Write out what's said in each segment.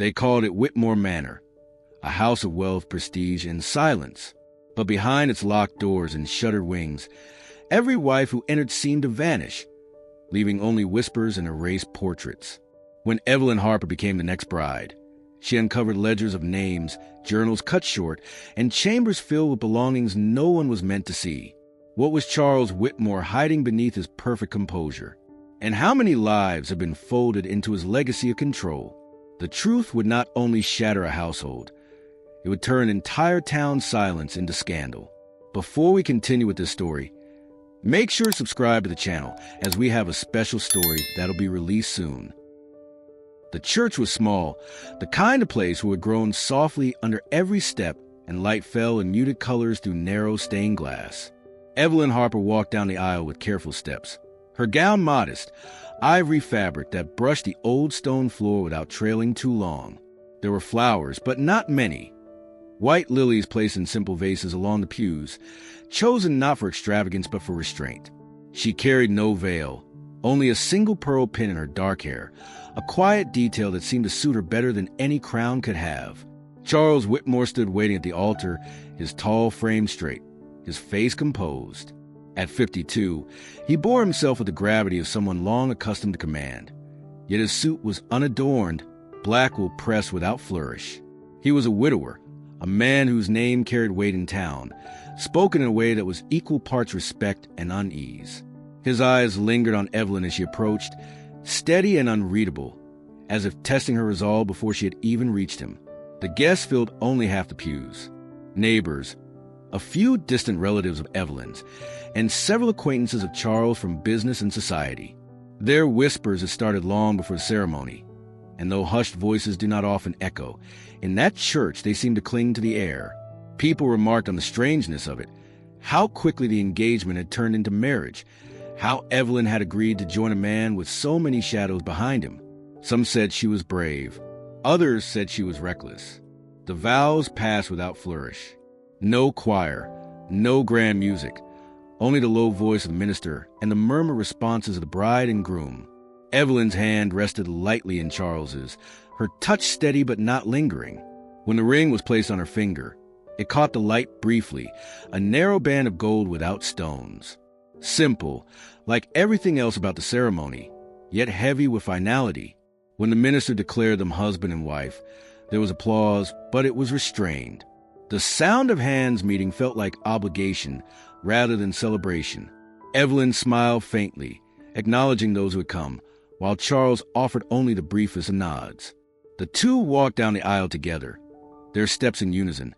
They called it Whitmore Manor, a house of wealth, prestige, and silence. But behind its locked doors and shuttered wings, every wife who entered seemed to vanish, leaving only whispers and erased portraits. When Evelyn Harper became the next bride, she uncovered ledgers of names, journals cut short, and chambers filled with belongings no one was meant to see. What was Charles Whitmore hiding beneath his perfect composure? And how many lives have been folded into his legacy of control? The truth would not only shatter a household, it would turn entire town silence into scandal. Before we continue with this story, make sure to subscribe to the channel, as we have a special story that'll be released soon. The church was small, the kind of place where it had grown softly under every step, and light fell in muted colors through narrow stained glass. Evelyn Harper walked down the aisle with careful steps, her gown modest, ivory fabric that brushed the old stone floor without trailing too long. There were flowers, but not many. White lilies placed in simple vases along the pews, chosen not for extravagance but for restraint. She carried no veil, only a single pearl pin in her dark hair, a quiet detail that seemed to suit her better than any crown could have. Charles Whitmore stood waiting at the altar, his tall frame straight, his face composed. At 52, he bore himself with the gravity of someone long accustomed to command. Yet his suit was unadorned, black wool pressed without flourish. He was a widower, a man whose name carried weight in town, spoken in a way that was equal parts respect and unease. His eyes lingered on Evelyn as she approached, steady and unreadable, as if testing her resolve before she had even reached him. The guests filled only half the pews. Neighbors, a few distant relatives of Evelyn's, and several acquaintances of Charles from business and society. Their whispers had started long before the ceremony, and though hushed voices do not often echo, in that church they seemed to cling to the air. People remarked on the strangeness of it, how quickly the engagement had turned into marriage, how Evelyn had agreed to join a man with so many shadows behind him. Some said she was brave. Others said she was reckless. The vows passed without flourish. No choir, no grand music, only the low voice of the minister and the murmured responses of the bride and groom. Evelyn's hand rested lightly in Charles's, her touch steady but not lingering. When the ring was placed on her finger, it caught the light briefly, a narrow band of gold without stones. Simple, like everything else about the ceremony, yet heavy with finality. When the minister declared them husband and wife, there was applause, but it was restrained. The sound of hands meeting felt like obligation rather than celebration. Evelyn smiled faintly, acknowledging those who had come, while Charles offered only the briefest of nods. The two walked down the aisle together, their steps in unison,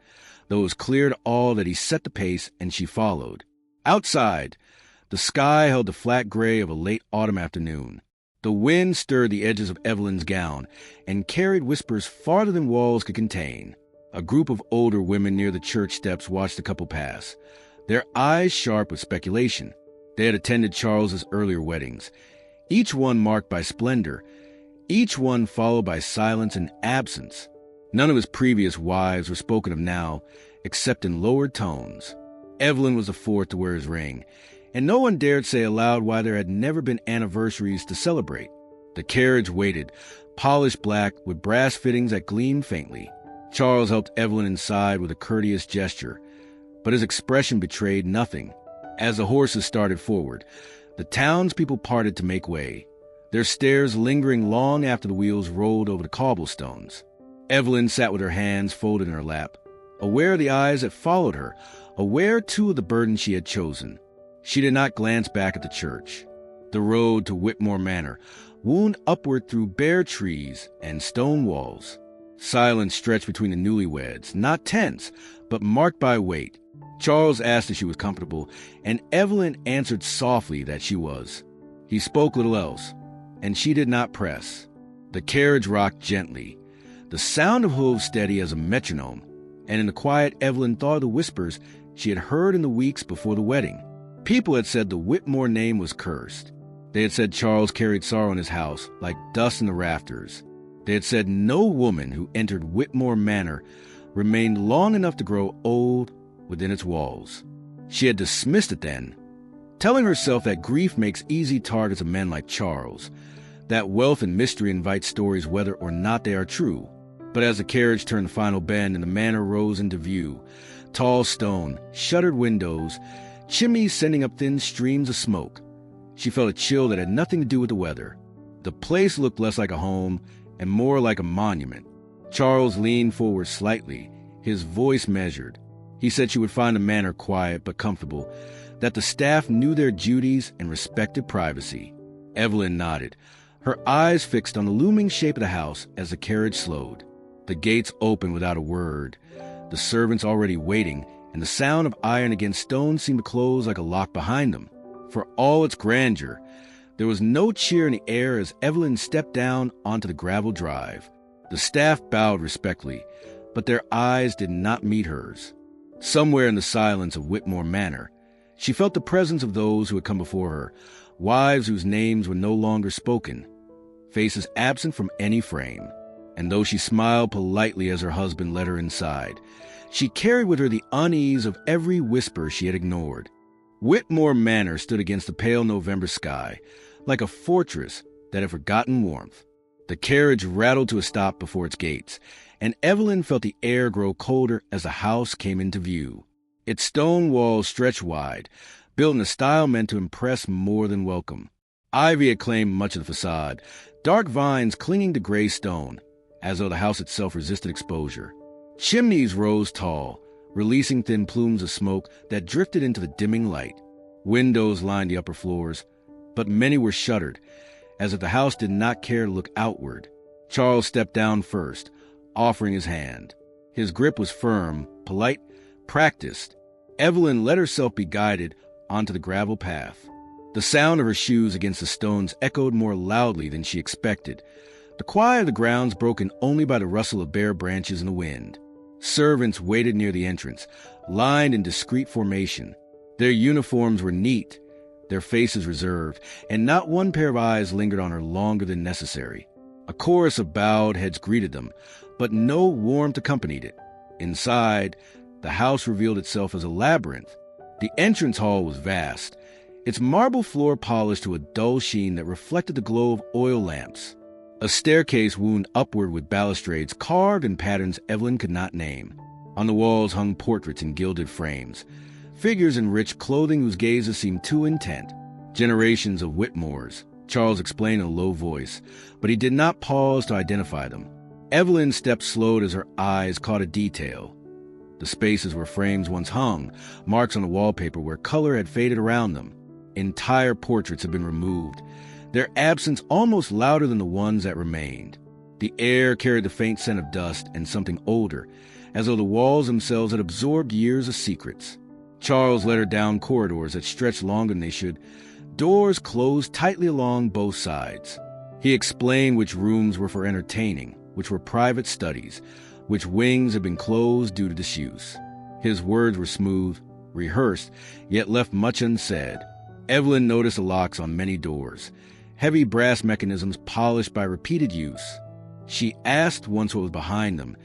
though it was clear to all that he set the pace and she followed. Outside, the sky held the flat gray of a late autumn afternoon. The wind stirred the edges of Evelyn's gown and carried whispers farther than walls could contain. A group of older women near the church steps watched the couple pass, their eyes sharp with speculation. They had attended Charles's earlier weddings, each one marked by splendor, each one followed by silence and absence. None of his previous wives were spoken of now, except in lowered tones. Evelyn was the fourth to wear his ring, and no one dared say aloud why there had never been anniversaries to celebrate. The carriage waited, polished black with brass fittings that gleamed faintly. Charles helped Evelyn inside with a courteous gesture, but his expression betrayed nothing. As the horses started forward, the townspeople parted to make way, their stares lingering long after the wheels rolled over the cobblestones. Evelyn sat with her hands folded in her lap, aware of the eyes that followed her, aware too of the burden she had chosen. She did not glance back at the church. The road to Whitmore Manor wound upward through bare trees and stone walls. Silence stretched between the newlyweds, not tense, but marked by weight. Charles asked if she was comfortable, and Evelyn answered softly that she was. He spoke little else, and she did not press. The carriage rocked gently, the sound of hooves steady as a metronome, and in the quiet Evelyn thought of the whispers she had heard in the weeks before the wedding. People had said the Whitmore name was cursed. They had said Charles carried sorrow in his house like dust in the rafters. They had said no woman who entered Whitmore Manor remained long enough to grow old within its walls. She had dismissed it then, telling herself that grief makes easy targets of men like Charles, that wealth and mystery invite stories whether or not they are true. But as the carriage turned the final bend and the manor rose into view, tall stone, shuttered windows, chimneys sending up thin streams of smoke, she felt a chill that had nothing to do with the weather. The place looked less like a home and more like a monument. Charles leaned forward slightly, his voice measured. He said she would find the manor quiet but comfortable, that the staff knew their duties and respected privacy. Evelyn nodded, her eyes fixed on the looming shape of the house as the carriage slowed. The gates opened without a word, the servants already waiting, and the sound of iron against stone seemed to close like a lock behind them. For all its grandeur, there was no cheer in the air as Evelyn stepped down onto the gravel drive. The staff bowed respectfully, but their eyes did not meet hers. Somewhere in the silence of Whitmore Manor, she felt the presence of those who had come before her, wives whose names were no longer spoken, faces absent from any frame. And though she smiled politely as her husband led her inside, she carried with her the unease of every whisper she had ignored. Whitmore Manor stood against the pale November sky, like a fortress that had forgotten warmth. The carriage rattled to a stop before its gates, and Evelyn felt the air grow colder as the house came into view. Its stone walls stretched wide, built in a style meant to impress more than welcome. Ivy had claimed much of the facade, dark vines clinging to gray stone, as though the house itself resisted exposure. Chimneys rose tall, releasing thin plumes of smoke that drifted into the dimming light. Windows lined the upper floors, but many were shuttered, as if the house did not care to look outward. Charles stepped down first, offering his hand. His grip was firm, polite, practiced. Evelyn let herself be guided onto the gravel path. The sound of her shoes against the stones echoed more loudly than she expected, the quiet of the grounds broken only by the rustle of bare branches in the wind. Servants waited near the entrance, lined in discreet formation. Their uniforms were neat, their faces reserved, and not one pair of eyes lingered on her longer than necessary. A chorus of bowed heads greeted them, but no warmth accompanied it. Inside, the house revealed itself as a labyrinth. The entrance hall was vast, its marble floor polished to a dull sheen that reflected the glow of oil lamps. A staircase wound upward with balustrades carved in patterns Evelyn could not name. On the walls hung portraits in gilded frames, figures in rich clothing whose gazes seemed too intent. Generations of Whitmores, Charles explained in a low voice, but he did not pause to identify them. Evelyn stepped slowed as her eyes caught a detail. The spaces where frames once hung, marks on the wallpaper where color had faded around them. Entire portraits had been removed, their absence almost louder than the ones that remained. The air carried the faint scent of dust and something older, as though the walls themselves had absorbed years of secrets. Charles led her down corridors that stretched longer than they should, doors closed tightly along both sides. He explained which rooms were for entertaining, which were private studies, which wings had been closed due to disuse. His words were smooth, rehearsed, yet left much unsaid. Evelyn noticed the locks on many doors, heavy brass mechanisms polished by repeated use. She asked once what was behind them,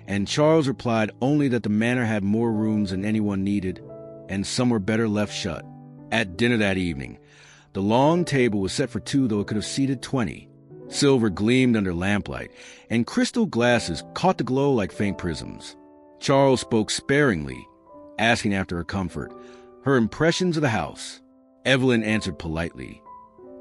and Charles replied only that the manor had more rooms than anyone needed, and some were better left shut. At dinner that evening, the long table was set for two, though it could have seated 20. Silver gleamed under lamplight, and crystal glasses caught the glow like faint prisms. Charles spoke sparingly, asking after her comfort, her impressions of the house. Evelyn answered politely,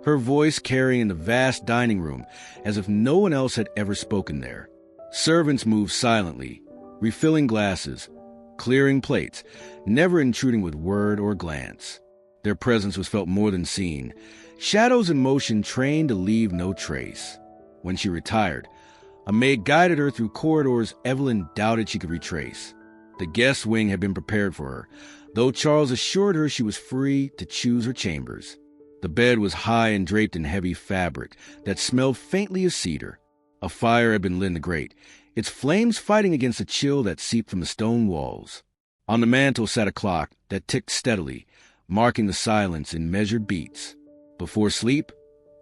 her voice carrying the vast dining room as if no one else had ever spoken there. Servants moved silently, refilling glasses, clearing plates, never intruding with word or glance. Their presence was felt more than seen, shadows in motion trained to leave no trace. When she retired, a maid guided her through corridors Evelyn doubted she could retrace. The guest wing had been prepared for her, though Charles assured her she was free to choose her chambers. The bed was high and draped in heavy fabric that smelled faintly of cedar. A fire had been lit in the grate, its flames fighting against the chill that seeped from the stone walls. On the mantel sat a clock that ticked steadily, marking the silence in measured beats. Before sleep,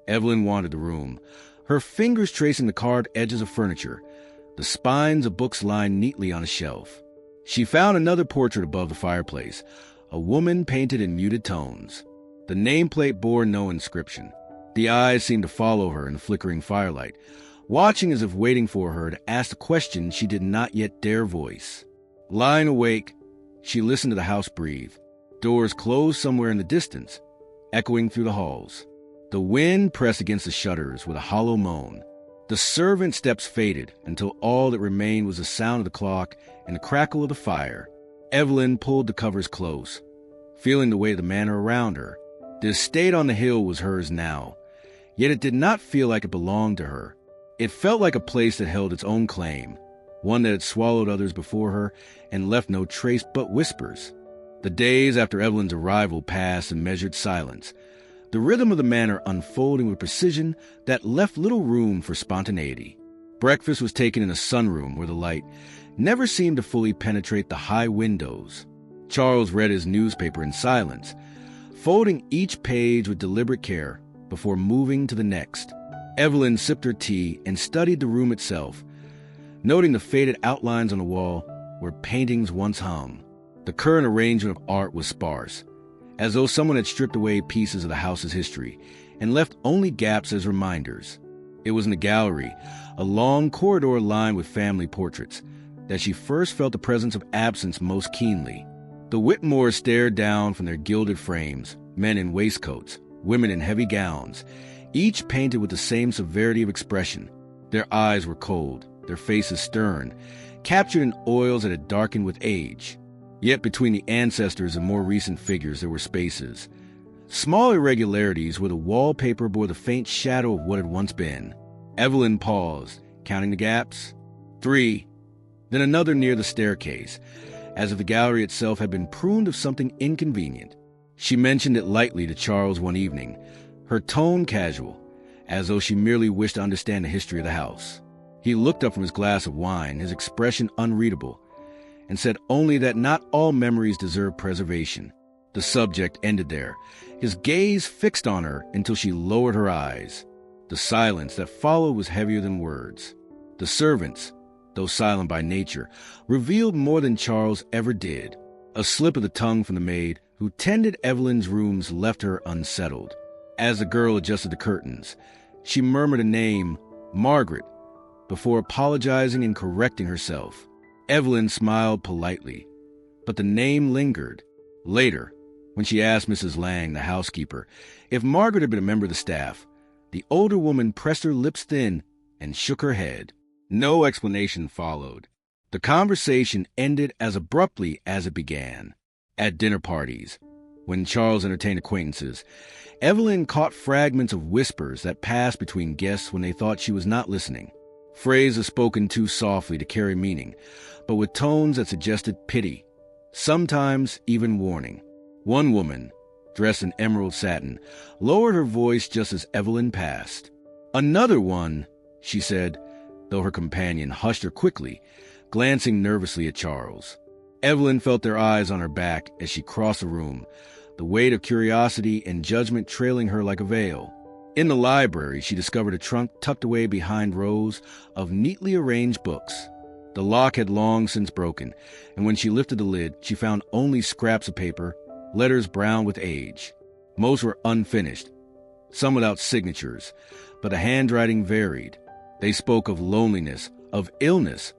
Evelyn wandered the room, her fingers tracing the carved edges of furniture, the spines of books lined neatly on a shelf. She found another portrait above the fireplace, a woman painted in muted tones. The nameplate bore no inscription. The eyes seemed to follow her in the flickering firelight, watching as if waiting for her to ask the question she did not yet dare voice. Lying awake, she listened to the house breathe. Doors closed somewhere in the distance, echoing through the halls. The wind pressed against the shutters with a hollow moan. The servant steps faded until all that remained was the sound of the clock and the crackle of the fire. Evelyn pulled the covers close, feeling the weight of the manor around her. The estate on the hill was hers now, yet it did not feel like it belonged to her. It felt like a place that held its own claim, one that had swallowed others before her and left no trace but whispers. The days after Evelyn's arrival passed in measured silence, the rhythm of the manor unfolding with precision that left little room for spontaneity. Breakfast was taken in a sunroom where the light never seemed to fully penetrate the high windows. Charles read his newspaper in silence, folding each page with deliberate care before moving to the next. Evelyn sipped her tea and studied the room itself, noting the faded outlines on the wall where paintings once hung. The current arrangement of art was sparse, as though someone had stripped away pieces of the house's history and left only gaps as reminders. It was in the gallery, a long corridor lined with family portraits, that she first felt the presence of absence most keenly. The Whitmores stared down from their gilded frames, men in waistcoats, women in heavy gowns, each painted with the same severity of expression. Their eyes were cold, their faces stern, captured in oils that had darkened with age. Yet between the ancestors and more recent figures there were spaces, small irregularities where the wallpaper bore the faint shadow of what had once been. Evelyn paused, counting the gaps. 3. Then another near the staircase, as if the gallery itself had been pruned of something inconvenient. She mentioned it lightly to Charles one evening, her tone casual, as though she merely wished to understand the history of the house. He looked up from his glass of wine, his expression unreadable, and said only that not all memories deserve preservation. The subject ended there, his gaze fixed on her until she lowered her eyes. The silence that followed was heavier than words. The servants, though silent by nature, revealed more than Charles ever did. A slip of the tongue from the maid who tended Evelyn's rooms left her unsettled. As the girl adjusted the curtains, she murmured a name, Margaret, before apologizing and correcting herself. Evelyn smiled politely, but the name lingered. Later, when she asked Mrs. Lang, the housekeeper, if Margaret had been a member of the staff, the older woman pressed her lips thin and shook her head. No explanation followed. The conversation ended as abruptly as it began. At dinner parties, when Charles entertained acquaintances, Evelyn caught fragments of whispers that passed between guests when they thought she was not listening. Phrases spoken too softly to carry meaning, but with tones that suggested pity, sometimes even warning. One woman, dressed in emerald satin, lowered her voice just as Evelyn passed. Another one, she said, though her companion hushed her quickly, glancing nervously at Charles. Evelyn felt their eyes on her back as she crossed the room, the weight of curiosity and judgment trailing her like a veil. In the library, she discovered a trunk tucked away behind rows of neatly arranged books. The lock had long since broken, and when she lifted the lid, she found only scraps of paper, letters brown with age. Most were unfinished, some without signatures, but the handwriting varied. They spoke of loneliness, of illness,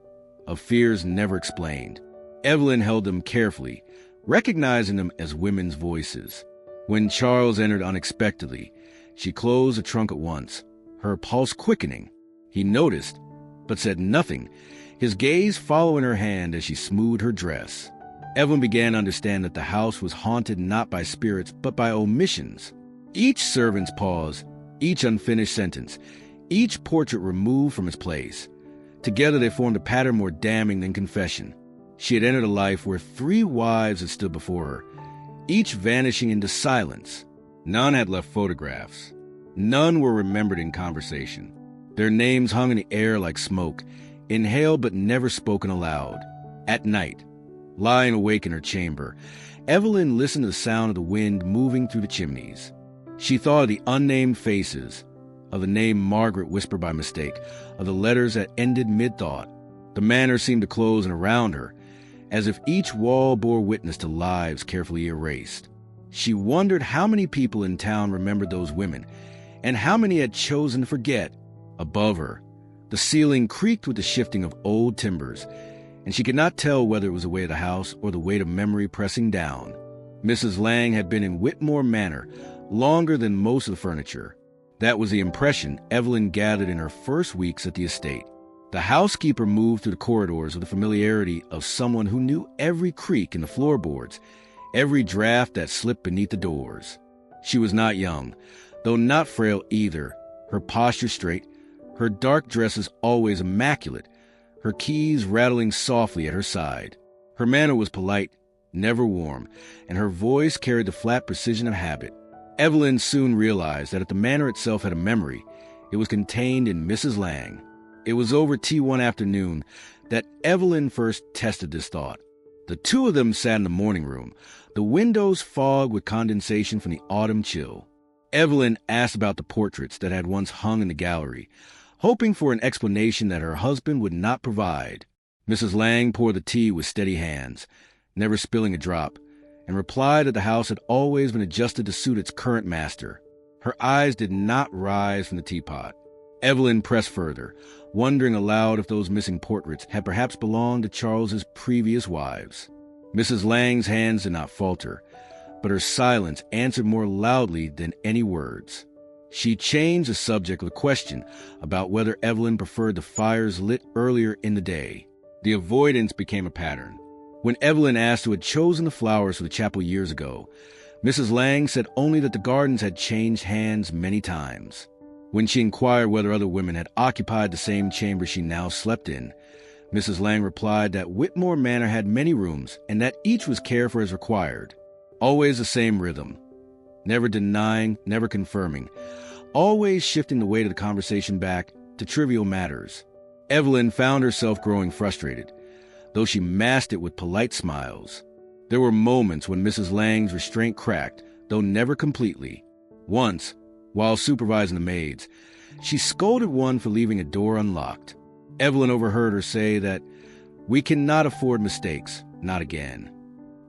of fears never explained. Evelyn held them carefully, recognizing them as women's voices. When Charles entered unexpectedly, she closed the trunk at once, her pulse quickening. He noticed, but said nothing, his gaze following her hand as she smoothed her dress. Evelyn began to understand that the house was haunted not by spirits, but by omissions. Each servant's pause, each unfinished sentence, each portrait removed from its place. Together they formed a pattern more damning than confession. She had entered a life where 3 wives had stood before her, each vanishing into silence. None had left photographs. None were remembered in conversation. Their names hung in the air like smoke, inhaled but never spoken aloud. At night, lying awake in her chamber, Evelyn listened to the sound of the wind moving through the chimneys. She thought of the unnamed faces, of the name Margaret whispered by mistake, of the letters that ended mid-thought. The manor seemed to close in around her, as if each wall bore witness to lives carefully erased. She wondered how many people in town remembered those women, and how many had chosen to forget. Above her, The ceiling creaked with the shifting of old timbers, and she could not tell whether it was the weight of the house or the weight of memory pressing down. Mrs. Lang had been in Whitmore Manor longer than most of the furniture. That was the impression Evelyn gathered in her first weeks at the estate. The housekeeper moved through the corridors with the familiarity of someone who knew every creak in the floorboards, every draft that slipped beneath the doors. She was not young, though not frail either, her posture straight, her dark dresses always immaculate, her keys rattling softly at her side. Her manner was polite, never warm, and her voice carried the flat precision of habit. Evelyn soon realized that if the manor itself had a memory, it was contained in Mrs. Lang. It was over tea one afternoon that Evelyn first tested this thought. The two of them sat in the morning room, the windows fogged with condensation from the autumn chill. Evelyn asked about the portraits that had once hung in the gallery, hoping for an explanation that her husband would not provide. Mrs. Lang poured the tea with steady hands, never spilling a drop, and replied that the house had always been adjusted to suit its current master. Her eyes did not rise from the teapot. Evelyn pressed further, wondering aloud if those missing portraits had perhaps belonged to Charles's previous wives. Mrs. Lang's hands did not falter, but her silence answered more loudly than any words. She changed the subject with a question about whether Evelyn preferred the fires lit earlier in the day. The avoidance became a pattern. When Evelyn asked who had chosen the flowers for the chapel years ago, Mrs. Lang said only that the gardens had changed hands many times. When she inquired whether other women had occupied the same chamber she now slept in, Mrs. Lang replied that Whitmore Manor had many rooms and that each was cared for as required. Always the same rhythm, never denying, never confirming, always shifting the weight of the conversation back to trivial matters. Evelyn found herself growing frustrated, though she masked it with polite smiles. There were moments when Mrs. Lang's restraint cracked, though never completely. Once, while supervising the maids, she scolded one for leaving a door unlocked. Evelyn overheard her say that, "We cannot afford mistakes, not again."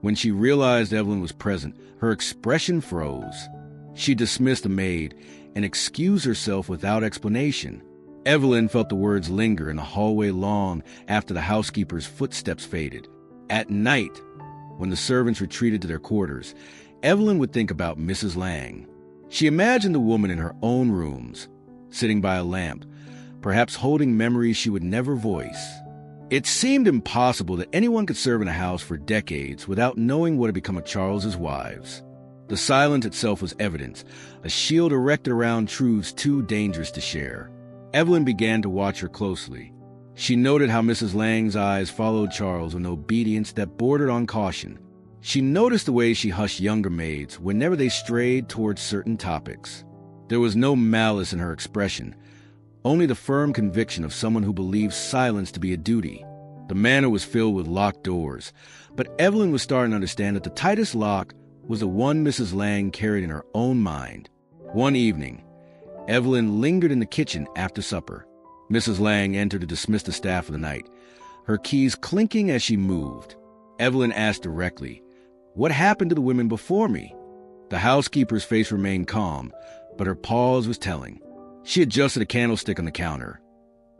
When she realized Evelyn was present, her expression froze. She dismissed the maid and excused herself without explanation. Evelyn felt the words linger in the hallway long after the housekeeper's footsteps faded. At night, when the servants retreated to their quarters, Evelyn would think about Mrs. Lang. She imagined the woman in her own rooms, sitting by a lamp, perhaps holding memories she would never voice. It seemed impossible that anyone could serve in a house for decades without knowing what had become of Charles's wives. The silence itself was evidence, a shield erected around truths too dangerous to share. Evelyn began to watch her closely. She noted how Mrs. Lang's eyes followed Charles with an obedience that bordered on caution. She noticed the way she hushed younger maids whenever they strayed towards certain topics. There was no malice in her expression, only the firm conviction of someone who believes silence to be a duty. The manor was filled with locked doors, but Evelyn was starting to understand that the tightest lock was the one Mrs. Lang carried in her own mind. One evening, Evelyn lingered in the kitchen after supper. Mrs. Lang entered to dismiss the staff for the night, her keys clinking as she moved. Evelyn asked directly, "What happened to the women before me?" The housekeeper's face remained calm, but her pause was telling. She adjusted a candlestick on the counter,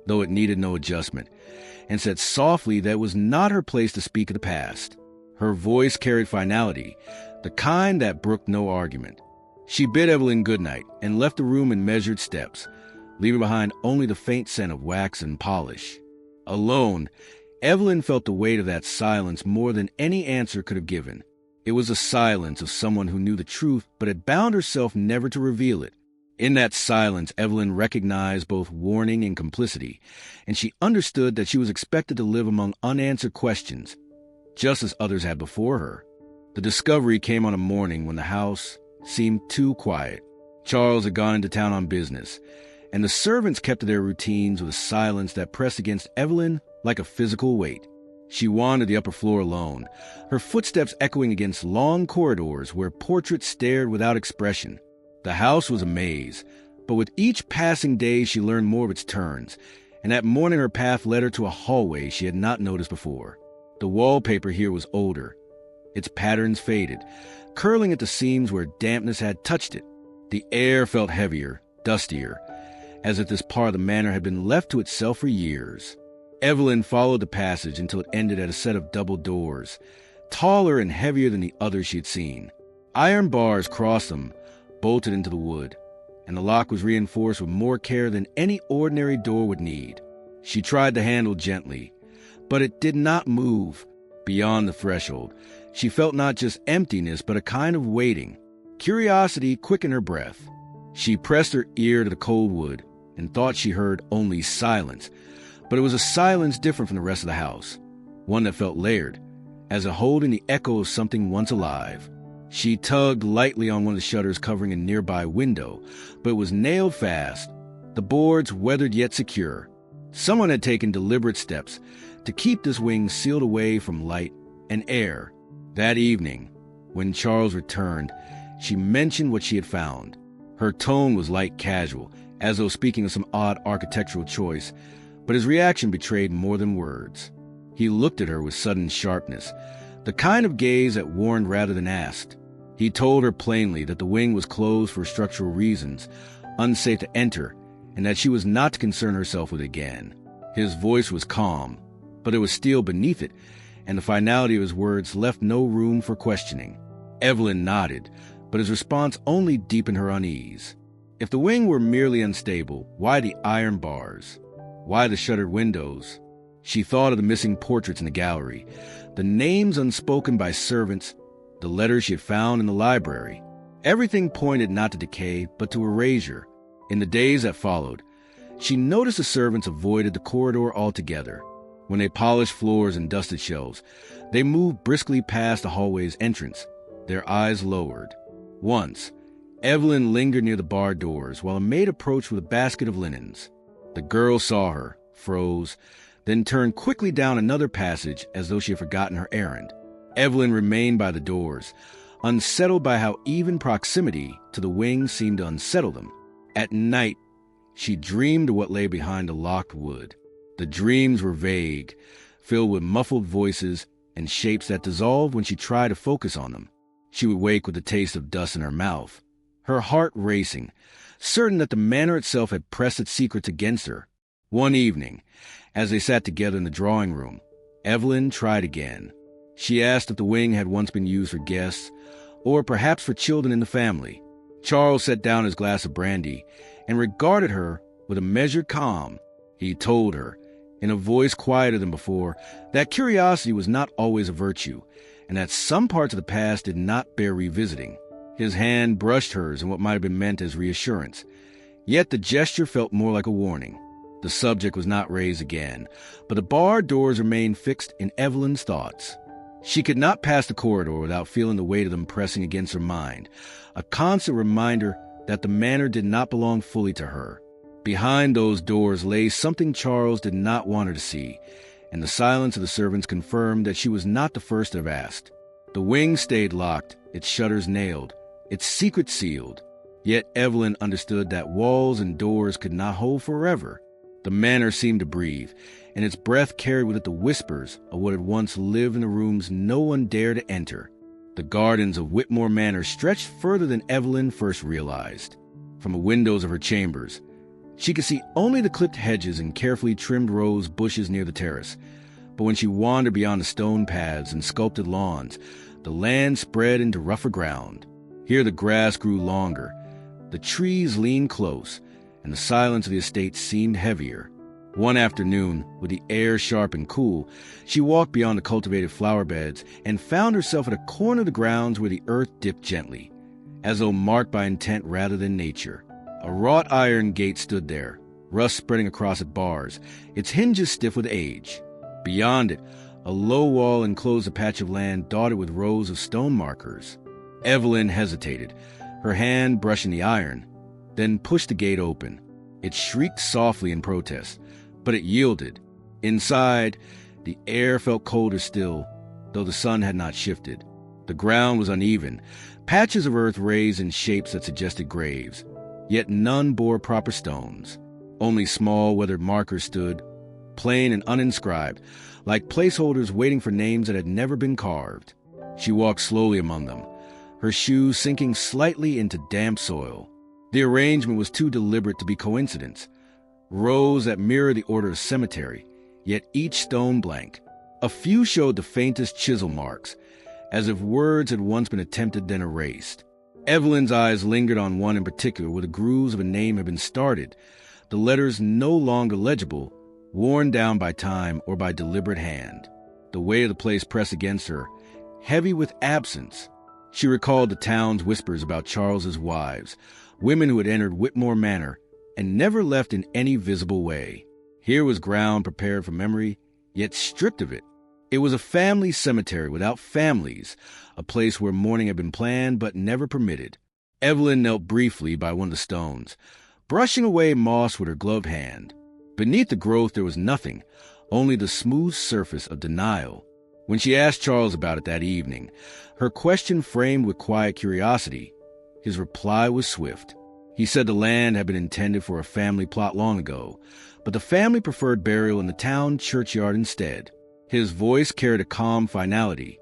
though it needed no adjustment, and said softly that it was not her place to speak of the past. Her voice carried finality, the kind that brooked no argument. She bid Evelyn good night and left the room in measured steps, leaving behind only the faint scent of wax and polish. Alone, Evelyn felt the weight of that silence more than any answer could have given. It was the silence of someone who knew the truth but had bound herself never to reveal it. In that silence, Evelyn recognized both warning and complicity, and she understood that she was expected to live among unanswered questions, just as others had before her. The discovery came on a morning when the house seemed too quiet. Charles had gone into town on business, and the servants kept to their routines with a silence that pressed against Evelyn like a physical weight. She wandered the upper floor alone, her footsteps echoing against long corridors where portraits stared without expression. The house was a maze, but with each passing day she learned more of its turns, and that morning her path led her to a hallway she had not noticed before. The wallpaper here was older, its patterns faded, curling at the seams where dampness had touched it. The air felt heavier, dustier, as if this part of the manor had been left to itself for years. Evelyn followed the passage until it ended at a set of double doors, taller and heavier than the others she had seen. Iron bars crossed them, bolted into the wood, and the lock was reinforced with more care than any ordinary door would need. She tried the handle gently, but it did not move. Beyond the threshold, she felt not just emptiness, but a kind of waiting. Curiosity quickened her breath. She pressed her ear to the cold wood and thought she heard only silence, but it was a silence different from the rest of the house, one that felt layered, as if holding the echo of something once alive. She tugged lightly on one of the shutters covering a nearby window, but it was nailed fast, the boards weathered yet secure. Someone had taken deliberate steps to keep this wing sealed away from light and air. That evening, when Charles returned, she mentioned what she had found. Her tone was light casual, as though speaking of some odd architectural choice, but his reaction betrayed more than words. He looked at her with sudden sharpness, the kind of gaze that warned rather than asked. He told her plainly that the wing was closed for structural reasons, unsafe to enter, and that she was not to concern herself with it again. His voice was calm, but there was steel beneath it, and the finality of his words left no room for questioning. Evelyn nodded, but his response only deepened her unease. If the wing were merely unstable, why the iron bars? Why the shuttered windows? She thought of the missing portraits in the gallery, the names unspoken by servants, the letters she had found in the library. Everything pointed not to decay, but to erasure. In the days that followed, she noticed the servants avoided the corridor altogether. When they polished floors and dusted shelves, they moved briskly past the hallway's entrance, their eyes lowered. Once, Evelyn lingered near the bar doors while a maid approached with a basket of linens. The girl saw her, froze, then turned quickly down another passage as though she had forgotten her errand. Evelyn remained by the doors, unsettled by how even proximity to the wing seemed to unsettle them. At night, she dreamed of what lay behind the locked wood. The dreams were vague, filled with muffled voices and shapes that dissolved when she tried to focus on them. She would wake with the taste of dust in her mouth, her heart racing, certain that the manor itself had pressed its secrets against her. One evening, as they sat together in the drawing room, Evelyn tried again. She asked if the wing had once been used for guests, or perhaps for children in the family. Charles set down his glass of brandy and regarded her with a measured calm. He told her, in a voice quieter than before, that curiosity was not always a virtue, and that some parts of the past did not bear revisiting. His hand brushed hers in what might have been meant as reassurance, yet the gesture felt more like a warning. The subject was not raised again, but the barred doors remained fixed in Evelyn's thoughts. She could not pass the corridor without feeling the weight of them pressing against her mind, a constant reminder that the manor did not belong fully to her. Behind those doors lay something Charles did not want her to see, and the silence of the servants confirmed that she was not the first to have asked. The wing stayed locked, its shutters nailed, its secret sealed. Yet Evelyn understood that walls and doors could not hold forever. The manor seemed to breathe, and its breath carried with it the whispers of what had once lived in the rooms no one dared to enter. The gardens of Whitmore Manor stretched further than Evelyn first realized. From the windows of her chambers, she could see only the clipped hedges and carefully trimmed rose bushes near the terrace. But when she wandered beyond the stone paths and sculpted lawns, the land spread into rougher ground. Here the grass grew longer, the trees leaned close, and the silence of the estate seemed heavier. One afternoon, with the air sharp and cool, she walked beyond the cultivated flower beds and found herself at a corner of the grounds where the earth dipped gently, as though marked by intent rather than nature. A wrought iron gate stood there, rust spreading across its bars, its hinges stiff with age. Beyond it, a low wall enclosed a patch of land dotted with rows of stone markers. Evelyn hesitated, her hand brushing the iron, then pushed the gate open. It shrieked softly in protest, but it yielded. Inside, the air felt colder still, though the sun had not shifted. The ground was uneven, patches of earth raised in shapes that suggested graves, yet none bore proper stones. Only small weathered markers stood, plain and uninscribed, like placeholders waiting for names that had never been carved. She walked slowly among them, her shoes sinking slightly into damp soil. The arrangement was too deliberate to be coincidence. rows that mirror the order of cemetery, yet each stone blank. A few showed the faintest chisel marks, as if words had once been attempted then erased. Evelyn's eyes lingered on one in particular where the grooves of a name had been started, the letters no longer legible, worn down by time or by deliberate hand. The weight of the place pressed against her, heavy with absence. She recalled the town's whispers about Charles's wives, women who had entered Whitmore Manor and never left in any visible way. Here was ground prepared for memory, yet stripped of it. It was a family cemetery without families, a place where mourning had been planned but never permitted. Evelyn knelt briefly by one of the stones, brushing away moss with her gloved hand. Beneath the growth there was nothing, only the smooth surface of denial. When she asked Charles about it that evening, her question framed with quiet curiosity, his reply was swift. He said the land had been intended for a family plot long ago, but the family preferred burial in the town churchyard instead. His voice carried a calm finality,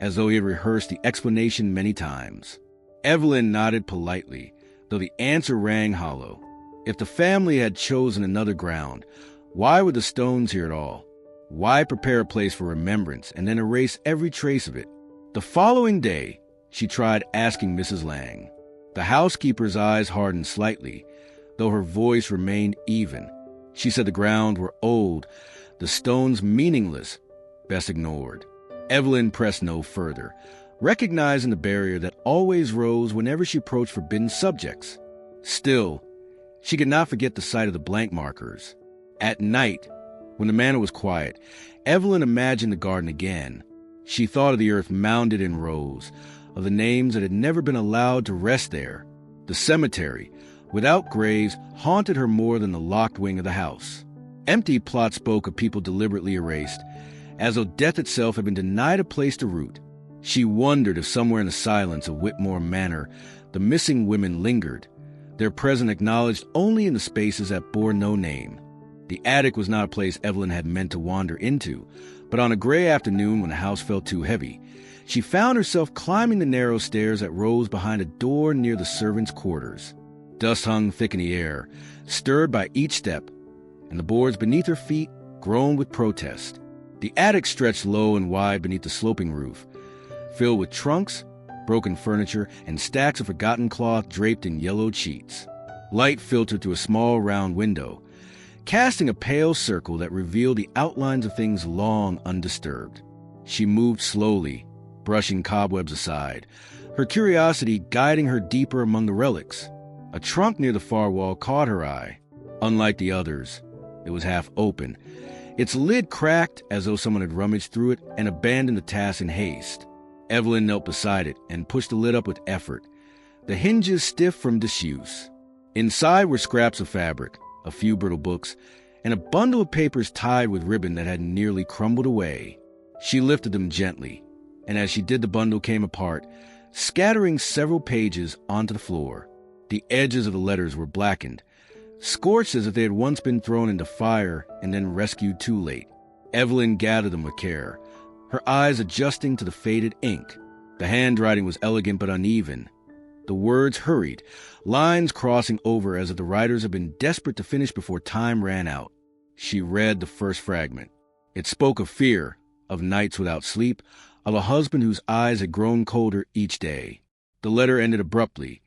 as though he had rehearsed the explanation many times. Evelyn nodded politely, though the answer rang hollow. If the family had chosen another ground, why were the stones here at all? Why prepare a place for remembrance and then erase every trace of it? The following day, she tried asking Mrs. Lang. The housekeeper's eyes hardened slightly, though her voice remained even. She said the ground were old, the stones meaningless, best ignored. Evelyn pressed no further, recognizing the barrier that always rose whenever she approached forbidden subjects. Still, she could not forget the sight of the blank markers. At night, when the manor was quiet, Evelyn imagined the garden again. She thought of the earth mounded in rows, of the names that had never been allowed to rest there. The cemetery, without graves, haunted her more than the locked wing of the house. Empty plots spoke of people deliberately erased, as though death itself had been denied a place to root. She wondered if somewhere in the silence of Whitmore Manor the missing women lingered, their presence acknowledged only in the spaces that bore no name. The attic was not a place Evelyn had meant to wander into, but on a gray afternoon when the house felt too heavy, she found herself climbing the narrow stairs that rose behind a door near the servants' quarters. Dust hung thick in the air, stirred by each step, and the boards beneath her feet groaned with protest. The attic stretched low and wide beneath the sloping roof, filled with trunks, broken furniture, and stacks of forgotten cloth draped in yellowed sheets. Light filtered through a small round window, casting a pale circle that revealed the outlines of things long undisturbed. She moved slowly, brushing cobwebs aside, her curiosity guiding her deeper among the relics. A trunk near the far wall caught her eye. Unlike the others, it was half open. Its lid cracked as though someone had rummaged through it and abandoned the task in haste. Evelyn knelt beside it and pushed the lid up with effort, the hinges stiff from disuse. Inside were scraps of fabric, a few brittle books, and a bundle of papers tied with ribbon that had nearly crumbled away. She lifted them gently, and as she did the bundle came apart, scattering several pages onto the floor. The edges of the letters were blackened, scorched as if they had once been thrown into fire and then rescued too late. Evelyn gathered them with care, her eyes adjusting to the faded ink. The handwriting was elegant but uneven. The words hurried, lines crossing over as if the writers had been desperate to finish before time ran out. She read the first fragment. It spoke of fear, of nights without sleep, of a husband whose eyes had grown colder each day. The letter ended abruptly,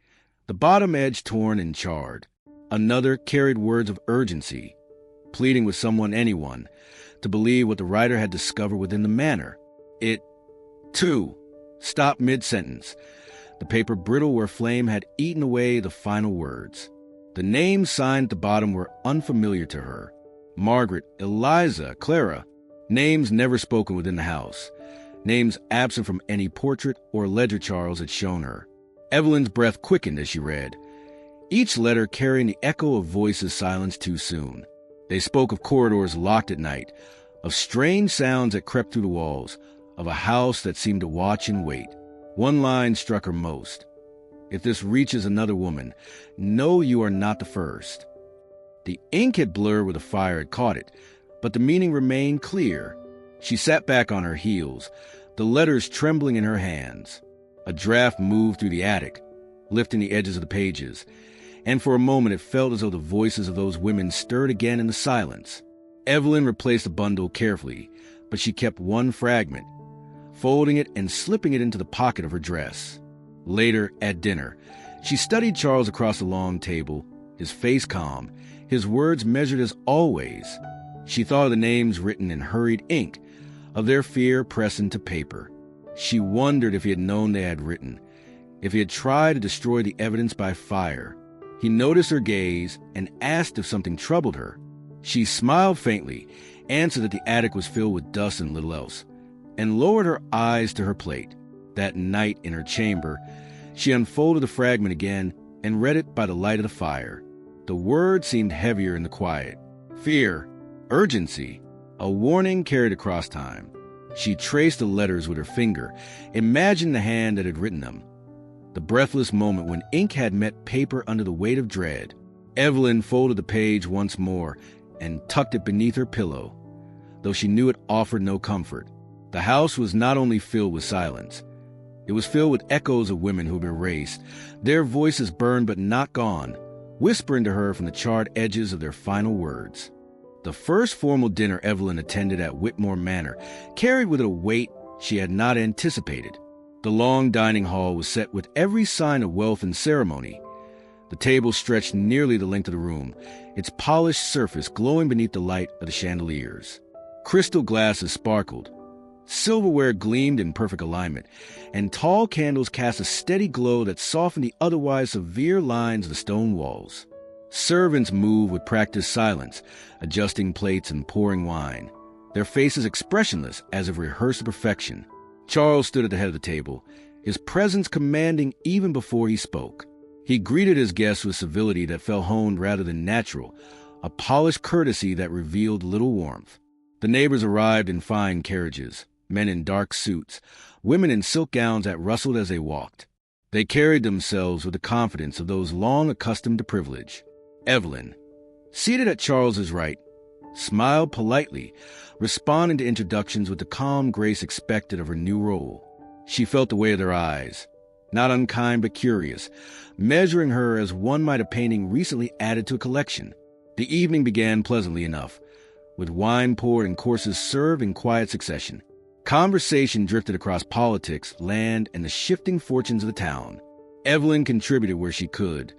the bottom edge torn and charred. Another carried words of urgency, pleading with anyone, to believe what the writer had discovered within the manor. It, too, stopped mid-sentence, the paper brittle where flame had eaten away the final words. The names signed at the bottom were unfamiliar to her. Margaret, Eliza, Clara, names never spoken within the house, names absent from any portrait or ledger Charles had shown her. Evelyn's breath quickened as she read, each letter carrying the echo of voices silenced too soon. They spoke of corridors locked at night, of strange sounds that crept through the walls, of a house that seemed to watch and wait. One line struck her most. If this reaches another woman, know you are not the first. The ink had blurred where the fire had caught it, but the meaning remained clear. She sat back on her heels, the letters trembling in her hands. A draft moved through the attic, lifting the edges of the pages, and for a moment it felt as though the voices of those women stirred again in the silence. Evelyn replaced the bundle carefully, but she kept one fragment, folding it and slipping it into the pocket of her dress. Later, at dinner, she studied Charles across the long table, his face calm, his words measured as always. She thought of the names written in hurried ink, of their fear pressed into paper. She wondered if he had known they had written, if he had tried to destroy the evidence by fire. He noticed her gaze and asked if something troubled her. She smiled faintly, answered that the attic was filled with dust and little else, and lowered her eyes to her plate. That night in her chamber, she unfolded the fragment again and read it by the light of the fire. The words seemed heavier in the quiet. Fear, urgency, a warning carried across time. She traced the letters with her finger, imagined the hand that had written them. The breathless moment when ink had met paper under the weight of dread. Evelyn folded the page once more and tucked it beneath her pillow, though she knew it offered no comfort. The house was not only filled with silence, it was filled with echoes of women who had been erased, their voices burned but not gone, whispering to her from the charred edges of their final words. The first formal dinner Evelyn attended at Whitmore Manor carried with it a weight she had not anticipated. The long dining hall was set with every sign of wealth and ceremony. The table stretched nearly the length of the room, its polished surface glowing beneath the light of the chandeliers. Crystal glasses sparkled, silverware gleamed in perfect alignment, and tall candles cast a steady glow that softened the otherwise severe lines of the stone walls. Servants moved with practiced silence, adjusting plates and pouring wine, their faces expressionless as if rehearsed to perfection. Charles stood at the head of the table, his presence commanding even before he spoke. He greeted his guests with civility that felt honed rather than natural, a polished courtesy that revealed little warmth. The neighbors arrived in fine carriages, men in dark suits, women in silk gowns that rustled as they walked. They carried themselves with the confidence of those long accustomed to privilege. Evelyn, seated at Charles's right, smiled politely, responding to introductions with the calm grace expected of her new role. She felt the weight of their eyes, not unkind but curious, measuring her as one might a painting recently added to a collection. The evening began pleasantly enough, with wine poured and courses served in quiet succession. Conversation drifted across politics, land, and the shifting fortunes of the town. Evelyn contributed where she could,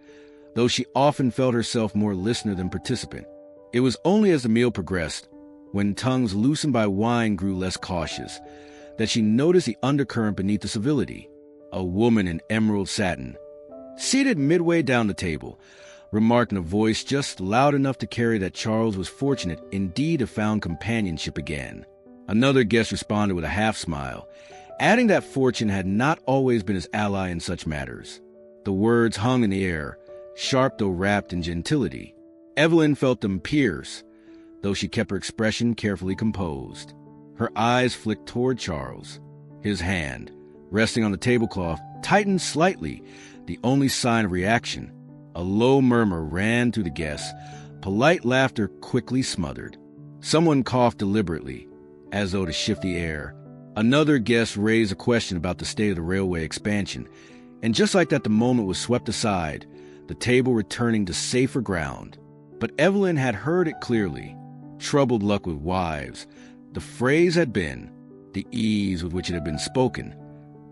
though she often felt herself more listener than participant. It was only as the meal progressed, when tongues loosened by wine grew less cautious, that she noticed the undercurrent beneath the civility. A woman in emerald satin, seated midway down the table, remarked in a voice just loud enough to carry that Charles was fortunate indeed to found companionship again. Another guest responded with a half-smile, adding that fortune had not always been his ally in such matters. The words hung in the air, sharp though wrapped in gentility. Evelyn felt them pierce, though she kept her expression carefully composed. Her eyes flicked toward Charles. His hand, resting on the tablecloth, tightened slightly, the only sign of reaction. A low murmur ran through the guests, polite laughter quickly smothered. Someone coughed deliberately, as though to shift the air. Another guest raised a question about the state of the railway expansion, and just like that the moment was swept aside, the table returning to safer ground. But Evelyn had heard it clearly. Troubled luck with wives. The phrase had been, the ease with which it had been spoken,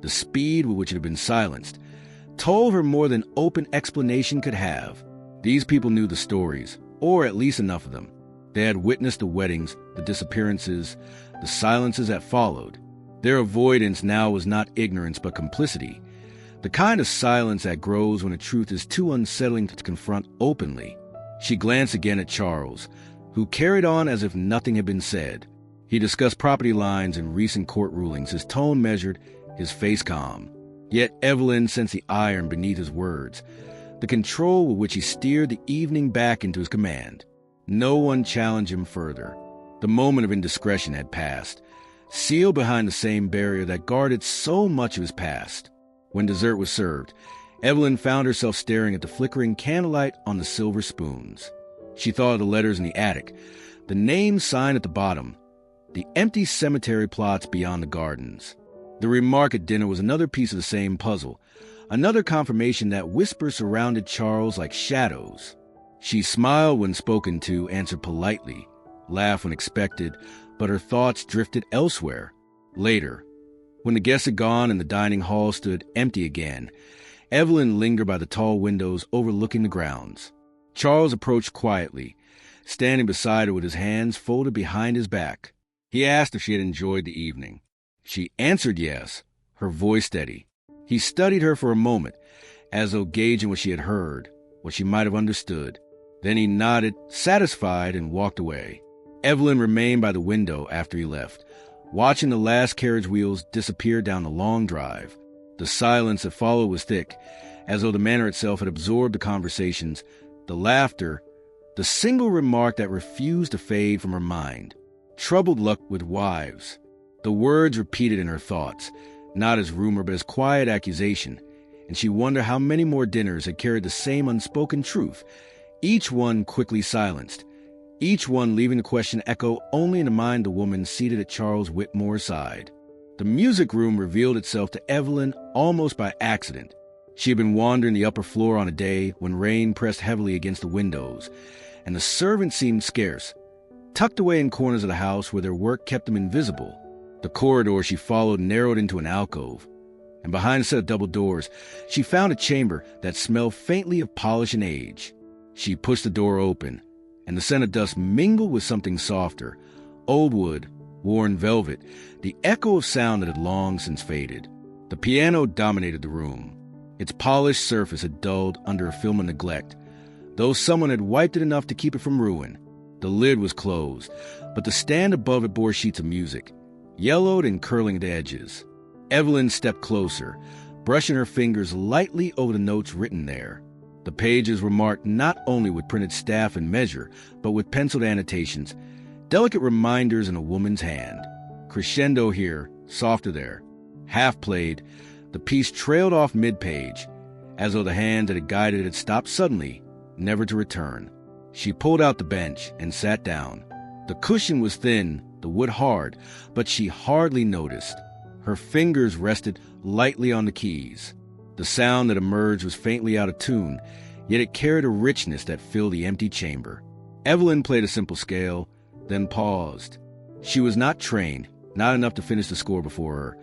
the speed with which it had been silenced, told her more than open explanation could have. These people knew the stories, or at least enough of them. They had witnessed the weddings, the disappearances, the silences that followed. Their avoidance now was not ignorance but complicity, the kind of silence that grows when a truth is too unsettling to confront openly. She glanced again at Charles, who carried on as if nothing had been said. He discussed property lines and recent court rulings, his tone measured, his face calm. Yet Evelyn sensed the iron beneath his words, the control with which he steered the evening back into his command. No one challenged him further. The moment of indiscretion had passed, sealed behind the same barrier that guarded so much of his past. When dessert was served, Evelyn found herself staring at the flickering candlelight on the silver spoons. She thought of the letters in the attic, the name sign at the bottom, the empty cemetery plots beyond the gardens. The remark at dinner was another piece of the same puzzle, Another confirmation that whispers surrounded Charles like shadows. She smiled when spoken to, answered politely, laughed when expected, but her thoughts drifted elsewhere. Later, when the guests had gone and the dining hall stood empty again, Evelyn lingered by the tall windows overlooking the grounds. Charles approached quietly, standing beside her with his hands folded behind his back. He asked if she had enjoyed the evening. She answered yes, her voice steady. He studied her for a moment, as though gauging what she had heard, what she might have understood. Then he nodded, satisfied, and walked away. Evelyn remained by the window after he left, watching the last carriage wheels disappear down the long drive. The silence that followed was thick, as though the manor itself had absorbed the conversations, the laughter, the single remark that refused to fade from her mind. Troubled luck with wives. The words repeated in her thoughts, not as rumor but as quiet accusation, and she wondered how many more dinners had carried the same unspoken truth, each one quickly silenced, each one leaving the question echo only in the mind of the woman seated at Charles Whitmore's side. The music room revealed itself to Evelyn almost by accident. She had been wandering the upper floor on a day when rain pressed heavily against the windows, and the servants seemed scarce, tucked away in corners of the house where their work kept them invisible. The corridor she followed narrowed into an alcove, and behind a set of double doors, she found a chamber that smelled faintly of polish and age. She pushed the door open, and the scent of dust mingled with something softer, old wood, worn velvet, the echo of sound that had long since faded. The piano dominated the room. Its polished surface had dulled under a film of neglect, though someone had wiped it enough to keep it from ruin. The lid was closed, but the stand above it bore sheets of music, yellowed and curling at the edges. Evelyn stepped closer, brushing her fingers lightly over the notes written there. The pages were marked not only with printed staff and measure, but with penciled annotations, delicate reminders in a woman's hand. Crescendo here, softer there. Half played, the piece trailed off mid-page, as though the hand that had guided it had stopped suddenly, never to return. She pulled out the bench and sat down. The cushion was thin, the wood hard, but she hardly noticed. Her fingers rested lightly on the keys. The sound that emerged was faintly out of tune, yet it carried a richness that filled the empty chamber. Evelyn played a simple scale, then paused. She was not trained, not enough to finish the score before her,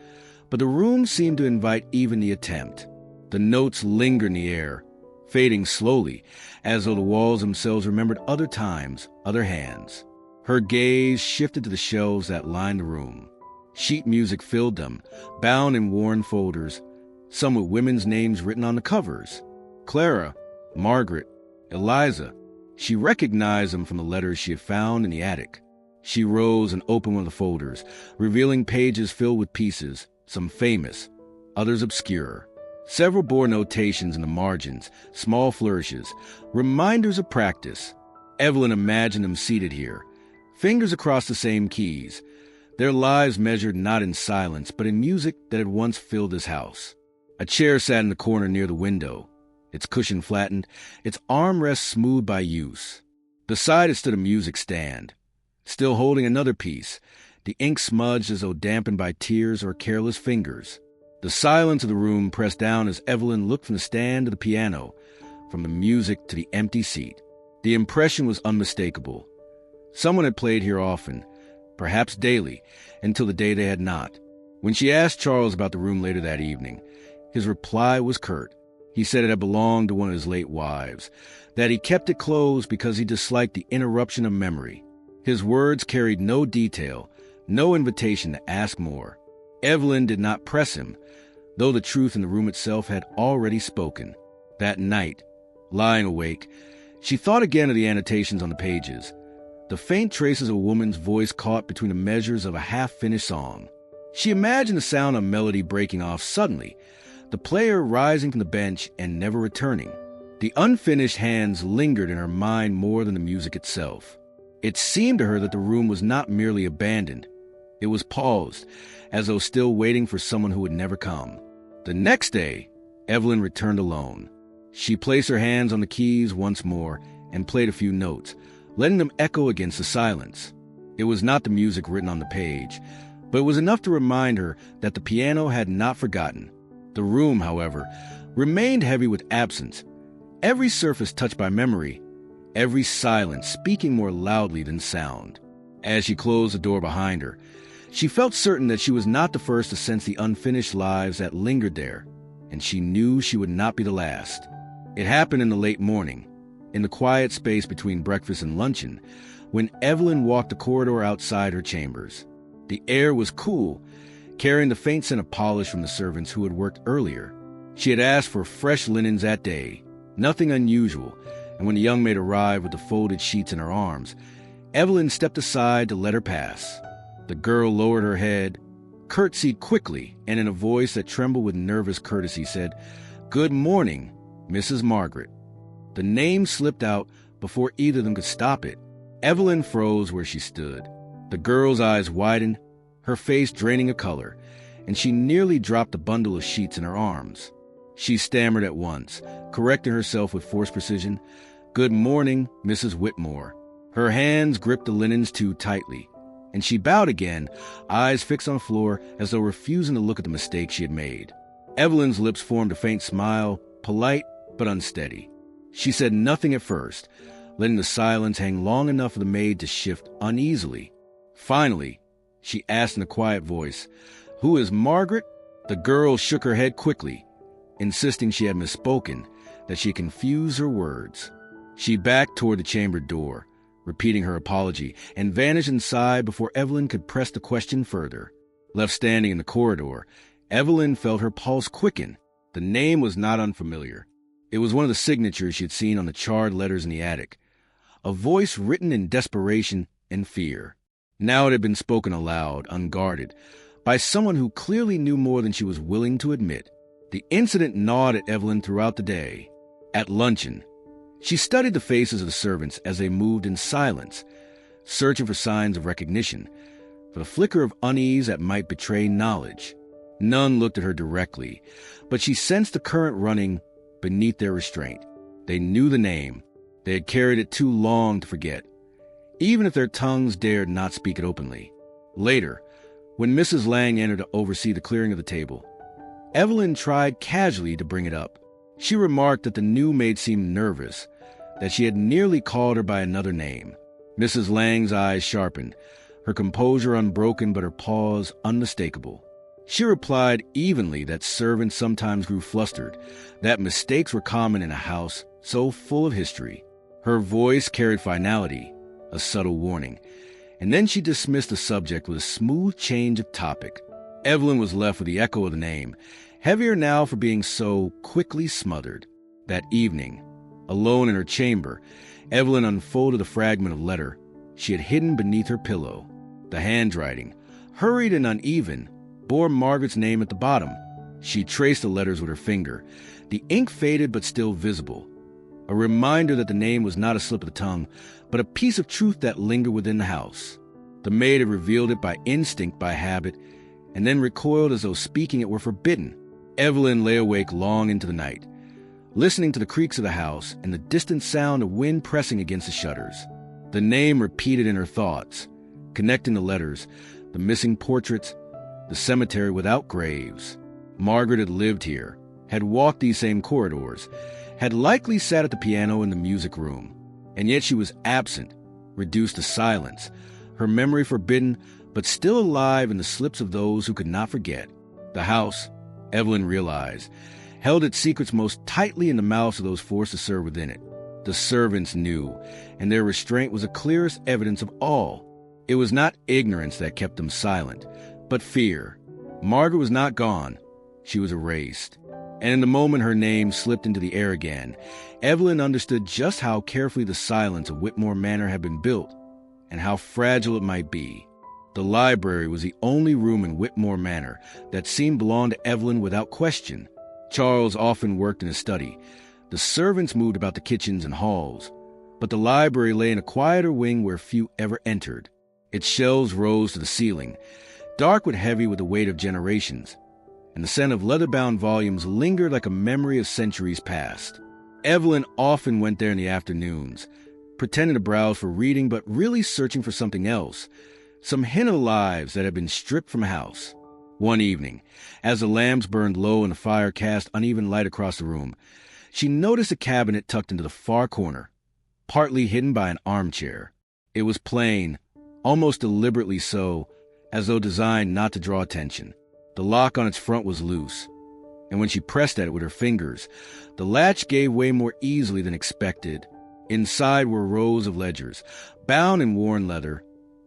but the room seemed to invite even the attempt. The notes lingered in the air, fading slowly, as though the walls themselves remembered other times, other hands. Her gaze shifted to the shelves that lined the room. Sheet music filled them, bound in worn folders, some with women's names written on the covers. Clara, Margaret, Eliza. She recognized them from the letters she had found in the attic. She rose and opened one of the folders, revealing pages filled with pieces, some famous, others obscure. Several bore notations in the margins, small flourishes, reminders of practice. Evelyn imagined them seated here, fingers across the same keys, their lives measured not in silence, but in music that had once filled this house. A chair sat in the corner near the window, its cushion flattened, its armrest smoothed by use. Beside it stood a music stand, still holding another piece, the ink smudged as though dampened by tears or careless fingers. The silence of the room pressed down as Evelyn looked from the stand to the piano, from the music to the empty seat. The impression was unmistakable. Someone had played here often, perhaps daily, until the day they had not. When she asked Charles about the room later that evening, his reply was curt. He said it had belonged to one of his late wives, that he kept it closed because he disliked the interruption of memory. His words carried no detail, no invitation to ask more. Evelyn did not press him, though the truth in the room itself had already spoken. That night, lying awake, she thought again of the annotations on the pages, the faint traces of a woman's voice caught between the measures of a half-finished song. She imagined the sound of melody breaking off suddenly, the player rising from the bench and never returning. The unfinished hands lingered in her mind more than the music itself. It seemed to her that the room was not merely abandoned. It was paused, as though still waiting for someone who would never come. The next day, Evelyn returned alone. She placed her hands on the keys once more and played a few notes, letting them echo against the silence. It was not the music written on the page, but it was enough to remind her that the piano had not forgotten. The room, however, remained heavy with absence, every surface touched by memory, every silence speaking more loudly than sound. As she closed the door behind her, she felt certain that she was not the first to sense the unfinished lives that lingered there, and she knew she would not be the last. It happened in the late morning, in the quiet space between breakfast and luncheon, when Evelyn walked the corridor outside her chambers. The air was cool, carrying the faint scent of polish from the servants who had worked earlier. She had asked for fresh linens that day, nothing unusual, and when the young maid arrived with the folded sheets in her arms, Evelyn stepped aside to let her pass. The girl lowered her head, curtsied quickly, and in a voice that trembled with nervous courtesy said, "Good morning, Mrs. Margaret." The name slipped out before either of them could stop it. Evelyn froze where she stood. The girl's eyes widened, her face draining of color, and she nearly dropped the bundle of sheets in her arms. She stammered at once, correcting herself with forced precision, "Good morning, Mrs. Whitmore." Her hands gripped the linens too tightly, and she bowed again, eyes fixed on the floor as though refusing to look at the mistake she had made. Evelyn's lips formed a faint smile, polite but unsteady. She said nothing at first, letting the silence hang long enough for the maid to shift uneasily. Finally, she asked in a quiet voice, "Who is Margaret?" The girl shook her head quickly, insisting she had misspoken, that she had confused her words. She backed toward the chamber door, repeating her apology, and vanished inside before Evelyn could press the question further. Left standing in the corridor, Evelyn felt her pulse quicken. The name was not unfamiliar. It was one of the signatures she had seen on the charred letters in the attic, a voice written in desperation and fear. Now it had been spoken aloud, unguarded, by someone who clearly knew more than she was willing to admit. The incident gnawed at Evelyn throughout the day. At luncheon, she studied the faces of the servants as they moved in silence, searching for signs of recognition, for the flicker of unease that might betray knowledge. None looked at her directly, but she sensed the current running beneath their restraint. They knew the name. They had carried it too long to forget, even if their tongues dared not speak it openly. Later, when Mrs. Lang entered to oversee the clearing of the table, Evelyn tried casually to bring it up. She remarked that the new maid seemed nervous, that she had nearly called her by another name. Mrs. Lang's eyes sharpened, her composure unbroken but her pause unmistakable. She replied evenly that servants sometimes grew flustered, that mistakes were common in a house so full of history. Her voice carried finality, a subtle warning, and then she dismissed the subject with a smooth change of topic. Evelyn was left with the echo of the name, heavier now for being so quickly smothered. That evening, alone in her chamber, Evelyn unfolded the fragment of letter she had hidden beneath her pillow. The handwriting, hurried and uneven, bore Margaret's name at the bottom. She traced the letters with her finger. The ink faded but still visible, a reminder that the name was not a slip of the tongue, but a piece of truth that lingered within the house. The maid had revealed it by instinct, by habit, and then recoiled as though speaking it were forbidden. Evelyn lay awake long into the night, listening to the creaks of the house and the distant sound of wind pressing against the shutters. The name repeated in her thoughts, connecting the letters, the missing portraits, the cemetery without graves. Margaret had lived here, had walked these same corridors, had likely sat at the piano in the music room, and yet she was absent, reduced to silence, her memory forbidden, but still alive in the slips of those who could not forget. The house, Evelyn realized, held its secrets most tightly in the mouths of those forced to serve within it. The servants knew, and their restraint was the clearest evidence of all. It was not ignorance that kept them silent, but fear. Margaret was not gone. She was erased. And in the moment her name slipped into the air again, Evelyn understood just how carefully the silence of Whitmore Manor had been built, and how fragile it might be. The library was the only room in Whitmore Manor that seemed to belong to Evelyn without question. Charles often worked in his study. The servants moved about the kitchens and halls, but the library lay in a quieter wing where few ever entered. Its shelves rose to the ceiling, dark but heavy with the weight of generations, and the scent of leather-bound volumes lingered like a memory of centuries past. Evelyn often went there in the afternoons, pretending to browse for reading but really searching for something else, some hint of lives that had been stripped from house. One evening, as the lamps burned low and the fire cast uneven light across the room, she noticed a cabinet tucked into the far corner, partly hidden by an armchair. It was plain, almost deliberately so, as though designed not to draw attention. The lock on its front was loose, and when she pressed at it with her fingers, the latch gave way more easily than expected. Inside were rows of ledgers, bound in worn leather,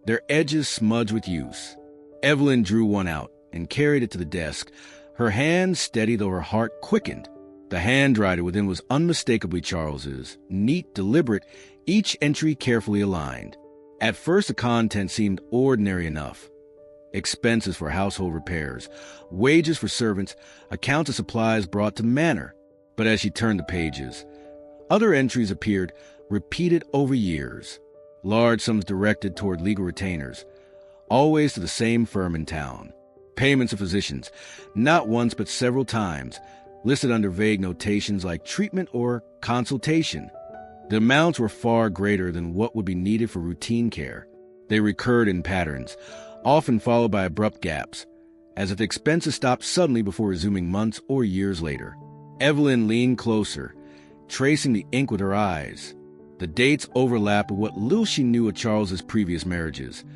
their edges smudged with use. Evelyn drew one out and carried it to the desk, her hand steady though her heart quickened. The handwriting within was unmistakably Charles's, neat, deliberate, each entry carefully aligned. At first the content seemed ordinary enough. Expenses for household repairs, wages for servants, accounts of supplies brought to Manor. But as she turned the pages, other entries appeared, repeated over years. Large sums directed toward legal retainers, always to the same firm in town. Payments of physicians, not once but several times, listed under vague notations like treatment or consultation. The amounts were far greater than what would be needed for routine care. They recurred in patterns, often followed by abrupt gaps, as if expenses stopped suddenly before resuming months or years later. Evelyn leaned closer, tracing the ink with her eyes. The dates overlapped with what little she knew of Charles's previous marriages,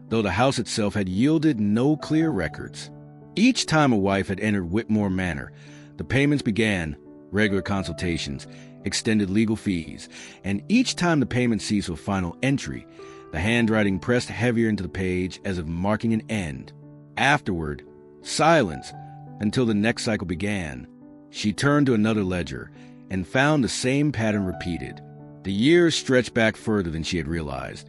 though the house itself had yielded no clear records. Each time a wife had entered Whitmore Manor, the payments began, regular consultations, extended legal fees, and each time the payment ceased with final entry, the handwriting pressed heavier into the page as if marking an end. Afterward, silence until the next cycle began. She turned to another ledger and found the same pattern repeated. The years stretched back further than she had realized,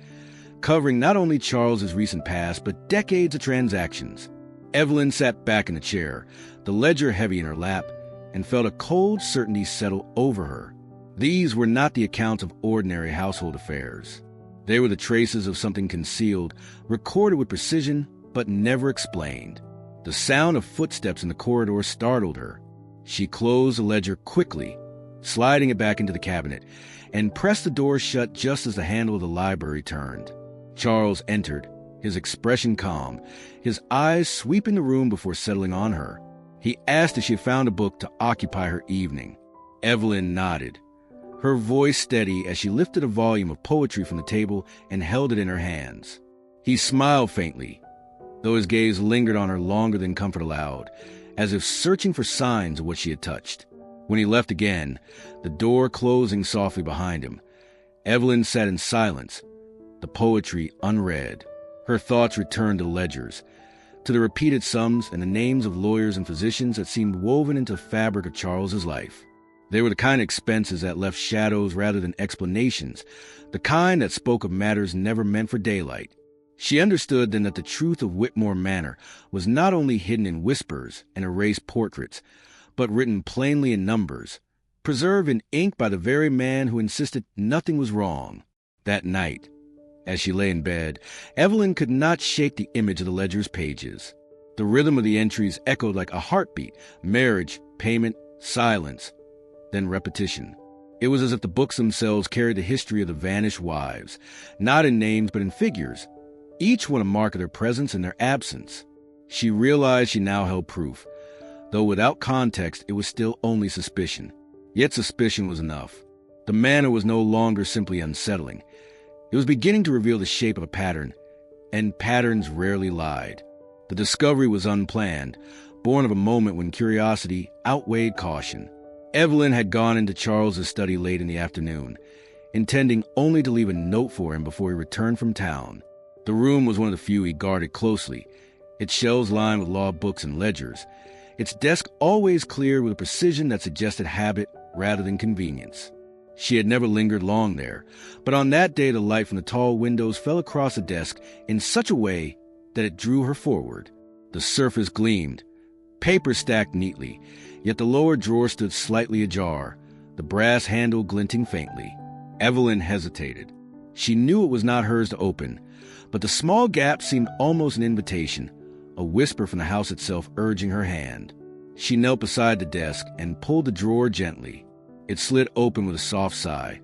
covering not only Charles's recent past, but decades of transactions. Evelyn sat back in the chair, the ledger heavy in her lap, and felt a cold certainty settle over her. These were not the accounts of ordinary household affairs. They were the traces of something concealed, recorded with precision, but never explained. The sound of footsteps in the corridor startled her. She closed the ledger quickly, sliding it back into the cabinet, and pressed the door shut just as the handle of the library turned. Charles entered, his expression calm, his eyes sweeping the room before settling on her. He asked if she had found a book to occupy her evening. Evelyn nodded, her voice steady as she lifted a volume of poetry from the table and held it in her hands. He smiled faintly, though his gaze lingered on her longer than comfort allowed, as if searching for signs of what she had touched. When he left again, the door closing softly behind him, Evelyn sat in silence, the poetry unread. Her thoughts returned to ledgers, to the repeated sums and the names of lawyers and physicians that seemed woven into the fabric of Charles's life. They were the kind of expenses that left shadows rather than explanations, the kind that spoke of matters never meant for daylight. She understood then that the truth of Whitmore Manor was not only hidden in whispers and erased portraits, but written plainly in numbers, preserved in ink by the very man who insisted nothing was wrong. That night, as she lay in bed, Evelyn could not shake the image of the ledger's pages. The rhythm of the entries echoed like a heartbeat: marriage, payment, silence, then repetition. It was as if the books themselves carried the history of the vanished wives, not in names but in figures, each one a mark of their presence and their absence. She realized she now held proof. Though without context, it was still only suspicion. Yet suspicion was enough. The manor was no longer simply unsettling. It was beginning to reveal the shape of a pattern, and patterns rarely lied. The discovery was unplanned, born of a moment when curiosity outweighed caution. Evelyn had gone into Charles's study late in the afternoon, intending only to leave a note for him before he returned from town. The room was one of the few he guarded closely, its shelves lined with law books and ledgers, its desk always cleared with a precision that suggested habit rather than convenience. She had never lingered long there, but on that day the light from the tall windows fell across the desk in such a way that it drew her forward. The surface gleamed, paper stacked neatly, yet the lower drawer stood slightly ajar, the brass handle glinting faintly. Evelyn hesitated. She knew it was not hers to open, but the small gap seemed almost an invitation, a whisper from the house itself urging her hand. She knelt beside the desk and pulled the drawer gently. It slid open with a soft sigh,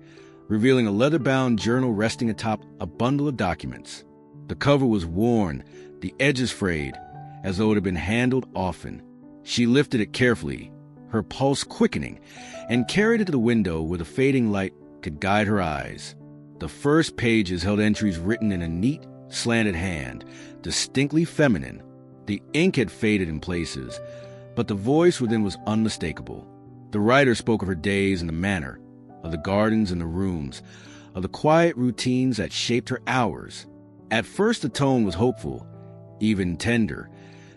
revealing a leather-bound journal resting atop a bundle of documents. The cover was worn, the edges frayed, as though it had been handled often. She lifted it carefully, her pulse quickening, and carried it to the window where the fading light could guide her eyes. The first pages held entries written in a neat, slanted hand, distinctly feminine. The ink had faded in places, but the voice within was unmistakable. The writer spoke of her days in the manor, of the gardens and the rooms, of the quiet routines that shaped her hours. At first the tone was hopeful, even tender,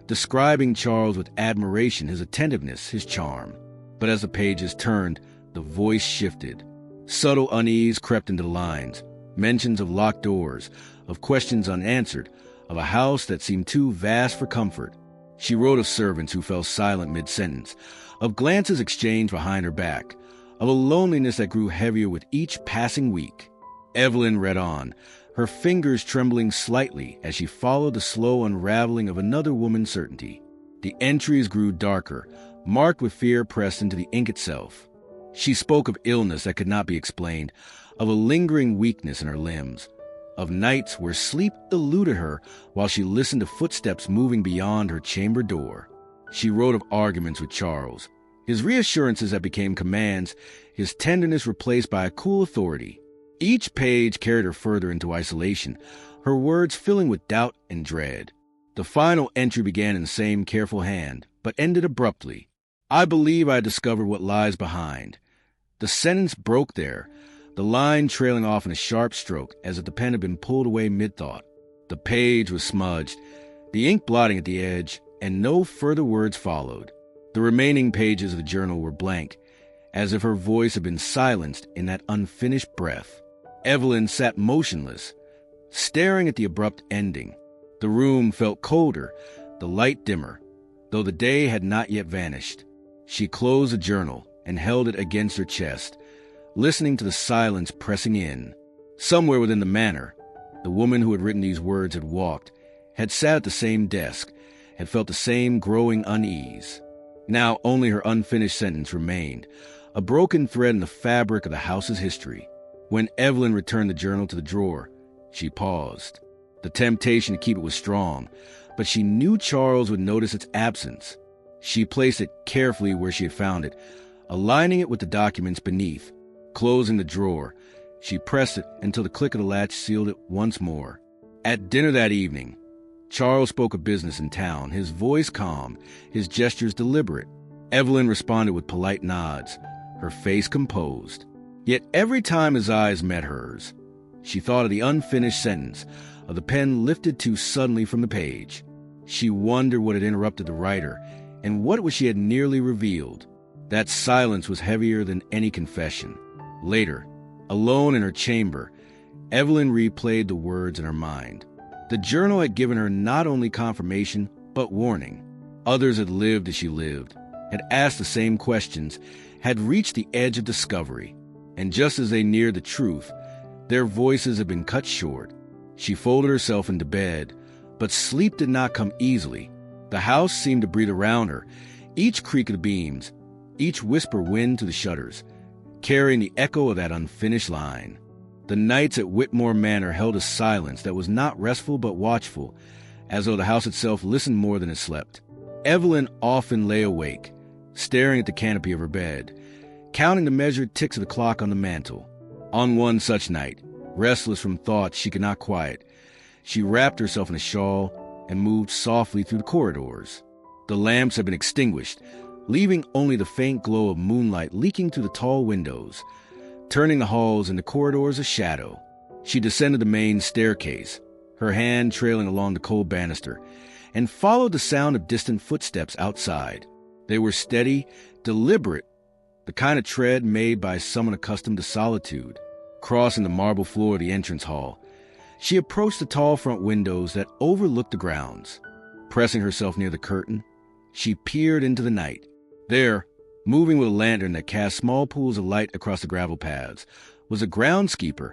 describing Charles with admiration, his attentiveness, his charm. But as the pages turned, the voice shifted. Subtle unease crept into the lines, mentions of locked doors, of questions unanswered, of a house that seemed too vast for comfort. She wrote of servants who fell silent mid-sentence, of glances exchanged behind her back, of a loneliness that grew heavier with each passing week. Evelyn read on, her fingers trembling slightly as she followed the slow unraveling of another woman's certainty. The entries grew darker, marked with fear pressed into the ink itself. She spoke of illness that could not be explained, of a lingering weakness in her limbs, of nights where sleep eluded her while she listened to footsteps moving beyond her chamber door. She wrote of arguments with Charles, his reassurances that became commands, his tenderness replaced by a cool authority. Each page carried her further into isolation, her words filling with doubt and dread. The final entry began in the same careful hand, but ended abruptly. "I believe I discovered what lies behind." The sentence broke there, the line trailing off in a sharp stroke as if the pen had been pulled away mid-thought. The page was smudged, the ink blotting at the edge, and no further words followed. The remaining pages of the journal were blank, as if her voice had been silenced in that unfinished breath. Evelyn sat motionless, staring at the abrupt ending. The room felt colder, the light dimmer, though the day had not yet vanished. She closed the journal and held it against her chest, listening to the silence pressing in. Somewhere within the manor, the woman who had written these words had walked, had sat at the same desk, had felt the same growing unease. Now only her unfinished sentence remained, a broken thread in the fabric of the house's history. When Evelyn returned the journal to the drawer, she paused. The temptation to keep it was strong, but she knew Charles would notice its absence. She placed it carefully where she had found it, aligning it with the documents beneath. Closing the drawer, she pressed it until the click of the latch sealed it once more. At dinner that evening, Charles spoke of business in town, his voice calm, his gestures deliberate. Evelyn responded with polite nods, her face composed. Yet every time his eyes met hers, she thought of the unfinished sentence, of the pen lifted too suddenly from the page. She wondered what had interrupted the writer, and what she had nearly revealed. That silence was heavier than any confession. Later, alone in her chamber, Evelyn replayed the words in her mind. The journal had given her not only confirmation, but warning. Others had lived as she lived, had asked the same questions, had reached the edge of discovery. And just as they neared the truth, their voices had been cut short. She folded herself into bed, but sleep did not come easily. The house seemed to breathe around her, each creak of the beams, each whisper wind to the shutters, carrying the echo of that unfinished line. The nights at Whitmore Manor held a silence that was not restful but watchful, as though the house itself listened more than it slept. Evelyn often lay awake, staring at the canopy of her bed, counting the measured ticks of the clock on the mantel. On one such night, restless from thoughts she could not quiet, she wrapped herself in a shawl and moved softly through the corridors. The lamps had been extinguished, leaving only the faint glow of moonlight leaking through the tall windows, turning the halls and the corridors a shadow. She descended the main staircase, her hand trailing along the cold banister, and followed the sound of distant footsteps outside. They were steady, deliberate, the kind of tread made by someone accustomed to solitude. Crossing the marble floor of the entrance hall, she approached the tall front windows that overlooked the grounds. Pressing herself near the curtain, she peered into the night. There, moving with a lantern that cast small pools of light across the gravel paths, was a groundskeeper,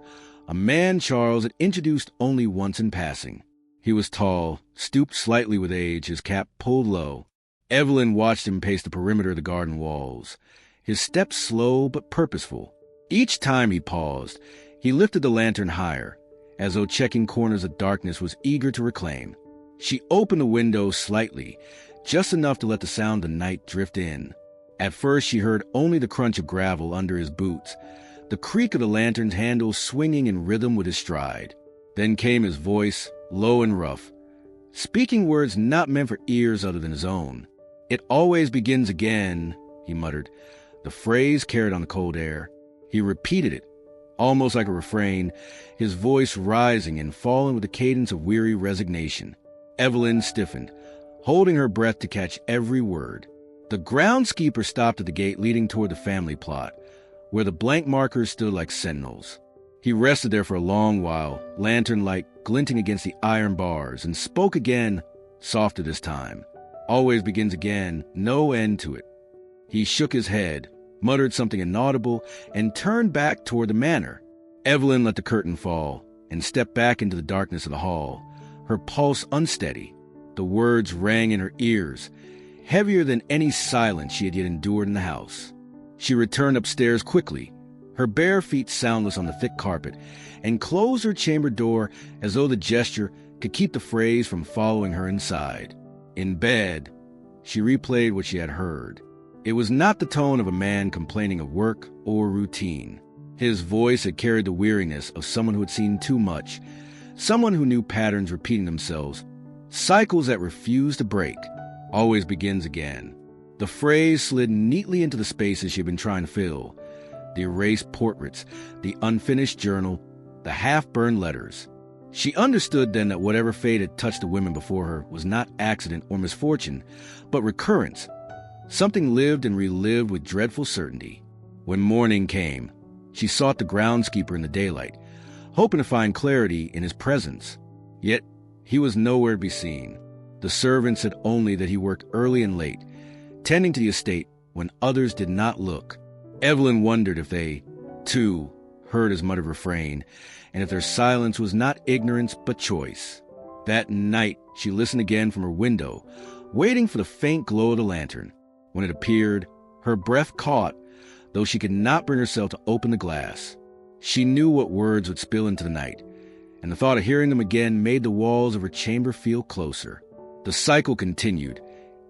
a man Charles had introduced only once in passing. He was tall, stooped slightly with age, his cap pulled low. Evelyn watched him pace the perimeter of the garden walls, his steps slow but purposeful. Each time he paused, he lifted the lantern higher, as though checking corners of darkness was eager to reclaim. She opened the window slightly, just enough to let the sound of the night drift in. At first she heard only the crunch of gravel under his boots, the creak of the lantern's handle swinging in rhythm with his stride. Then came his voice, low and rough, speaking words not meant for ears other than his own. "It always begins again," he muttered. The phrase carried on the cold air. He repeated it, almost like a refrain, his voice rising and falling with a cadence of weary resignation. Evelyn stiffened, holding her breath to catch every word. The groundskeeper stopped at the gate leading toward the family plot, where the blank markers stood like sentinels. He rested there for a long while, lantern light glinting against the iron bars, and spoke again, softer this time. "Always begins again, no end to it." He shook his head, muttered something inaudible, and turned back toward the manor. Evelyn let the curtain fall and stepped back into the darkness of the hall, her pulse unsteady. The words rang in her ears, heavier than any silence she had yet endured in the house. She returned upstairs quickly, her bare feet soundless on the thick carpet, and closed her chamber door as though the gesture could keep the phrase from following her inside. In bed, she replayed what she had heard. It was not the tone of a man complaining of work or routine. His voice had carried the weariness of someone who had seen too much, someone who knew patterns repeating themselves, cycles that refused to break. Always begins again. The phrase slid neatly into the spaces she had been trying to fill. The erased portraits, the unfinished journal, the half-burned letters. She understood then that whatever fate had touched the women before her was not accident or misfortune, but recurrence. Something lived and relived with dreadful certainty. When morning came, she sought the groundskeeper in the daylight, hoping to find clarity in his presence. Yet he was nowhere to be seen. The servant said only that he worked early and late, tending to the estate when others did not look. Evelyn wondered if they, too, heard his muttered refrain, and if their silence was not ignorance but choice. That night she listened again from her window, waiting for the faint glow of the lantern. When it appeared, her breath caught, though she could not bring herself to open the glass. She knew what words would spill into the night, and the thought of hearing them again made the walls of her chamber feel closer. The cycle continued,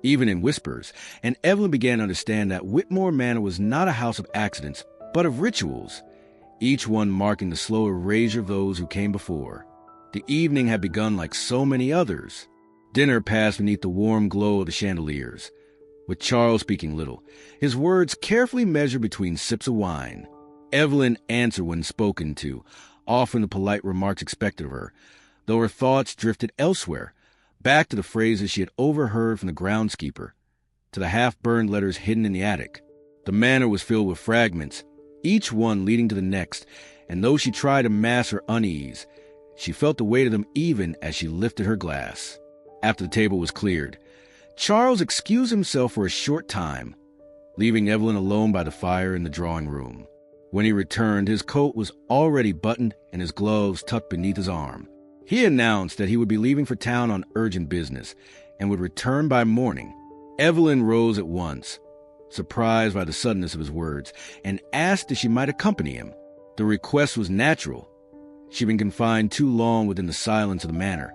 even in whispers, and Evelyn began to understand that Whitmore Manor was not a house of accidents, but of rituals, each one marking the slow erasure of those who came before. The evening had begun like so many others. Dinner passed beneath the warm glow of the chandeliers, with Charles speaking little, his words carefully measured between sips of wine. Evelyn answered when spoken to, often the polite remarks expected of her, though her thoughts drifted elsewhere, back to the phrases she had overheard from the groundskeeper, to the half-burned letters hidden in the attic. The manor was filled with fragments, each one leading to the next, and though she tried to mask her unease, she felt the weight of them even as she lifted her glass. After the table was cleared, Charles excused himself for a short time, leaving Evelyn alone by the fire in the drawing room. When he returned, his coat was already buttoned and his gloves tucked beneath his arm. He announced that he would be leaving for town on urgent business and would return by morning. Evelyn rose at once, surprised by the suddenness of his words, and asked if she might accompany him. The request was natural. She'd been confined too long within the silence of the manor,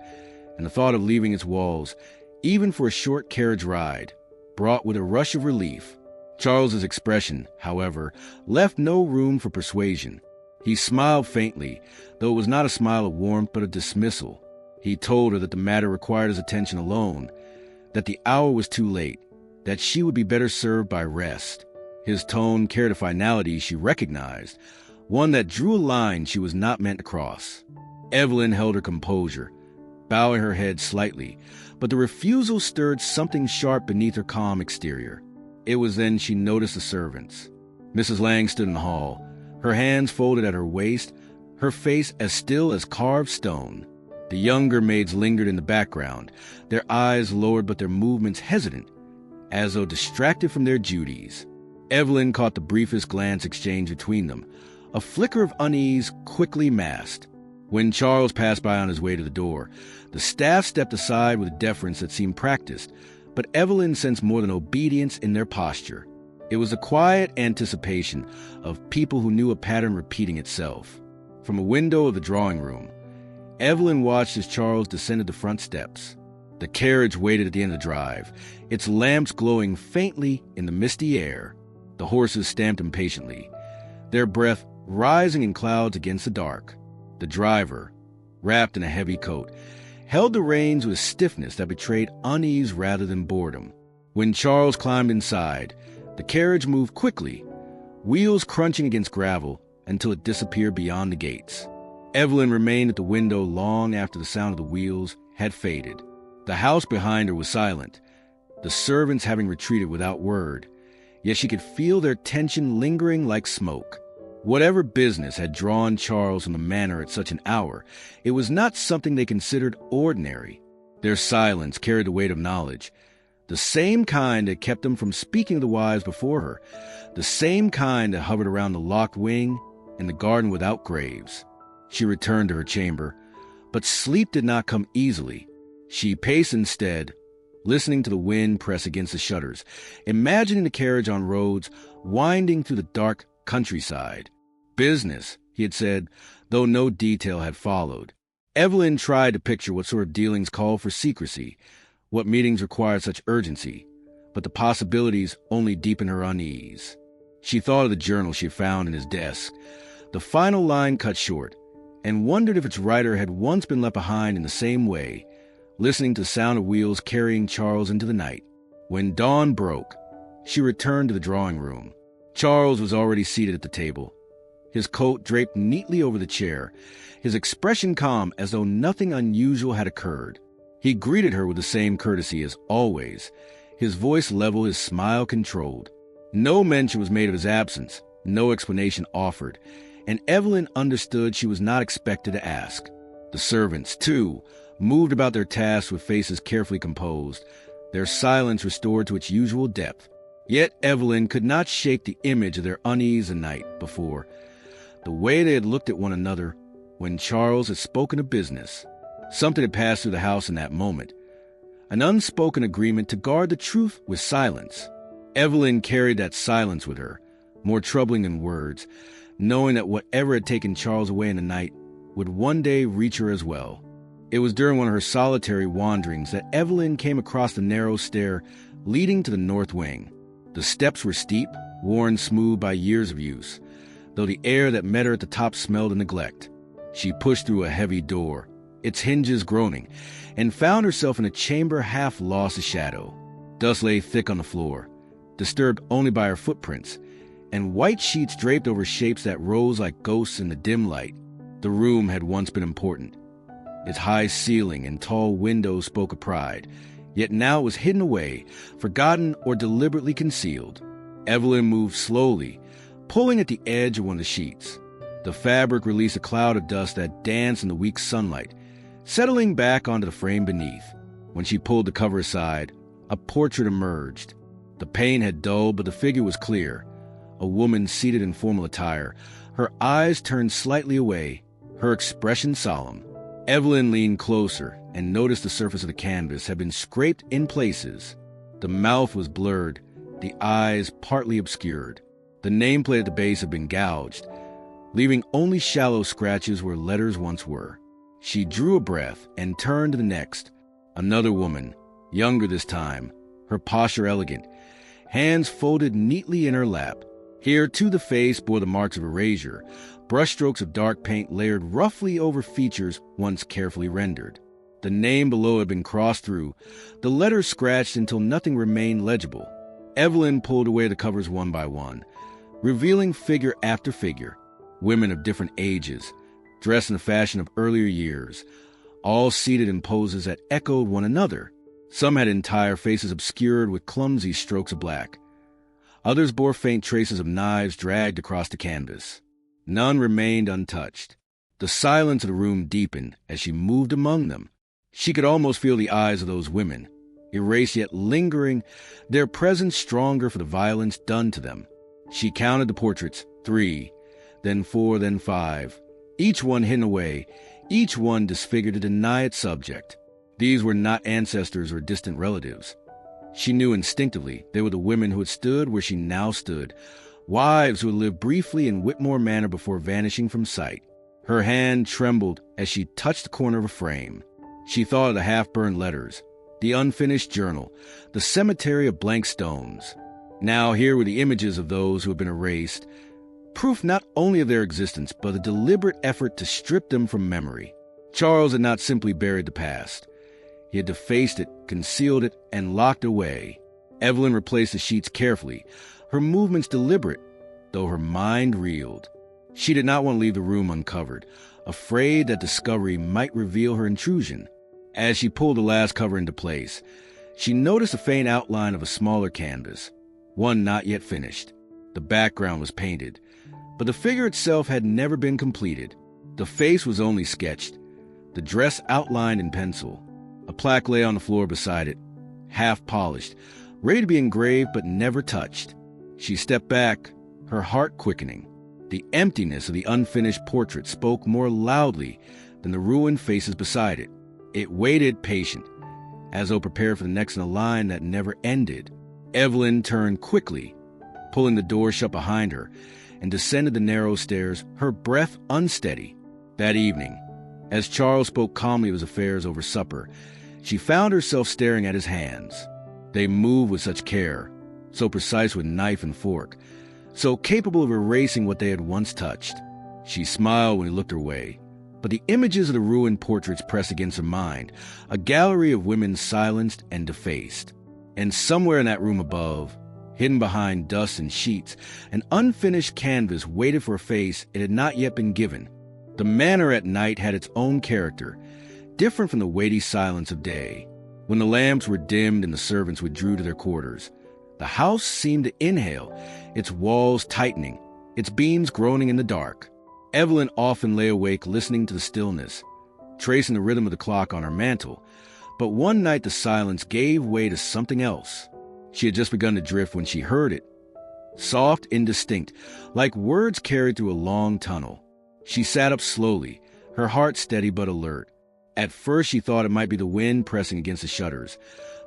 and the thought of leaving its walls, even for a short carriage ride, brought with a rush of relief. Charles's expression, however, left no room for persuasion. He smiled faintly, though it was not a smile of warmth but of dismissal. He told her that the matter required his attention alone, that the hour was too late, that she would be better served by rest. His tone carried a finality she recognized, one that drew a line she was not meant to cross. Evelyn held her composure, bowing her head slightly, but the refusal stirred something sharp beneath her calm exterior. It was then she noticed the servants. Mrs. Lang stood in the hall, her hands folded at her waist, her face as still as carved stone. The younger maids lingered in the background, their eyes lowered but their movements hesitant, as though distracted from their duties. Evelyn caught the briefest glance exchanged between them, a flicker of unease quickly masked. When Charles passed by on his way to the door, the staff stepped aside with a deference that seemed practiced, but Evelyn sensed more than obedience in their posture. It was a quiet anticipation of people who knew a pattern repeating itself. From a window of the drawing room, Evelyn watched as Charles descended the front steps. The carriage waited at the end of the drive, its lamps glowing faintly in the misty air. The horses stamped impatiently, their breath rising in clouds against the dark. The driver, wrapped in a heavy coat, held the reins with a stiffness that betrayed unease rather than boredom. When Charles climbed inside, the carriage moved quickly, wheels crunching against gravel until it disappeared beyond the gates. Evelyn remained at the window long after the sound of the wheels had faded. The house behind her was silent, the servants having retreated without word, yet she could feel their tension lingering like smoke. Whatever business had drawn Charles from the manor at such an hour, it was not something they considered ordinary. Their silence carried the weight of knowledge, the same kind that kept them from speaking to the wives before her, the same kind that hovered around the locked wing and the garden without graves. She returned to her chamber, but sleep did not come easily. She paced instead, listening to the wind press against the shutters, imagining the carriage on roads winding through the dark countryside. Business, he had said, though no detail had followed. Evelyn tried to picture what sort of dealings called for secrecy, what meetings required such urgency, but the possibilities only deepened her unease. She thought of the journal she found in his desk, the final line cut short, and wondered if its writer had once been left behind in the same way, listening to the sound of wheels carrying Charles into the night. When dawn broke, she returned to the drawing room. Charles was already seated at the table, his coat draped neatly over the chair, his expression calm as though nothing unusual had occurred. He greeted her with the same courtesy as always, his voice level, his smile controlled. No mention was made of his absence, no explanation offered, and Evelyn understood she was not expected to ask. The servants, too, moved about their tasks with faces carefully composed, their silence restored to its usual depth. Yet Evelyn could not shake the image of their unease the night before, the way they had looked at one another when Charles had spoken of business. Something had passed through the house in that moment, an unspoken agreement to guard the truth with silence. Evelyn carried that silence with her, more troubling than words, knowing that whatever had taken Charles away in the night would one day reach her as well. It was during one of her solitary wanderings that Evelyn came across the narrow stair leading to the north wing. The steps were steep, worn smooth by years of use, though the air that met her at the top smelled of neglect. She pushed through a heavy door, its hinges groaning, and found herself in a chamber half lost to shadow. Dust lay thick on the floor, disturbed only by her footprints, and white sheets draped over shapes that rose like ghosts in the dim light. The room had once been important. Its high ceiling and tall windows spoke of pride, yet now it was hidden away, forgotten or deliberately concealed. Evelyn moved slowly, pulling at the edge of one of the sheets. The fabric released a cloud of dust that danced in the weak sunlight, settling back onto the frame beneath. When she pulled the cover aside, a portrait emerged. The paint had dulled, but the figure was clear. A woman seated in formal attire, her eyes turned slightly away, her expression solemn. Evelyn leaned closer and noticed the surface of the canvas had been scraped in places. The mouth was blurred, the eyes partly obscured. The nameplate at the base had been gouged, leaving only shallow scratches where letters once were. She drew a breath and turned to the next. Another woman, younger this time, her posture elegant, hands folded neatly in her lap. Here, too, the face bore the marks of erasure, brushstrokes of dark paint layered roughly over features once carefully rendered. The name below had been crossed through, the letters scratched until nothing remained legible. Evelyn pulled away the covers one by one, revealing figure after figure, women of different ages, dressed in the fashion of earlier years, all seated in poses that echoed one another. Some had entire faces obscured with clumsy strokes of black. Others bore faint traces of knives dragged across the canvas. None remained untouched. The silence of the room deepened as she moved among them. She could almost feel the eyes of those women, erased yet lingering, their presence stronger for the violence done to them. She counted the portraits, 3, then 4, then 5, each one hidden away, each one disfigured to deny its subject. These were not ancestors or distant relatives. She knew instinctively they were the women who had stood where she now stood, wives who had lived briefly in Whitmore Manor before vanishing from sight. Her hand trembled as she touched the corner of a frame. She thought of the half-burned letters, the unfinished journal, the cemetery of blank stones. Now here were the images of those who had been erased, proof not only of their existence, but a deliberate effort to strip them from memory. Charles had not simply buried the past. He had defaced it, concealed it, and locked away. Evelyn replaced the sheets carefully, her movements deliberate, though her mind reeled. She did not want to leave the room uncovered, afraid that discovery might reveal her intrusion. As she pulled the last cover into place, she noticed a faint outline of a smaller canvas, one not yet finished. The background was painted, but the figure itself had never been completed. The face was only sketched, the dress outlined in pencil. A plaque lay on the floor beside it, half polished, ready to be engraved but never touched. She stepped back, her heart quickening. The emptiness of the unfinished portrait spoke more loudly than the ruined faces beside it. It waited patient, as though prepared for the next in a line that never ended. Evelyn turned quickly, pulling the door shut behind her, and descended the narrow stairs, her breath unsteady. That evening, as Charles spoke calmly of his affairs over supper, she found herself staring at his hands. They moved with such care, so precise with knife and fork, so capable of erasing what they had once touched. She smiled when he looked her way, but the images of the ruined portraits pressed against her mind, a gallery of women silenced and defaced. And somewhere in that room above, hidden behind dust and sheets, an unfinished canvas waited for a face it had not yet been given. The manor at night had its own character, different from the weighty silence of day. When the lamps were dimmed and the servants withdrew to their quarters, the house seemed to inhale, its walls tightening, its beams groaning in the dark. Evelyn often lay awake listening to the stillness, tracing the rhythm of the clock on her mantel, but one night the silence gave way to something else. She had just begun to drift when she heard it, soft, indistinct, like words carried through a long tunnel. She sat up slowly, her heart steady but alert. At first she thought it might be the wind pressing against the shutters,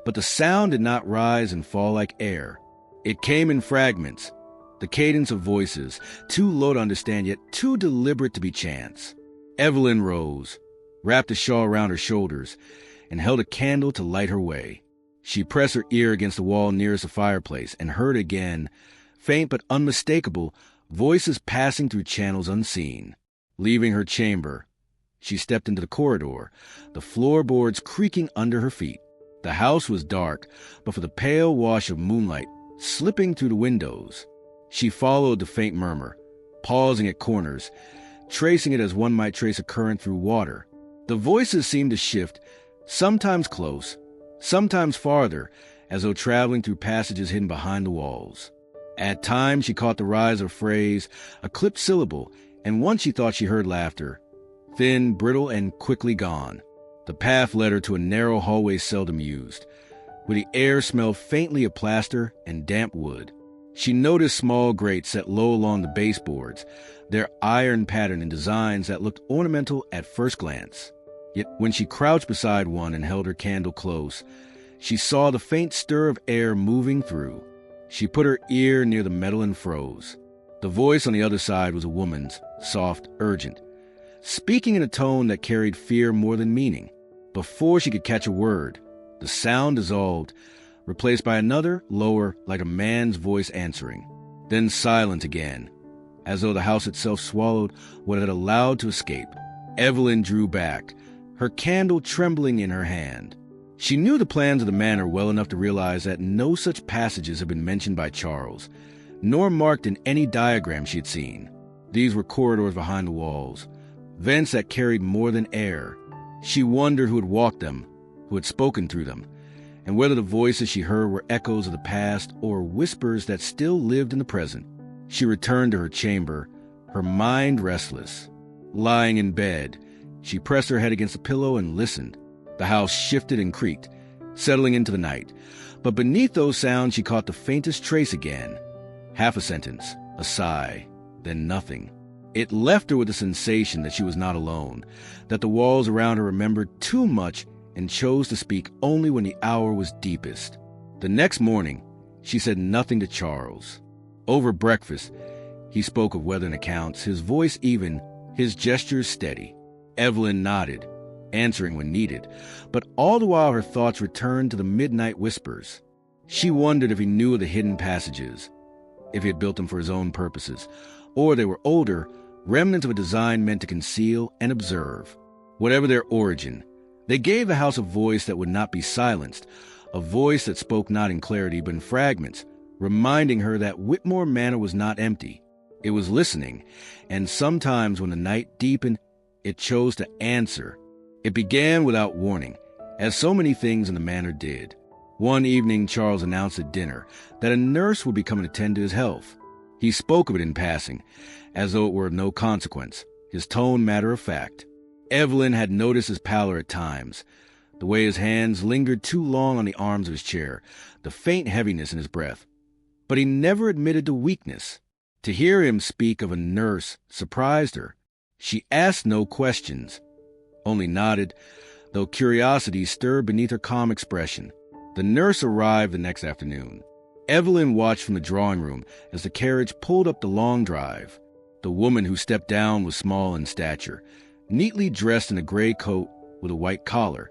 but the sound did not rise and fall like air. It came in fragments, the cadence of voices, too low to understand yet too deliberate to be chance. Evelyn rose, wrapped a shawl around her shoulders, and held a candle to light her way. She pressed her ear against the wall nearest the fireplace and heard again, faint but unmistakable, voices passing through channels unseen. Leaving her chamber, she stepped into the corridor, the floorboards creaking under her feet. The house was dark, but for the pale wash of moonlight slipping through the windows. She followed the faint murmur, pausing at corners, tracing it as one might trace a current through water. The voices seemed to shift, sometimes close, sometimes farther, as though traveling through passages hidden behind the walls. At times she caught the rise of a phrase, a clipped syllable, and once she thought she heard laughter, thin, brittle, and quickly gone. The path led her to a narrow hallway seldom used, where the air smelled faintly of plaster and damp wood. She noticed small grates set low along the baseboards, their iron pattern in designs that looked ornamental at first glance. Yet when she crouched beside one and held her candle close, she saw the faint stir of air moving through. She put her ear near the metal and froze. The voice on the other side was a woman's, soft, urgent, speaking in a tone that carried fear more than meaning. Before she could catch a word, the sound dissolved, replaced by another, lower, like a man's voice answering. Then silent again, as though the house itself swallowed what it had allowed to escape. Evelyn drew back, her candle trembling in her hand. She knew the plans of the manor well enough to realize that no such passages had been mentioned by Charles, nor marked in any diagram she had seen. These were corridors behind the walls, vents that carried more than air. She wondered who had walked them, who had spoken through them, and whether the voices she heard were echoes of the past or whispers that still lived in the present. She returned to her chamber, her mind restless. Lying in bed, she pressed her head against the pillow and listened. The house shifted and creaked, settling into the night. But beneath those sounds she caught the faintest trace again. Half a sentence, a sigh, then nothing. It left her with the sensation that she was not alone, that the walls around her remembered too much and chose to speak only when the hour was deepest. The next morning, she said nothing to Charles. Over breakfast, he spoke of weather and accounts, his voice even, his gestures steady. Evelyn nodded, answering when needed, but all the while her thoughts returned to the midnight whispers. She wondered if he knew of the hidden passages, if he had built them for his own purposes, or they were older, remnants of a design meant to conceal and observe. Whatever their origin, they gave the house a voice that would not be silenced, a voice that spoke not in clarity but in fragments, reminding her that Whitmore Manor was not empty. It was listening, and sometimes when the night deepened, it chose to answer. It began without warning, as so many things in the manor did. One evening, Charles announced at dinner that a nurse would be coming to tend to his health. He spoke of it in passing, as though it were of no consequence, his tone matter of fact. Evelyn had noticed his pallor at times, the way his hands lingered too long on the arms of his chair, the faint heaviness in his breath. But he never admitted to weakness. To hear him speak of a nurse surprised her. She asked no questions, only nodded, though curiosity stirred beneath her calm expression. The nurse arrived the next afternoon. Evelyn watched from the drawing room as the carriage pulled up the long drive. The woman who stepped down was small in stature, neatly dressed in a gray coat with a white collar,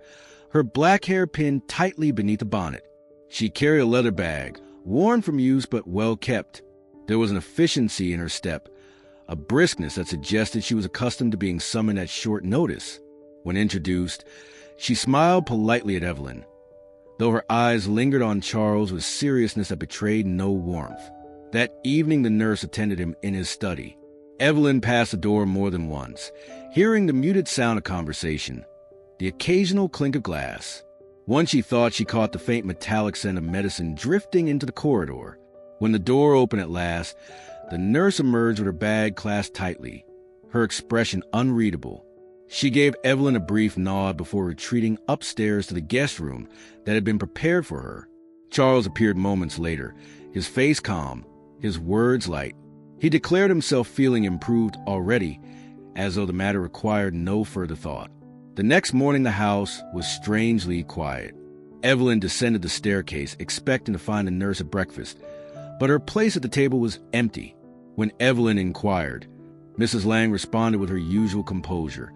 her black hair pinned tightly beneath a bonnet. She carried a leather bag, worn from use but well kept. There was an efficiency in her step, a briskness that suggested she was accustomed to being summoned at short notice. When introduced, she smiled politely at Evelyn, though her eyes lingered on Charles with seriousness that betrayed no warmth. That evening the nurse attended him in his study. Evelyn passed the door more than once, hearing the muted sound of conversation, the occasional clink of glass. Once she thought she caught the faint metallic scent of medicine drifting into the corridor. When the door opened at last, the nurse emerged with her bag clasped tightly, her expression unreadable. She gave Evelyn a brief nod before retreating upstairs to the guest room that had been prepared for her. Charles appeared moments later, his face calm, his words light. He declared himself feeling improved already, as though the matter required no further thought. The next morning the house was strangely quiet. Evelyn descended the staircase, expecting to find the nurse at breakfast, but her place at the table was empty. When Evelyn inquired, Mrs. Lang responded with her usual composure,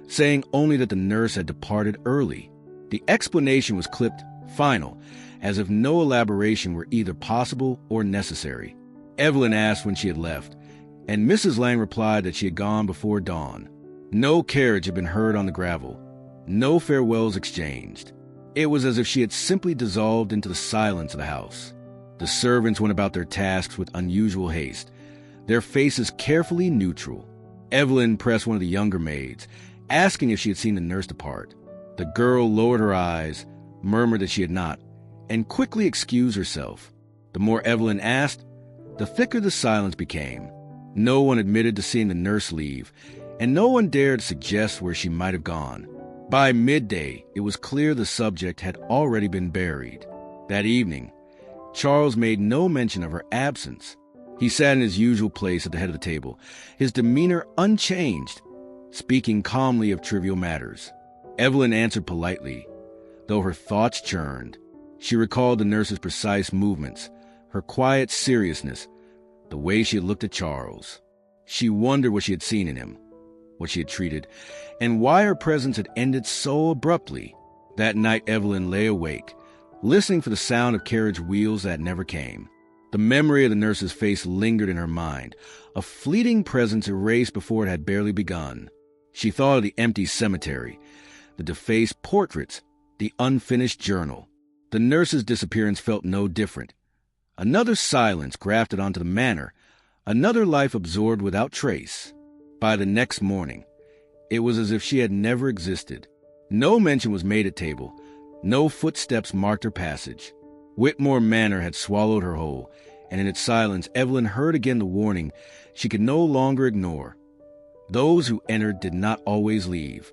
saying only that the nurse had departed early. The explanation was clipped, final, as if no elaboration were either possible or necessary. Evelyn asked when she had left, and Mrs. Lang replied that she had gone before dawn. No carriage had been heard on the gravel, no farewells exchanged. It was as if she had simply dissolved into the silence of the house. The servants went about their tasks with unusual haste, their faces carefully neutral. Evelyn pressed one of the younger maids, asking if she had seen the nurse depart. The girl lowered her eyes, murmured that she had not, and quickly excused herself. The more Evelyn asked, the thicker the silence became. No one admitted to seeing the nurse leave, and no one dared suggest where she might have gone. By midday, it was clear the subject had already been buried. That evening, Charles made no mention of her absence. He sat in his usual place at the head of the table, his demeanor unchanged, speaking calmly of trivial matters. Evelyn answered politely, though her thoughts churned. She recalled the nurse's precise movements, her quiet seriousness, the way she had looked at Charles. She wondered what she had seen in him, what she had treated, and why her presence had ended so abruptly. That night Evelyn lay awake, listening for the sound of carriage wheels that never came. The memory of the nurse's face lingered in her mind, a fleeting presence erased before it had barely begun. She thought of the empty cemetery, the defaced portraits, the unfinished journal. The nurse's disappearance felt no different. Another silence grafted onto the manor, another life absorbed without trace. By the next morning, it was as if she had never existed. No mention was made at table. No footsteps marked her passage. Whitmore Manor had swallowed her whole, and in its silence Evelyn heard again the warning she could no longer ignore. Those who entered did not always leave.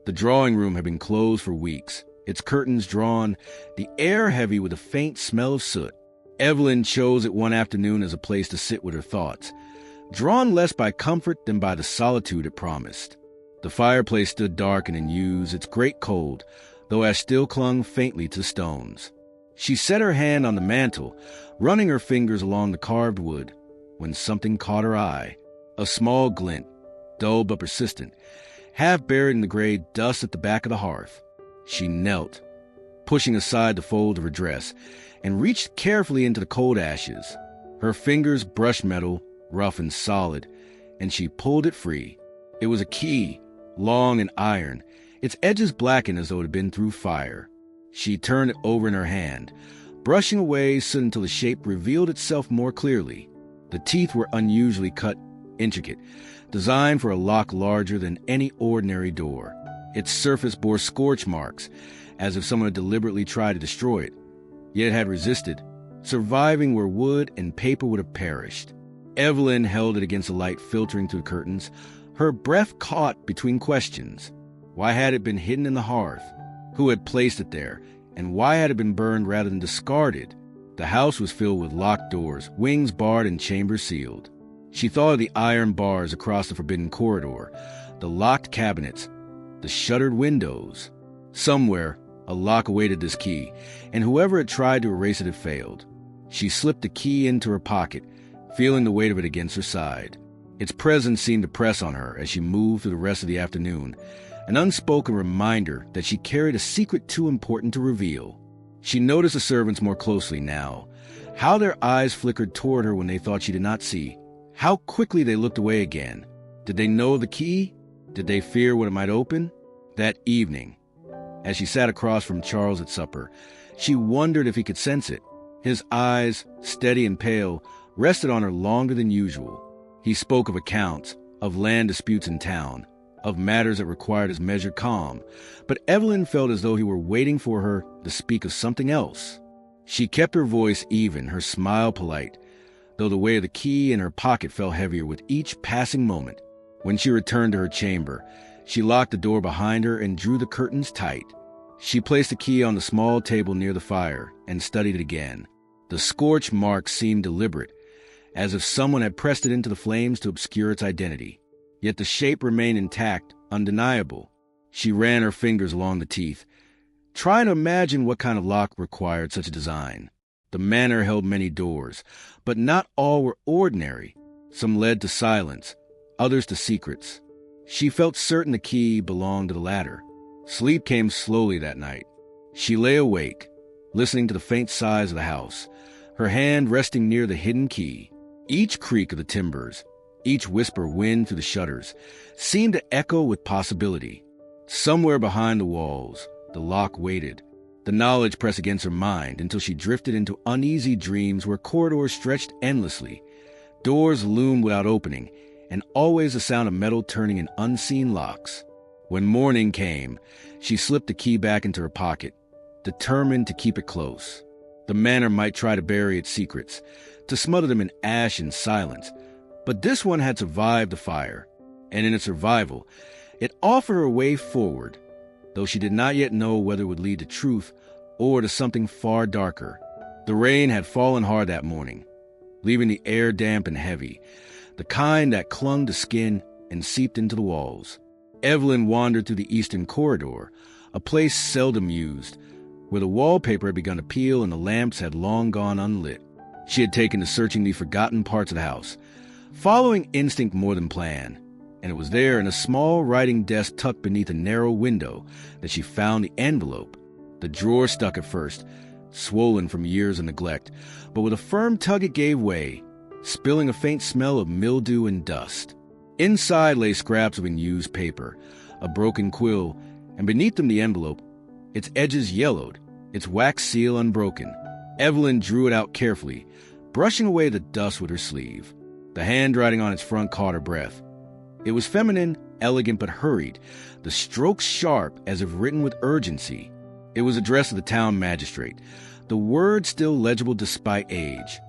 The drawing room had been closed for weeks, its curtains drawn, the air heavy with a faint smell of soot. Evelyn chose it one afternoon as a place to sit with her thoughts, drawn less by comfort than by the solitude it promised. The fireplace stood dark and unused, its grate cold, though ash still clung faintly to stones. She set her hand on the mantel, running her fingers along the carved wood, when something caught her eye. A small glint, dull but persistent, half buried in the gray dust at the back of the hearth. She knelt, pushing aside the fold of her dress, and reached carefully into the cold ashes. Her fingers brushed metal, rough and solid, and she pulled it free. It was a key, long and iron, its edges blackened as though it had been through fire. She turned it over in her hand, brushing away soot until the shape revealed itself more clearly. The teeth were unusually cut, intricate, designed for a lock larger than any ordinary door. Its surface bore scorch marks, as if someone had deliberately tried to destroy it, yet had resisted, surviving where wood and paper would have perished. Evelyn held it against the light filtering through the curtains, her breath caught between questions. Why had it been hidden in the hearth? Who had placed it there? And why had it been burned rather than discarded? The house was filled with locked doors, wings barred and chambers sealed. She thought of the iron bars across the forbidden corridor, the locked cabinets, the shuttered windows. Somewhere, a lock awaited this key, and whoever had tried to erase it had failed. She slipped the key into her pocket, feeling the weight of it against her side. Its presence seemed to press on her as she moved through the rest of the afternoon, an unspoken reminder that she carried a secret too important to reveal. She noticed the servants more closely now, how their eyes flickered toward her when they thought she did not see, how quickly they looked away again. Did they know the key? Did they fear what it might open? That evening, as she sat across from Charles at supper, she wondered if he could sense it. His eyes, steady and pale, rested on her longer than usual. He spoke of accounts, of land disputes in town, of matters that required his measured calm, but Evelyn felt as though he were waiting for her to speak of something else. She kept her voice even, her smile polite, though the weight of the key in her pocket fell heavier with each passing moment. When she returned to her chamber, she locked the door behind her and drew the curtains tight. She placed the key on the small table near the fire and studied it again. The scorch mark seemed deliberate, as if someone had pressed it into the flames to obscure its identity. Yet the shape remained intact, undeniable. She ran her fingers along the teeth, trying to imagine what kind of lock required such a design. The manor held many doors, but not all were ordinary. Some led to silence, others to secrets. She felt certain the key belonged to the latter. Sleep came slowly that night. She lay awake, listening to the faint sighs of the house, her hand resting near the hidden key. Each creak of the timbers, each whisper of wind through the shutters, seemed to echo with possibility. Somewhere behind the walls, the lock waited. The knowledge pressed against her mind until she drifted into uneasy dreams where corridors stretched endlessly, doors loomed without opening, and always the sound of metal turning in unseen locks. When morning came, she slipped the key back into her pocket, determined to keep it close. The manor might try to bury its secrets, to smother them in ash and silence, but this one had survived the fire, and in its survival, it offered her a way forward, though she did not yet know whether it would lead to truth or to something far darker. The rain had fallen hard that morning, leaving the air damp and heavy, the kind that clung to skin and seeped into the walls. Evelyn wandered through the eastern corridor, a place seldom used, where the wallpaper had begun to peel and the lamps had long gone unlit. She had taken to searching the forgotten parts of the house, following instinct more than plan, and it was there in a small writing desk tucked beneath a narrow window that she found the envelope. The drawer stuck at first, swollen from years of neglect, but with a firm tug it gave way, spilling a faint smell of mildew and dust. Inside lay scraps of unused paper, a broken quill, and beneath them the envelope, its edges yellowed, its wax seal unbroken. Evelyn drew it out carefully, brushing away the dust with her sleeve. The handwriting on its front caught her breath. It was feminine, elegant but hurried, the strokes sharp as if written with urgency. It was addressed to the town magistrate, the words still legible despite age,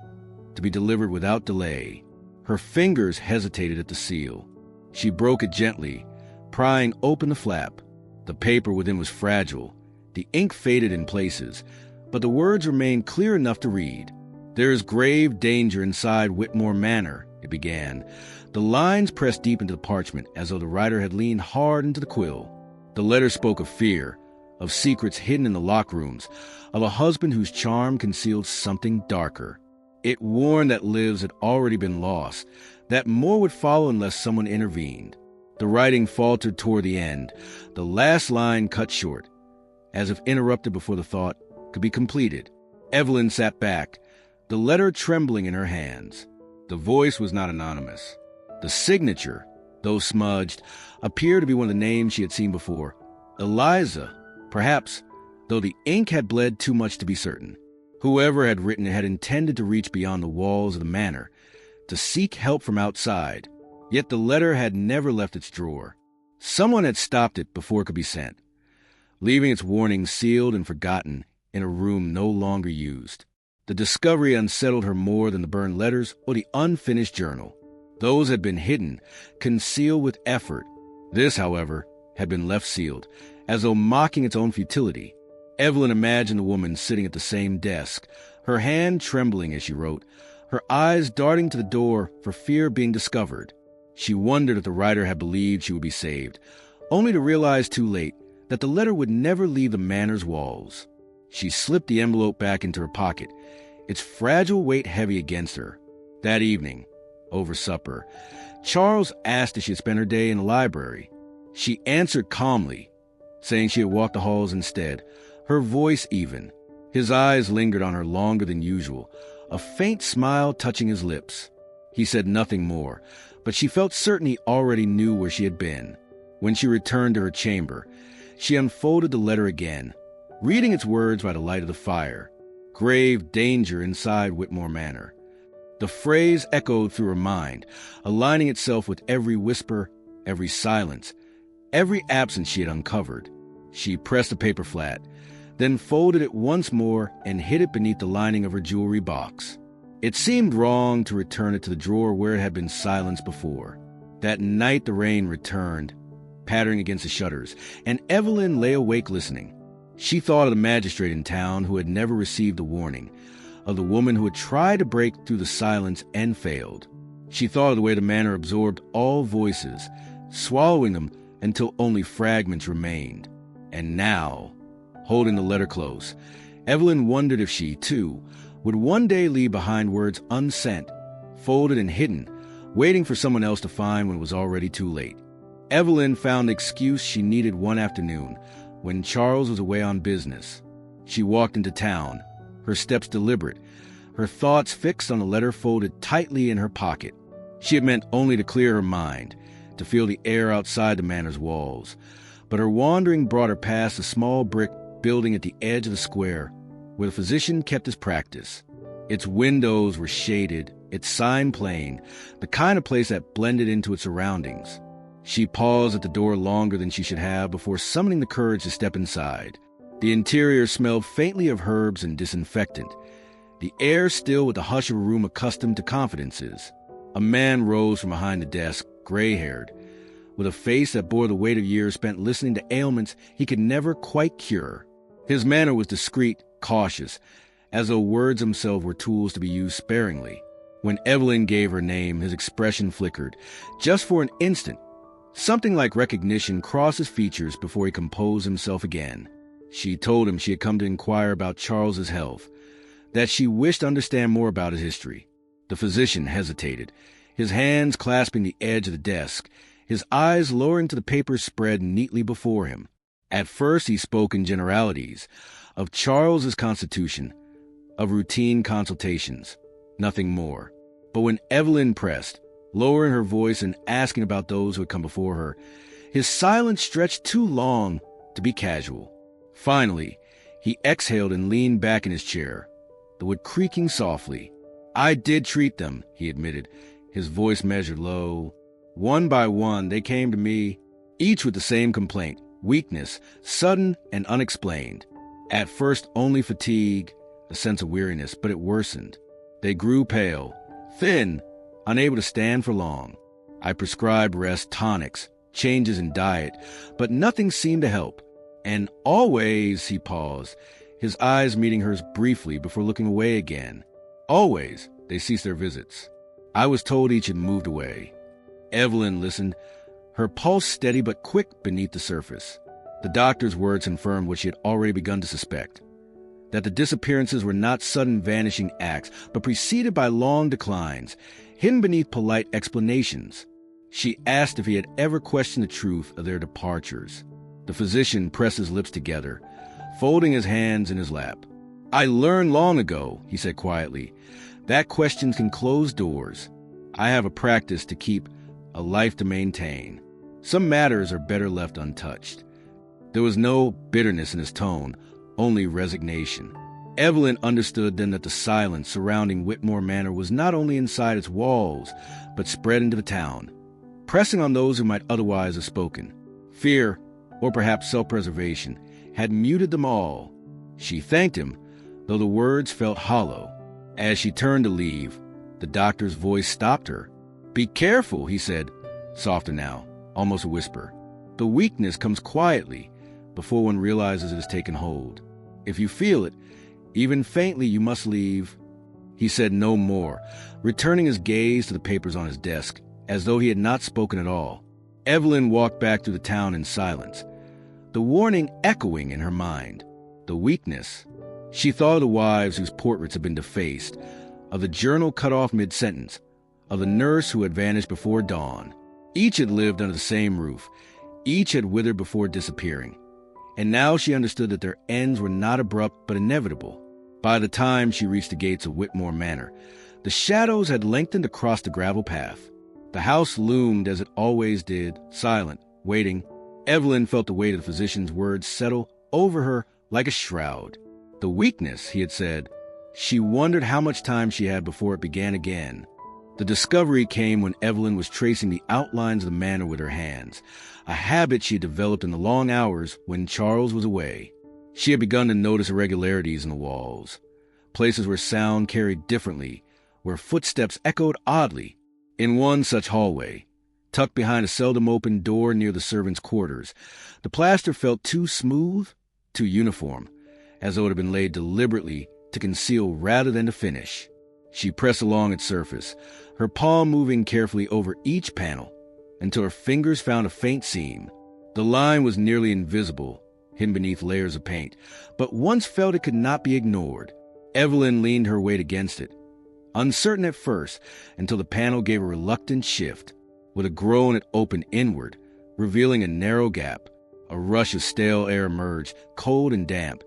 to be delivered without delay. Her fingers hesitated at the seal. She broke it gently, prying open the flap. The paper within was fragile. The ink faded in places, but the words remained clear enough to read. "There is grave danger inside Whitmore Manor," it began. The lines pressed deep into the parchment as though the writer had leaned hard into the quill. The letter spoke of fear, of secrets hidden in the lock rooms, of a husband whose charm concealed something darker. It warned that lives had already been lost, that more would follow unless someone intervened. The writing faltered toward the end, the last line cut short, as if interrupted before the thought could be completed. Evelyn sat back, the letter trembling in her hands. The voice was not anonymous. The signature, though smudged, appeared to be one of the names she had seen before. Eliza, perhaps, though the ink had bled too much to be certain. Whoever had written it had intended to reach beyond the walls of the manor, to seek help from outside. Yet the letter had never left its drawer. Someone had stopped it before it could be sent, leaving its warning sealed and forgotten in a room no longer used. The discovery unsettled her more than the burned letters or the unfinished journal. Those had been hidden, concealed with effort. This, however, had been left sealed, as though mocking its own futility. Evelyn imagined the woman sitting at the same desk, her hand trembling as she wrote, her eyes darting to the door for fear of being discovered. She wondered if the writer had believed she would be saved, only to realize too late that the letter would never leave the manor's walls. She slipped the envelope back into her pocket, its fragile weight heavy against her. That evening, over supper, Charles asked if she had spent her day in the library. She answered calmly, saying she had walked the halls instead, her voice even. His eyes lingered on her longer than usual, a faint smile touching his lips. He said nothing more, but she felt certain he already knew where she had been. When she returned to her chamber, she unfolded the letter again, reading its words by the light of the fire. Grave danger inside Whitmore Manor. The phrase echoed through her mind, aligning itself with every whisper, every silence, every absence she had uncovered. She pressed the paper flat, then folded it once more and hid it beneath the lining of her jewelry box. It seemed wrong to return it to the drawer where it had been silenced before. That night the rain returned, pattering against the shutters, and Evelyn lay awake listening. She thought of the magistrate in town who had never received a warning, of the woman who had tried to break through the silence and failed. She thought of the way the manor absorbed all voices, swallowing them until only fragments remained. And now, holding the letter close, Evelyn wondered if she, too, would one day leave behind words unsent, folded and hidden, waiting for someone else to find when it was already too late. Evelyn found the excuse she needed one afternoon, when Charles was away on business. She walked into town, her steps deliberate, her thoughts fixed on the letter folded tightly in her pocket. She had meant only to clear her mind, to feel the air outside the manor's walls, but her wandering brought her past a small brick building at the edge of the square, where the physician kept his practice. Its windows were shaded, its sign plain, the kind of place that blended into its surroundings. She paused at the door longer than she should have before summoning the courage to step inside. The interior smelled faintly of herbs and disinfectant, the air still with the hush of a room accustomed to confidences. A man rose from behind the desk, gray-haired, with a face that bore the weight of years spent listening to ailments he could never quite cure. His manner was discreet, cautious, as though words themselves were tools to be used sparingly. When Evelyn gave her name, his expression flickered, just for an instant. Something like recognition crossed his features before he composed himself again. She told him she had come to inquire about Charles's health, that she wished to understand more about his history. The physician hesitated, his hands clasping the edge of the desk, his eyes lowering to the papers spread neatly before him. At first he spoke in generalities, of Charles's constitution, of routine consultations, nothing more. But when Evelyn pressed, lowering her voice and asking about those who had come before her, his silence stretched too long to be casual. Finally, he exhaled and leaned back in his chair, the wood creaking softly. "I did treat them," he admitted, his voice measured low. "One by one, they came to me, each with the same complaint, weakness, sudden and unexplained. At first only fatigue, a sense of weariness, but it worsened. They grew pale, thin, unable to stand for long. I prescribed rest, tonics, changes in diet, but nothing seemed to help. And always," he paused, his eyes meeting hers briefly before looking away again, "always they ceased their visits. I was told each had moved away." Evelyn listened, her pulse steady but quick beneath the surface. The doctor's words confirmed what she had already begun to suspect, that the disappearances were not sudden vanishing acts, but preceded by long declines, hidden beneath polite explanations. She asked if he had ever questioned the truth of their departures. The physician pressed his lips together, folding his hands in his lap. "I learned long ago," he said quietly, "that questions can close doors. I have a practice to keep, a life to maintain. Some matters are better left untouched." There was no bitterness in his tone, only resignation. Evelyn understood then that the silence surrounding Whitmore Manor was not only inside its walls, but spread into the town, pressing on those who might otherwise have spoken. Fear, or perhaps self-preservation, had muted them all. She thanked him, though the words felt hollow. As she turned to leave, the doctor's voice stopped her. "Be careful," he said, softer now, almost a whisper. "The weakness comes quietly, before one realizes it has taken hold. If you feel it, even faintly, you must leave." He said no more, returning his gaze to the papers on his desk, as though he had not spoken at all. Evelyn walked back through the town in silence, the warning echoing in her mind. The weakness. She thought of the wives whose portraits had been defaced, of the journal cut off mid-sentence, of the nurse who had vanished before dawn. Each had lived under the same roof. Each had withered before disappearing. And now she understood that their ends were not abrupt but inevitable. By the time she reached the gates of Whitmore Manor, the shadows had lengthened across the gravel path. The house loomed as it always did, silent, waiting. Evelyn felt the weight of the physician's words settle over her like a shroud. The weakness, he had said. She wondered how much time she had before it began again. The discovery came when Evelyn was tracing the outlines of the manor with her hands, a habit she had developed in the long hours when Charles was away. She had begun to notice irregularities in the walls, places where sound carried differently, where footsteps echoed oddly. In one such hallway, tucked behind a seldom-opened door near the servants' quarters, the plaster felt too smooth, too uniform, as though it had been laid deliberately to conceal rather than to finish. She pressed along its surface, her palm moving carefully over each panel, until her fingers found a faint seam. The line was nearly invisible, hidden beneath layers of paint, but once felt it could not be ignored. Evelyn leaned her weight against it, uncertain at first, until the panel gave a reluctant shift. With a groan it opened inward, revealing a narrow gap. A rush of stale air emerged, cold and damp,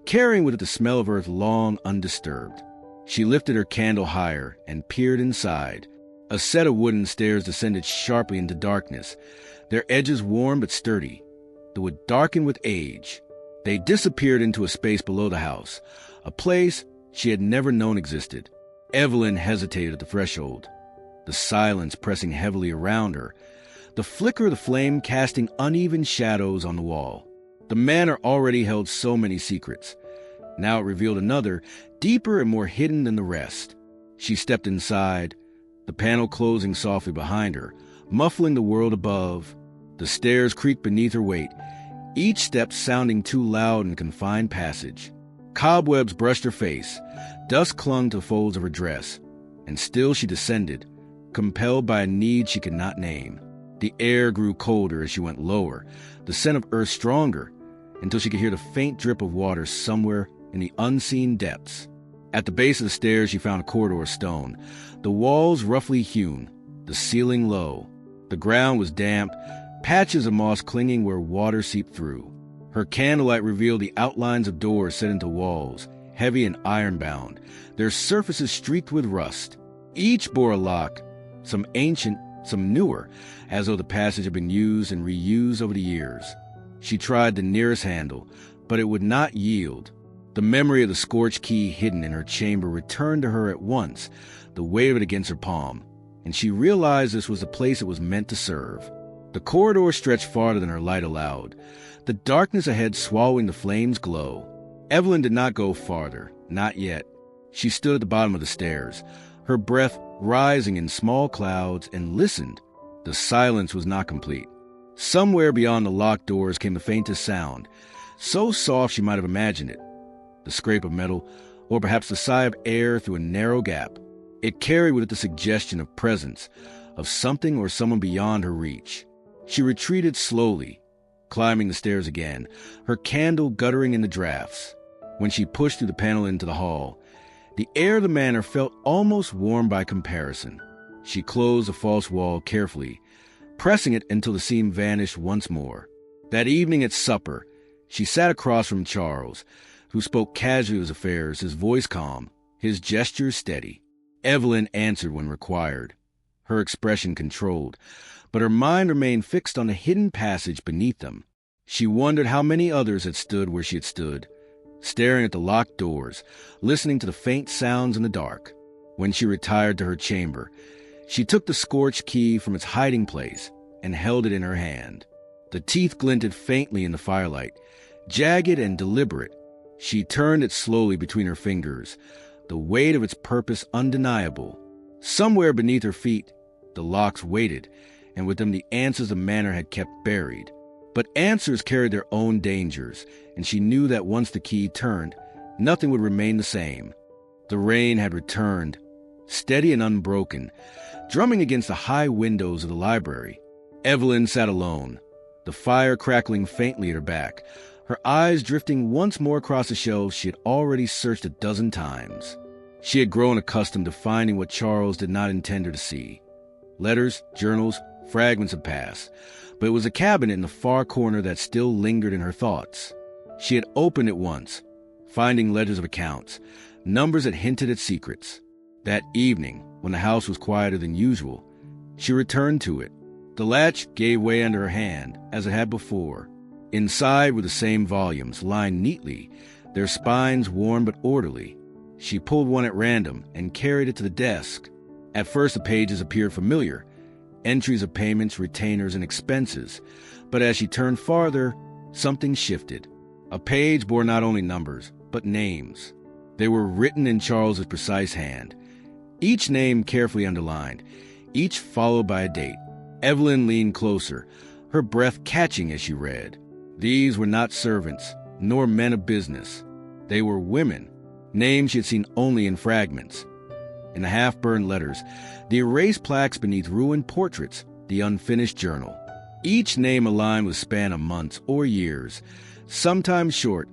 carrying with it the smell of earth long undisturbed. She lifted her candle higher and peered inside. A set of wooden stairs descended sharply into darkness, their edges warm but sturdy, the wood darkened with age. They disappeared into a space below the house, a place she had never known existed. Evelyn hesitated at the threshold, the silence pressing heavily around her, the flicker of the flame casting uneven shadows on the wall. The manor already held so many secrets. Now it revealed another, deeper and more hidden than the rest. She stepped inside, the panel closing softly behind her, muffling the world above. The stairs creaked beneath her weight, each step sounding too loud in the confined passage. Cobwebs brushed her face, dust clung to the folds of her dress, and still she descended, compelled by a need she could not name. The air grew colder as she went lower, the scent of earth stronger, until she could hear the faint drip of water somewhere in the unseen depths. At the base of the stairs she found a corridor of stone, the walls roughly hewn, the ceiling low. The ground was damp, patches of moss clinging where water seeped through. Her candlelight revealed the outlines of doors set into walls, heavy and iron-bound, their surfaces streaked with rust. Each bore a lock, some ancient, some newer, as though the passage had been used and reused over the years. She tried the nearest handle, but it would not yield. The memory of the scorched key hidden in her chamber returned to her at once, the weight of it against her palm, and she realized this was the place it was meant to serve. The corridor stretched farther than her light allowed, the darkness ahead swallowing the flame's glow. Evelyn did not go farther, not yet. She stood at the bottom of the stairs, her breath rising in small clouds, and listened. The silence was not complete. Somewhere beyond the locked doors came the faintest sound, so soft she might have imagined it. The scrape of metal, or perhaps the sigh of air through a narrow gap. It carried with it the suggestion of presence, of something or someone beyond her reach. She retreated slowly, climbing the stairs again, her candle guttering in the drafts. When she pushed through the panel into the hall, the air of the manor felt almost warm by comparison. She closed the false wall carefully, pressing it until the seam vanished once more. That evening at supper, she sat across from Charles, who spoke casually of his affairs, his voice calm, his gestures steady. Evelyn answered when required, her expression controlled, but her mind remained fixed on the hidden passage beneath them. She wondered how many others had stood where she had stood, staring at the locked doors, listening to the faint sounds in the dark. When she retired to her chamber, she took the scorched key from its hiding place and held it in her hand. The teeth glinted faintly in the firelight, jagged and deliberate. She turned it slowly between her fingers, the weight of its purpose undeniable. Somewhere beneath her feet, the locks waited, and with them the answers the manor had kept buried. But answers carried their own dangers, and she knew that once the key turned, nothing would remain the same. The rain had returned, steady and unbroken, drumming against the high windows of the library. Evelyn sat alone, the fire crackling faintly at her back, her eyes drifting once more across the shelves she had already searched a dozen times. She had grown accustomed to finding what Charles did not intend her to see. Letters, journals, fragments of past, but it was a cabinet in the far corner that still lingered in her thoughts. She had opened it once, finding ledgers of accounts, numbers that hinted at secrets. That evening, when the house was quieter than usual, she returned to it. The latch gave way under her hand, as it had before. Inside were the same volumes, lined neatly, their spines worn but orderly. She pulled one at random and carried it to the desk. At first the pages appeared familiar, entries of payments, retainers, and expenses. But as she turned farther, something shifted. A page bore not only numbers, but names. They were written in Charles's precise hand, each name carefully underlined, each followed by a date. Evelyn leaned closer, her breath catching as she read. These were not servants, nor men of business. They were women, names she had seen only in fragments. In the half-burned letters, the erased plaques beneath ruined portraits, the unfinished journal. Each name aligned with a span of months or years, sometimes short,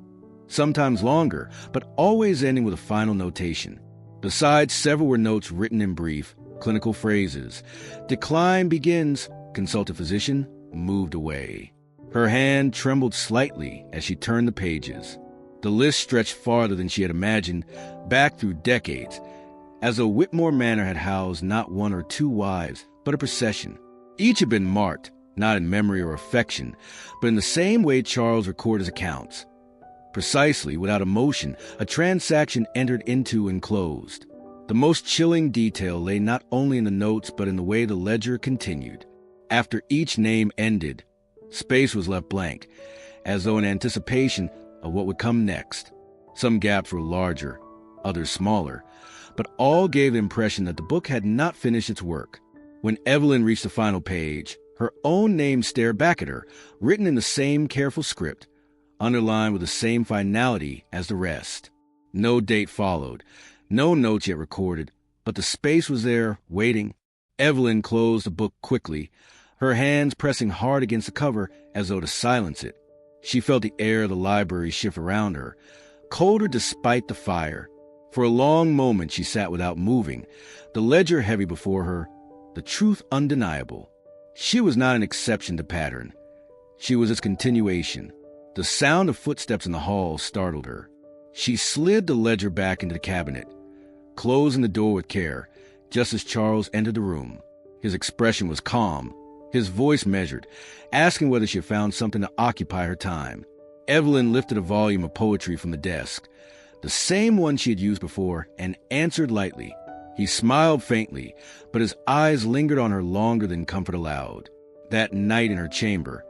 sometimes longer, but always ending with a final notation. Besides, several were notes written in brief, clinical phrases. Decline begins, consult a physician, moved away. Her hand trembled slightly as she turned the pages. The list stretched farther than she had imagined, back through decades, as though Whitmore Manor had housed not one or two wives, but a procession. Each had been marked, not in memory or affection, but in the same way Charles recorded his accounts. Precisely, without emotion, a transaction entered into and closed. The most chilling detail lay not only in the notes, but in the way the ledger continued. After each name ended, space was left blank, as though in anticipation of what would come next. Some gaps were larger, others smaller, but all gave the impression that the book had not finished its work. When Evelyn reached the final page, her own name stared back at her, written in the same careful script, underlined with the same finality as the rest. No date followed, no notes yet recorded, but the space was there, waiting. Evelyn closed the book quickly, her hands pressing hard against the cover as though to silence it. She felt the air of the library shift around her, colder despite the fire. For a long moment she sat without moving, the ledger heavy before her, the truth undeniable. She was not an exception to pattern. She was its continuation. The sound of footsteps in the hall startled her. She slid the ledger back into the cabinet, closing the door with care, just as Charles entered the room. His expression was calm, his voice measured, asking whether she had found something to occupy her time. Evelyn lifted a volume of poetry from the desk, the same one she had used before, and answered lightly. He smiled faintly, but his eyes lingered on her longer than comfort allowed. That night in her chamber,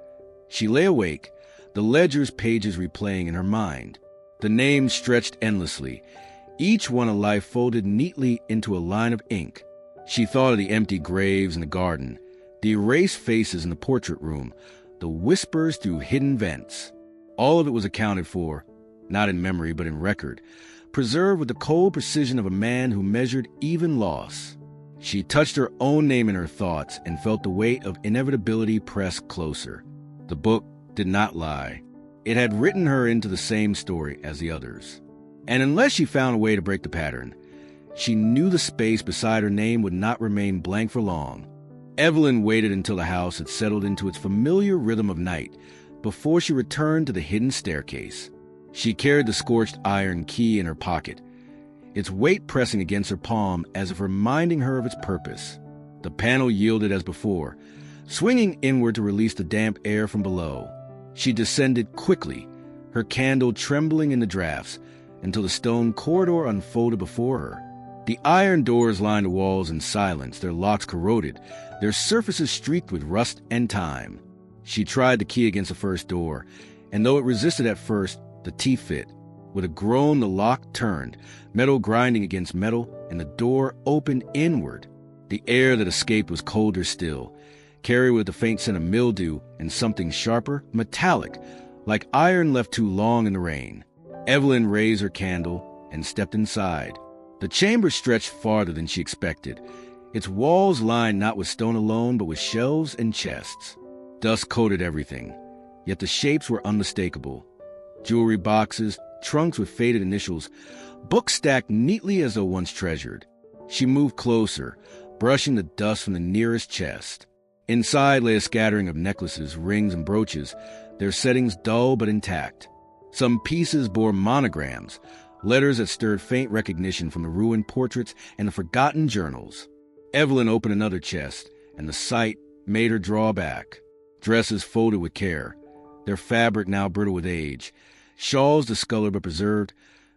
she lay awake, the ledger's pages replaying in her mind. The names stretched endlessly, each one a life folded neatly into a line of ink. She thought of the empty graves in the garden, the erased faces in the portrait room, the whispers through hidden vents. All of it was accounted for, not in memory but in record, preserved with the cold precision of a man who measured even loss. She touched her own name in her thoughts and felt the weight of inevitability press closer. The book did not lie. It had written her into the same story as the others. And unless she found a way to break the pattern, She knew the space beside her name would not remain blank for long. Evelyn waited until the house had settled into its familiar rhythm of night before she returned to the hidden staircase. She carried the scorched iron key in her pocket, its weight pressing against her palm as if reminding her of its purpose. The panel yielded as before, swinging inward to release the damp air from below. She descended quickly, her candle trembling in the drafts, until the stone corridor unfolded before her. The iron doors lined the walls in silence, their locks corroded, their surfaces streaked with rust and time. She tried the key against the first door, and though it resisted at first, the teeth fit. With a groan, the lock turned, metal grinding against metal, and the door opened inward. The air that escaped was colder still, carried with a faint scent of mildew and something sharper, metallic, like iron left too long in the rain. Evelyn raised her candle and stepped inside. The chamber stretched farther than she expected, its walls lined not with stone alone but with shelves and chests. Dust coated everything, yet the shapes were unmistakable. Jewelry boxes, trunks with faded initials, books stacked neatly as though once treasured. She moved closer, brushing the dust from the nearest chest. Inside lay a scattering of necklaces, rings, and brooches, their settings dull but intact. Some pieces bore monograms, letters that stirred faint recognition from the ruined portraits and the forgotten journals. Evelyn opened another chest, and the sight made her draw back. Dresses folded with care, their fabric now brittle with age, shawls discolored but preserved,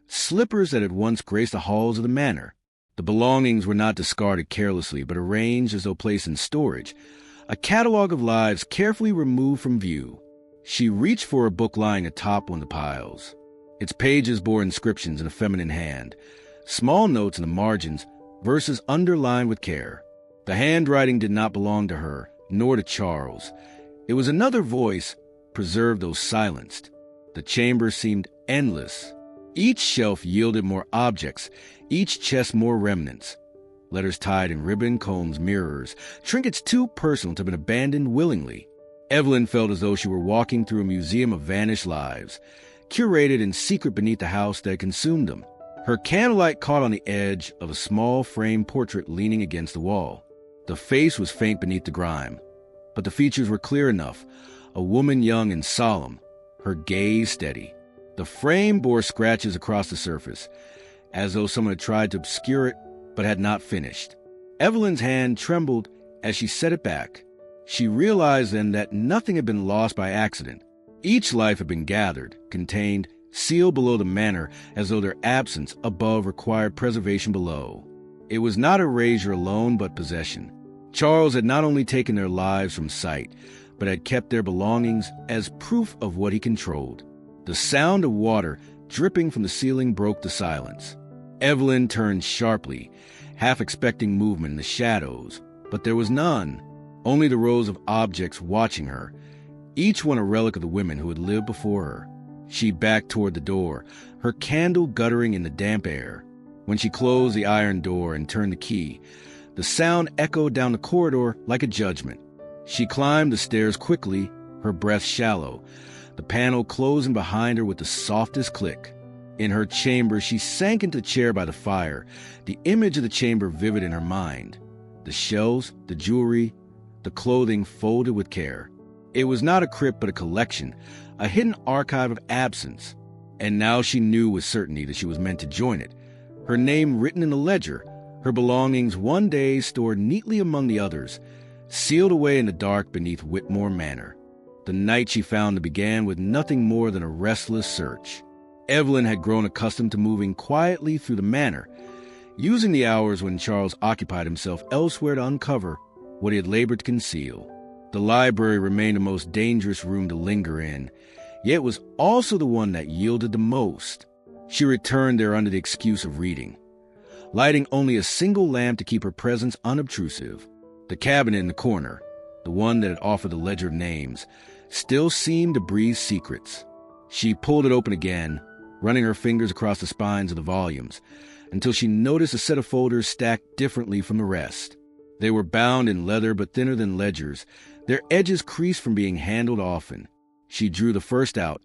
slippers that had once graced the halls of the manor. The belongings were not discarded carelessly, but arranged as though placed in storage, a catalog of lives carefully removed from view. She reached for a book lying atop one of the piles. Its pages bore inscriptions in a feminine hand, small notes in the margins, verses underlined with care. The handwriting did not belong to her, nor to Charles. It was another voice, preserved though silenced. The chamber seemed endless. Each shelf yielded more objects, each chest more remnants. Letters tied in ribbon, combs, mirrors, trinkets too personal to have been abandoned willingly. Evelyn felt as though she were walking through a museum of vanished lives, curated in secret beneath the house that had consumed them. Her candlelight caught on the edge of a small framed portrait leaning against the wall. The face was faint beneath the grime, but the features were clear enough, a woman young and solemn, her gaze steady. The frame bore scratches across the surface, as though someone had tried to obscure it but had not finished. Evelyn's hand trembled as she set it back. She realized then that nothing had been lost by accident. Each life had been gathered, contained, sealed below the manor as though their absence above required preservation below. It was not erasure alone but possession. Charles had not only taken their lives from sight, but had kept their belongings as proof of what he controlled. The sound of water dripping from the ceiling broke the silence. Evelyn turned sharply, half expecting movement in the shadows, but there was none, only the rows of objects watching her, each one a relic of the women who had lived before her. She backed toward the door, her candle guttering in the damp air. When she closed the iron door and turned the key, the sound echoed down the corridor like a judgment. She climbed the stairs quickly, her breath shallow, the panel closing behind her with the softest click. In her chamber, she sank into a chair by the fire, the image of the chamber vivid in her mind. The shelves, the jewelry, the clothing folded with care. It was not a crypt but a collection, a hidden archive of absence. And now she knew with certainty that she was meant to join it. Her name written in a ledger, her belongings one day stored neatly among the others, sealed away in the dark beneath Whitmore Manor. The night she found it began with nothing more than a restless search. Evelyn had grown accustomed to moving quietly through the manor, using the hours when Charles occupied himself elsewhere to uncover what he had labored to conceal. The library remained the most dangerous room to linger in, yet it was also the one that yielded the most. She returned there under the excuse of reading, lighting only a single lamp to keep her presence unobtrusive. The cabinet in the corner, the one that had offered the ledger of names, still seemed to breathe secrets. She pulled it open again, running her fingers across the spines of the volumes, until she noticed a set of folders stacked differently from the rest. They were bound in leather but thinner than ledgers, their edges creased from being handled often. She drew the first out,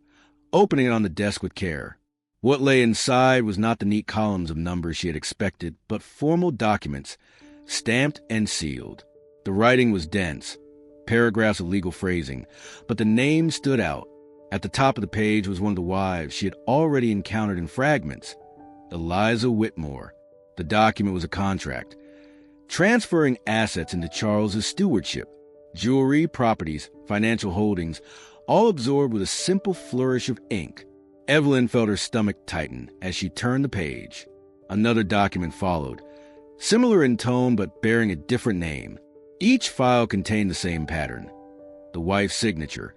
opening it on the desk with care. What lay inside was not the neat columns of numbers she had expected, but formal documents, stamped and sealed. The writing was dense, paragraphs of legal phrasing, but the name stood out. At the top of the page was one of the wives she had already encountered in fragments, Eliza Whitmore. The document was a contract, transferring assets into Charles's stewardship, jewelry, properties, financial holdings, all absorbed with a simple flourish of ink. Evelyn felt her stomach tighten as she turned the page. Another document followed, similar in tone but bearing a different name. Each file contained the same pattern: the wife's signature,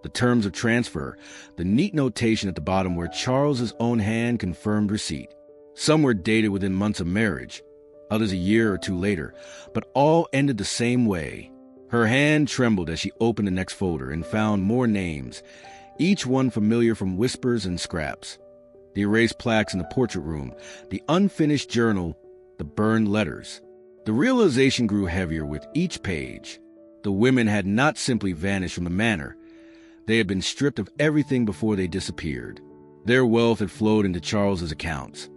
the terms of transfer, the neat notation at the bottom where Charles's own hand confirmed receipt. Some were dated within months of marriage, others a year or two later, but all ended the same way. Her hand trembled as she opened the next folder and found more names, each one familiar from whispers and scraps. The erased plaques in the portrait room, the unfinished journal, the burned letters. The realization grew heavier with each page. The women had not simply vanished from the manor. They had been stripped of everything before they disappeared. Their wealth had flowed into Charles's accounts,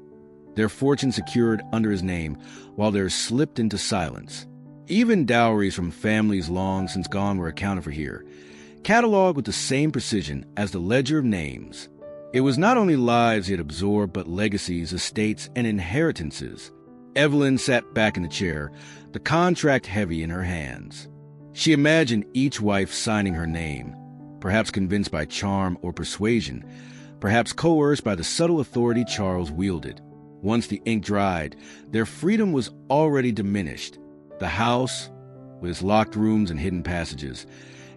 their fortune secured under his name, while theirs slipped into silence. Even dowries from families long since gone were accounted for here, cataloged with the same precision as the ledger of names. It was not only lives he had absorbed, but legacies, estates, and inheritances. Evelyn sat back in the chair, the contract heavy in her hands. She imagined each wife signing her name, perhaps convinced by charm or persuasion, perhaps coerced by the subtle authority Charles wielded. Once the ink dried, their freedom was already diminished. The house, with its locked rooms and hidden passages,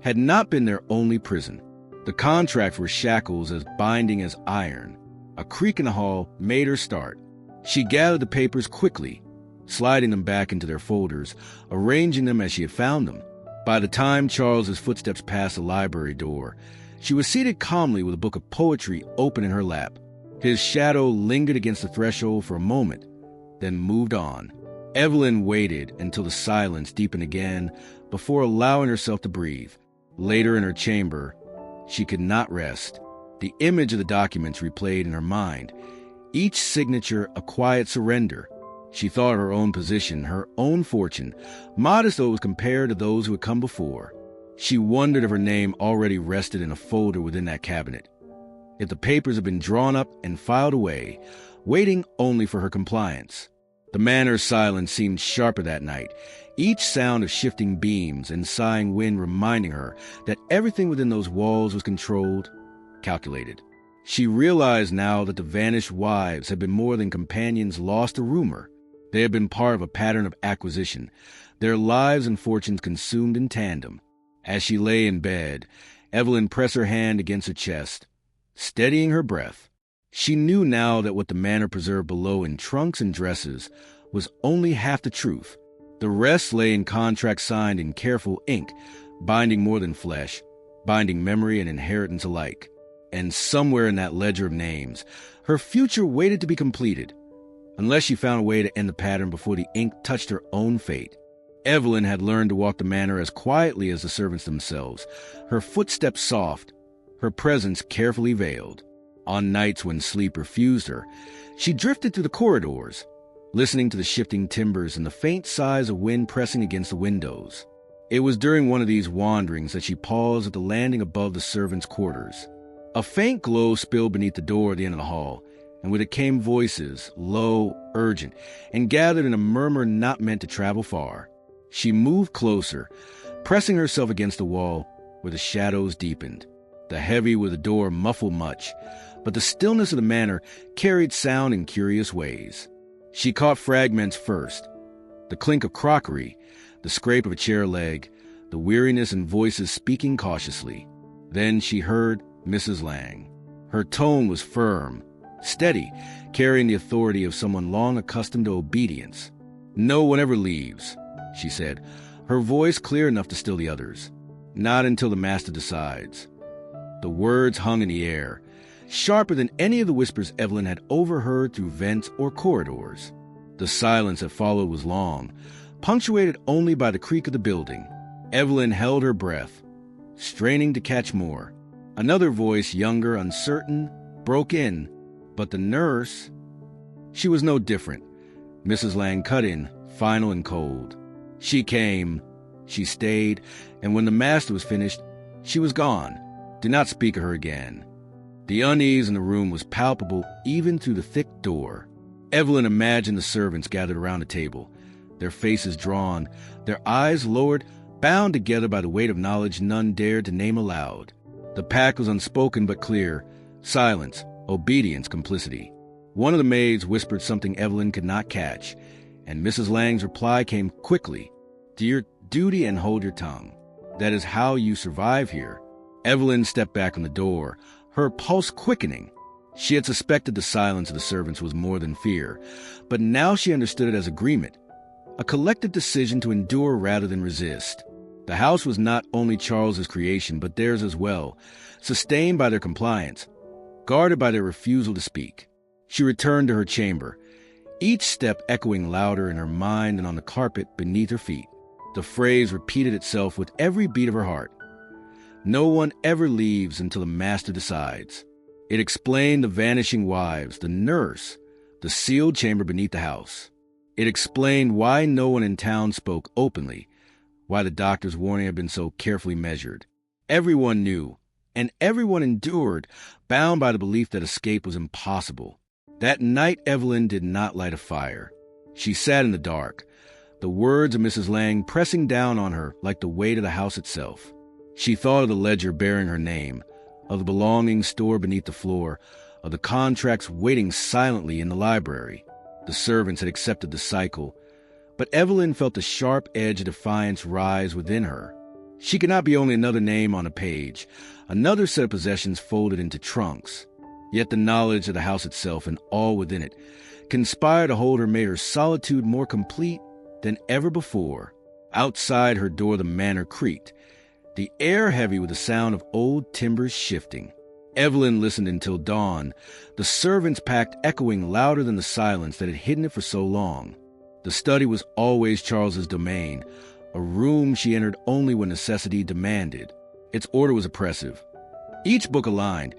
had not been their only prison. The contracts were shackles as binding as iron. A creak in the hall made her start. She gathered the papers quickly, sliding them back into their folders, arranging them as she had found them. By the time Charles's footsteps passed the library door, she was seated calmly with a book of poetry open in her lap. His shadow lingered against the threshold for a moment, then moved on. Evelyn waited until the silence deepened again before allowing herself to breathe. Later in her chamber, she could not rest. The image of the documents replayed in her mind, each signature a quiet surrender. She thought her own position, her own fortune, modest though it was compared to those who had come before. She wondered if her name already rested in a folder within that cabinet, if the papers had been drawn up and filed away, waiting only for her compliance. The manor's silence seemed sharper that night, each sound of shifting beams and sighing wind reminding her that everything within those walls was controlled, calculated. She realized now that the vanished wives had been more than companions lost to rumor. They had been part of a pattern of acquisition, their lives and fortunes consumed in tandem. As she lay in bed, Evelyn pressed her hand against her chest, steadying her breath. She knew now that what the manor preserved below in trunks and dresses was only half the truth. The rest lay in contracts signed in careful ink, binding more than flesh, binding memory and inheritance alike. And somewhere in that ledger of names, her future waited to be completed, unless she found a way to end the pattern before the ink touched her own fate. Evelyn had learned to walk the manor as quietly as the servants themselves, her footsteps soft, her presence carefully veiled. On nights when sleep refused her, she drifted through the corridors, listening to the shifting timbers and the faint sighs of wind pressing against the windows. It was during one of these wanderings that she paused at the landing above the servants' quarters. A faint glow spilled beneath the door at the end of the hall, and with it came voices, low, urgent, and gathered in a murmur not meant to travel far. She moved closer, pressing herself against the wall where the shadows deepened. The heavy with the door muffled much, but the stillness of the manor carried sound in curious ways. She caught fragments first, the clink of crockery, the scrape of a chair leg, the weariness and voices speaking cautiously. Then she heard Mrs. Lang. Her tone was firm, steady, carrying the authority of someone long accustomed to obedience. "No one ever leaves," she said, her voice clear enough to still the others. "Not until the master decides." The words hung in the air, sharper than any of the whispers Evelyn had overheard through vents or corridors. The silence that followed was long, punctuated only by the creak of the building. Evelyn held her breath, straining to catch more. Another voice, younger, uncertain, broke in. But the nurse, she was no different. Mrs. Lang cut in, final and cold. She came, she stayed, and when the master was finished, she was gone. Did not speak of her again. The unease in the room was palpable even through the thick door. Evelyn imagined the servants gathered around the table, their faces drawn, their eyes lowered, bound together by the weight of knowledge none dared to name aloud. The pact was unspoken but clear: silence, obedience, complicity. One of the maids whispered something Evelyn could not catch, and Mrs. Lang's reply came quickly: "Do your duty and hold your tongue. That is how you survive here." Evelyn stepped back from the door, her pulse quickening. She had suspected the silence of the servants was more than fear, but now she understood it as agreement, a collective decision to endure rather than resist. The house was not only Charles's creation, but theirs as well, sustained by their compliance, guarded by their refusal to speak. She returned to her chamber, each step echoing louder in her mind and on the carpet beneath her feet. The phrase repeated itself with every beat of her heart: "No one ever leaves until the master decides." It explained the vanishing wives, the nurse, the sealed chamber beneath the house. It explained why no one in town spoke openly, why the doctor's warning had been so carefully measured. Everyone knew, and everyone endured, bound by the belief that escape was impossible. That night Evelyn did not light a fire. She sat in the dark, the words of Mrs. Lang pressing down on her like the weight of the house itself. She thought of the ledger bearing her name, of the belongings stored beneath the floor, of the contracts waiting silently in the library. The servants had accepted the cycle, but Evelyn felt the sharp edge of defiance rise within her. She could not be only another name on a page, another set of possessions folded into trunks. Yet the knowledge of the house itself and all within it conspired to hold her, made her solitude more complete than ever before. Outside her door the manor creaked, the air heavy with the sound of old timbers shifting. Evelyn listened until dawn, the servants' pact echoing louder than the silence that had hidden it for so long. The study was always Charles's domain, a room she entered only when necessity demanded. Its order was oppressive. Each book aligned,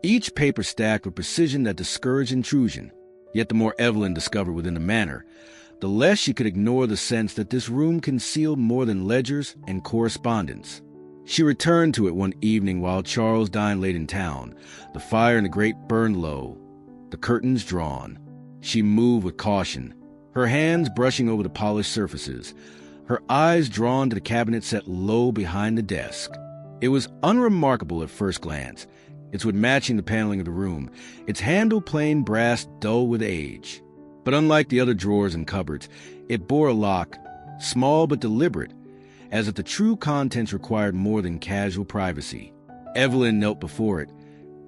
each paper stacked with precision that discouraged intrusion. Yet the more Evelyn discovered within the manor, the less she could ignore the sense that this room concealed more than ledgers and correspondence. She returned to it one evening while Charles dined late in town, the fire in the grate burned low, the curtains drawn. She moved with caution, her hands brushing over the polished surfaces, her eyes drawn to the cabinet set low behind the desk. It was unremarkable at first glance, its wood matching the paneling of the room, its handle plain brass dull with age. But unlike the other drawers and cupboards, it bore a lock, small but deliberate, as if the true contents required more than casual privacy. Evelyn knelt before it,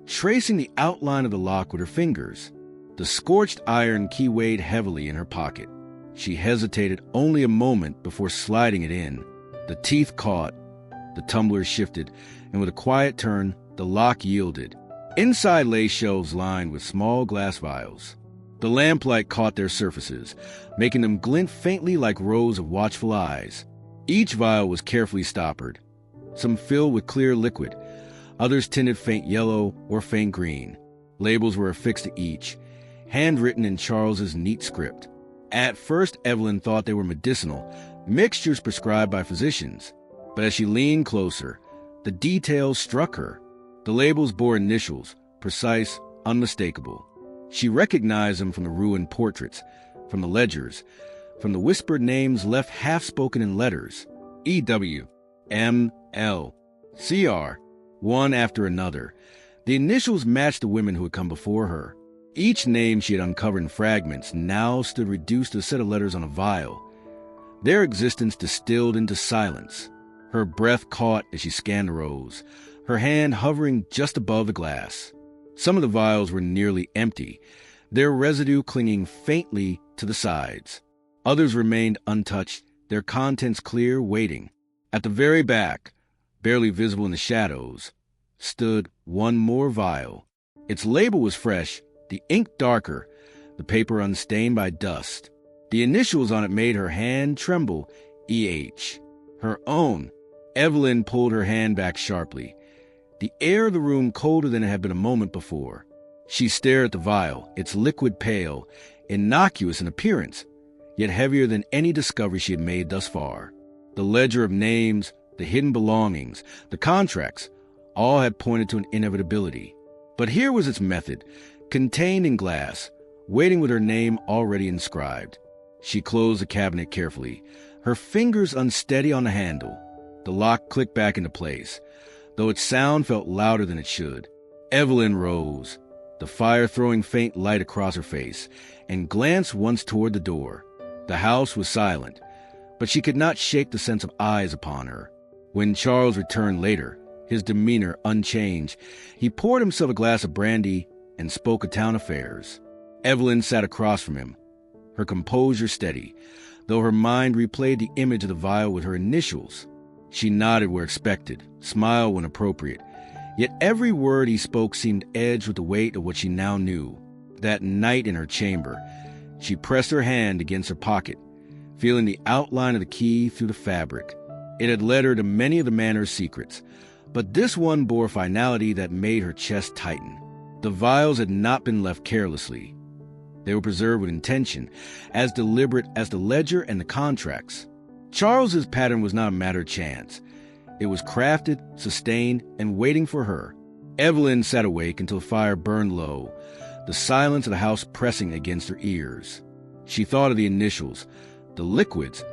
tracing the outline of the lock with her fingers. The scorched iron key weighed heavily in her pocket. She hesitated only a moment before sliding it in. The teeth caught, the tumbler shifted, and with a quiet turn, the lock yielded. Inside lay shelves lined with small glass vials. The lamplight caught their surfaces, making them glint faintly like rows of watchful eyes. Each vial was carefully stoppered, some filled with clear liquid, others tinted faint yellow or faint green. Labels were affixed to each, handwritten in Charles's neat script. At first, Evelyn thought they were medicinal, mixtures prescribed by physicians. But as she leaned closer, the details struck her. The labels bore initials, precise, unmistakable. She recognized them from the ruined portraits, from the ledgers, from the whispered names left half-spoken in letters. E.W., M.L., C.R., one after another. The initials matched the women who had come before her. Each name she had uncovered in fragments now stood reduced to a set of letters on a vial, their existence distilled into silence. Her breath caught as she scanned the rows, her hand hovering just above the glass. Some of the vials were nearly empty, their residue clinging faintly to the sides. Others remained untouched, their contents clear, waiting. At the very back, barely visible in the shadows, stood one more vial. Its label was fresh, the ink darker, the paper unstained by dust. The initials on it made her hand tremble, E.H. Her own. Evelyn pulled her hand back sharply, the air of the room colder than it had been a moment before. She stared at the vial, its liquid pale, innocuous in appearance, yet heavier than any discovery she had made thus far. The ledger of names, the hidden belongings, the contracts, all had pointed to an inevitability. But here was its method, contained in glass, waiting with her name already inscribed. She closed the cabinet carefully, her fingers unsteady on the handle. The lock clicked back into place, though its sound felt louder than it should. Evelyn rose, the fire throwing faint light across her face, and glanced once toward the door. The house was silent, but she could not shake the sense of eyes upon her. When Charles returned later, his demeanor unchanged, he poured himself a glass of brandy and spoke of town affairs. Evelyn sat across from him, her composure steady, though her mind replayed the image of the vial with her initials. She nodded where expected, smiled when appropriate, yet every word he spoke seemed edged with the weight of what she now knew. That night in her chamber, she pressed her hand against her pocket, feeling the outline of the key through the fabric. It had led her to many of the manor's secrets, but this one bore finality that made her chest tighten. The vials had not been left carelessly. They were preserved with intention, as deliberate as the ledger and the contracts. Charles's pattern was not a matter of chance. It was crafted, sustained, and waiting for her. Evelyn sat awake until the fire burned low, the silence of the house pressing against her ears. She thought of the initials, the liquids,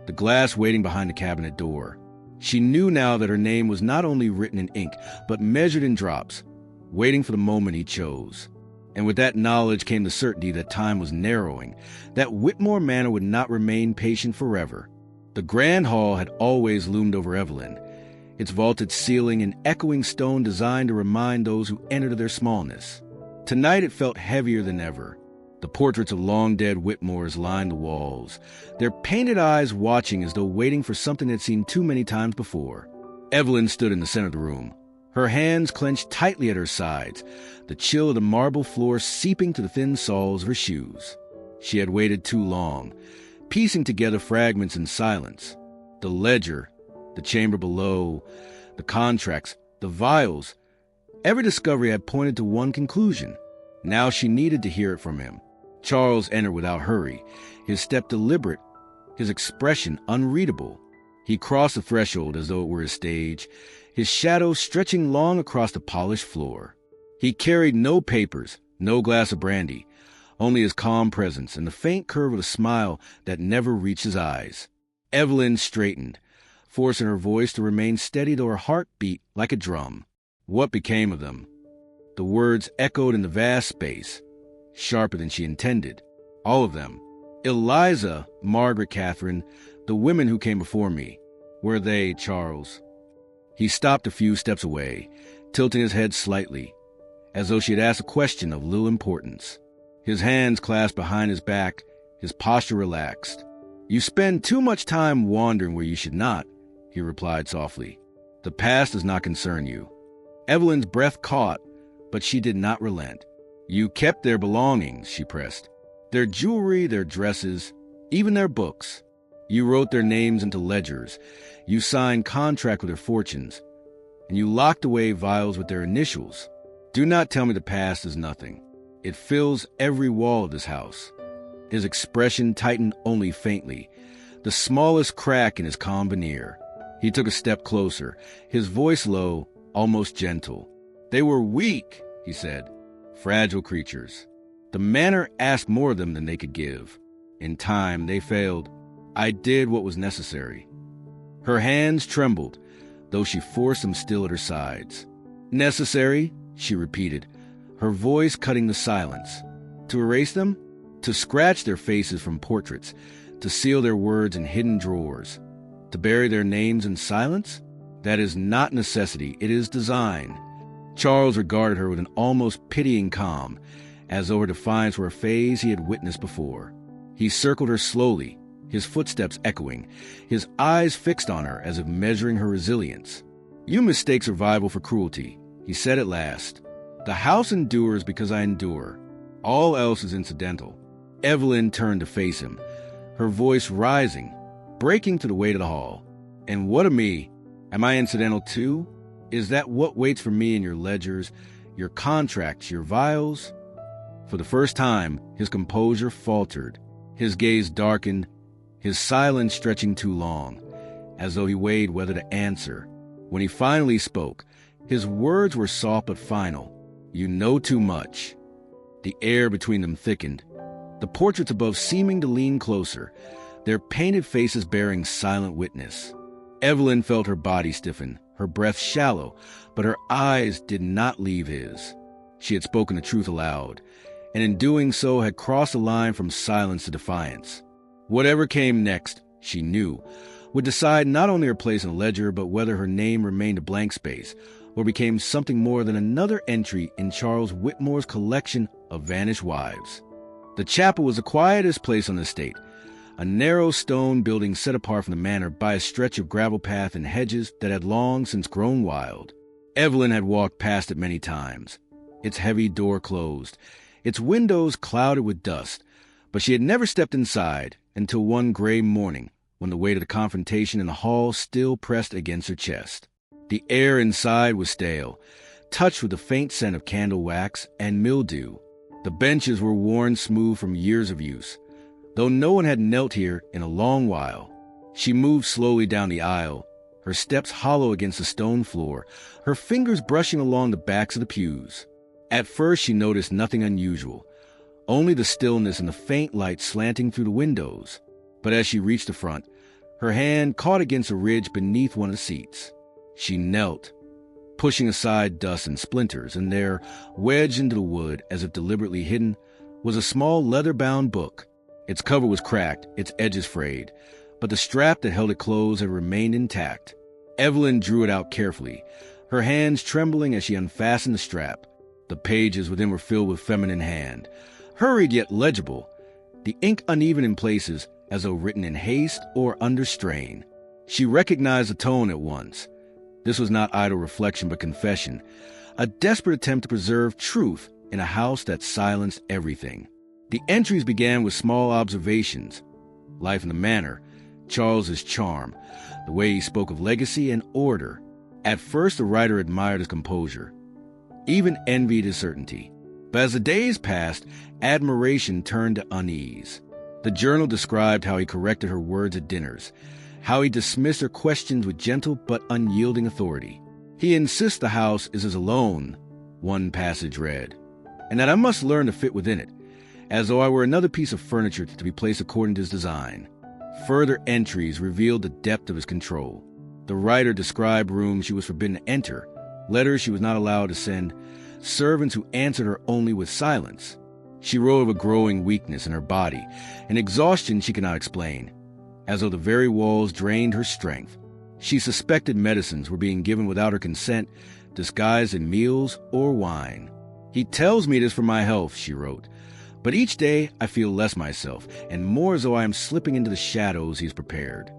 the glass waiting behind the cabinet door. She knew now that her name was not only written in ink, but measured in drops, waiting for the moment he chose. And with that knowledge came the certainty that time was narrowing, that Whitmore Manor would not remain patient forever. The grand hall had always loomed over Evelyn, its vaulted ceiling an echoing stone designed to remind those who entered of their smallness. Tonight it felt heavier than ever. The portraits of long-dead Whitmores lined the walls, their painted eyes watching as though waiting for something they'd seen too many times before. Evelyn stood in the center of the room, her hands clenched tightly at her sides, the chill of the marble floor seeping to the thin soles of her shoes. She had waited too long, piecing together fragments in silence. The ledger, the chamber below, the contracts, the vials. Every discovery had pointed to one conclusion. Now she needed to hear it from him. Charles entered without hurry, his step deliberate, his expression unreadable. He crossed the threshold as though it were a stage, his shadow stretching long across the polished floor. He carried no papers, no glass of brandy, only his calm presence and the faint curve of a smile that never reached his eyes. Evelyn straightened, forcing her voice to remain steady though her heart beat like a drum. What became of them? The words echoed in the vast space, sharper than she intended. All of them. Eliza, Margaret, Catherine, the women who came before me. Were they, Charles? He stopped a few steps away, tilting his head slightly, as though she had asked a question of little importance. His hands clasped behind his back, his posture relaxed. You spend too much time wandering where you should not, he replied softly. The past does not concern you. Evelyn's breath caught, but she did not relent. You kept their belongings, she pressed. Their jewelry, their dresses, even their books. You wrote their names into ledgers. You signed contracts with their fortunes. And you locked away vials with their initials. Do not tell me the past is nothing. It fills every wall of this house. His expression tightened only faintly, the smallest crack in his calm veneer. He took a step closer, his voice low, almost gentle. They were weak, he said. Fragile creatures. The manor asked more of them than they could give. In time, they failed. I did what was necessary. Her hands trembled, though she forced them still at her sides. Necessary, she repeated, her voice cutting the silence. To erase them? To scratch their faces from portraits, to seal their words in hidden drawers, to bury their names in silence? That is not necessity, it is design. Charles regarded her with an almost pitying calm, as though her defiance were a phase he had witnessed before. He circled her slowly, his footsteps echoing, his eyes fixed on her as if measuring her resilience. You mistake survival for cruelty, he said at last. The house endures because I endure. All else is incidental. Evelyn turned to face him, her voice rising, breaking to the weight of the hall. And what of me? Am I incidental too? Is that what waits for me in your ledgers, your contracts, your vials? For the first time, his composure faltered. His gaze darkened, his silence stretching too long, as though he weighed whether to answer. When he finally spoke, his words were soft but final. You know too much. The air between them thickened, the portraits above seeming to lean closer, their painted faces bearing silent witness. Evelyn felt her body stiffen, her breath shallow, but her eyes did not leave his. She had spoken the truth aloud, and in doing so had crossed the line from silence to defiance. Whatever came next, she knew, would decide not only her place in the ledger, but whether her name remained a blank space or became something more than another entry in Charles Whitmore's collection of vanished wives. The chapel was the quietest place on the estate, a narrow stone building set apart from the manor by a stretch of gravel path and hedges that had long since grown wild. Evelyn had walked past it many times, its heavy door closed, its windows clouded with dust, but she had never stepped inside until one gray morning when the weight of the confrontation in the hall still pressed against her chest. The air inside was stale, touched with the faint scent of candle wax and mildew. The benches were worn smooth from years of use, though no one had knelt here in a long while. She moved slowly down the aisle, her steps hollow against the stone floor, her fingers brushing along the backs of the pews. At first she noticed nothing unusual, only the stillness and the faint light slanting through the windows. But as she reached the front, her hand caught against a ridge beneath one of the seats. She knelt, pushing aside dust and splinters, and there, wedged into the wood as if deliberately hidden, was a small leather-bound book. Its cover was cracked, its edges frayed, but the strap that held it closed had remained intact. Evelyn drew it out carefully, her hands trembling as she unfastened the strap. The pages within were filled with feminine hand, hurried yet legible, the ink uneven in places as though written in haste or under strain. She recognized the tone at once. This was not idle reflection but confession, a desperate attempt to preserve truth in a house that silenced everything. The entries began with small observations: life in the manor, Charles's charm, the way he spoke of legacy and order. At first the writer admired his composure, even envied his certainty. But as the days passed, admiration turned to unease. The journal described how he corrected her words at dinners, how he dismissed her questions with gentle but unyielding authority. He insists the house is his alone, one passage read, and that I must learn to fit within it, as though I were another piece of furniture to be placed according to his design. Further entries revealed the depth of his control. The writer described rooms she was forbidden to enter, letters she was not allowed to send, servants who answered her only with silence. She wrote of a growing weakness in her body, an exhaustion she could not explain, as though the very walls drained her strength. She suspected medicines were being given without her consent, disguised in meals or wine. He tells me it is for my health, she wrote, but each day I feel less myself, and more as though I am slipping into the shadows he has prepared.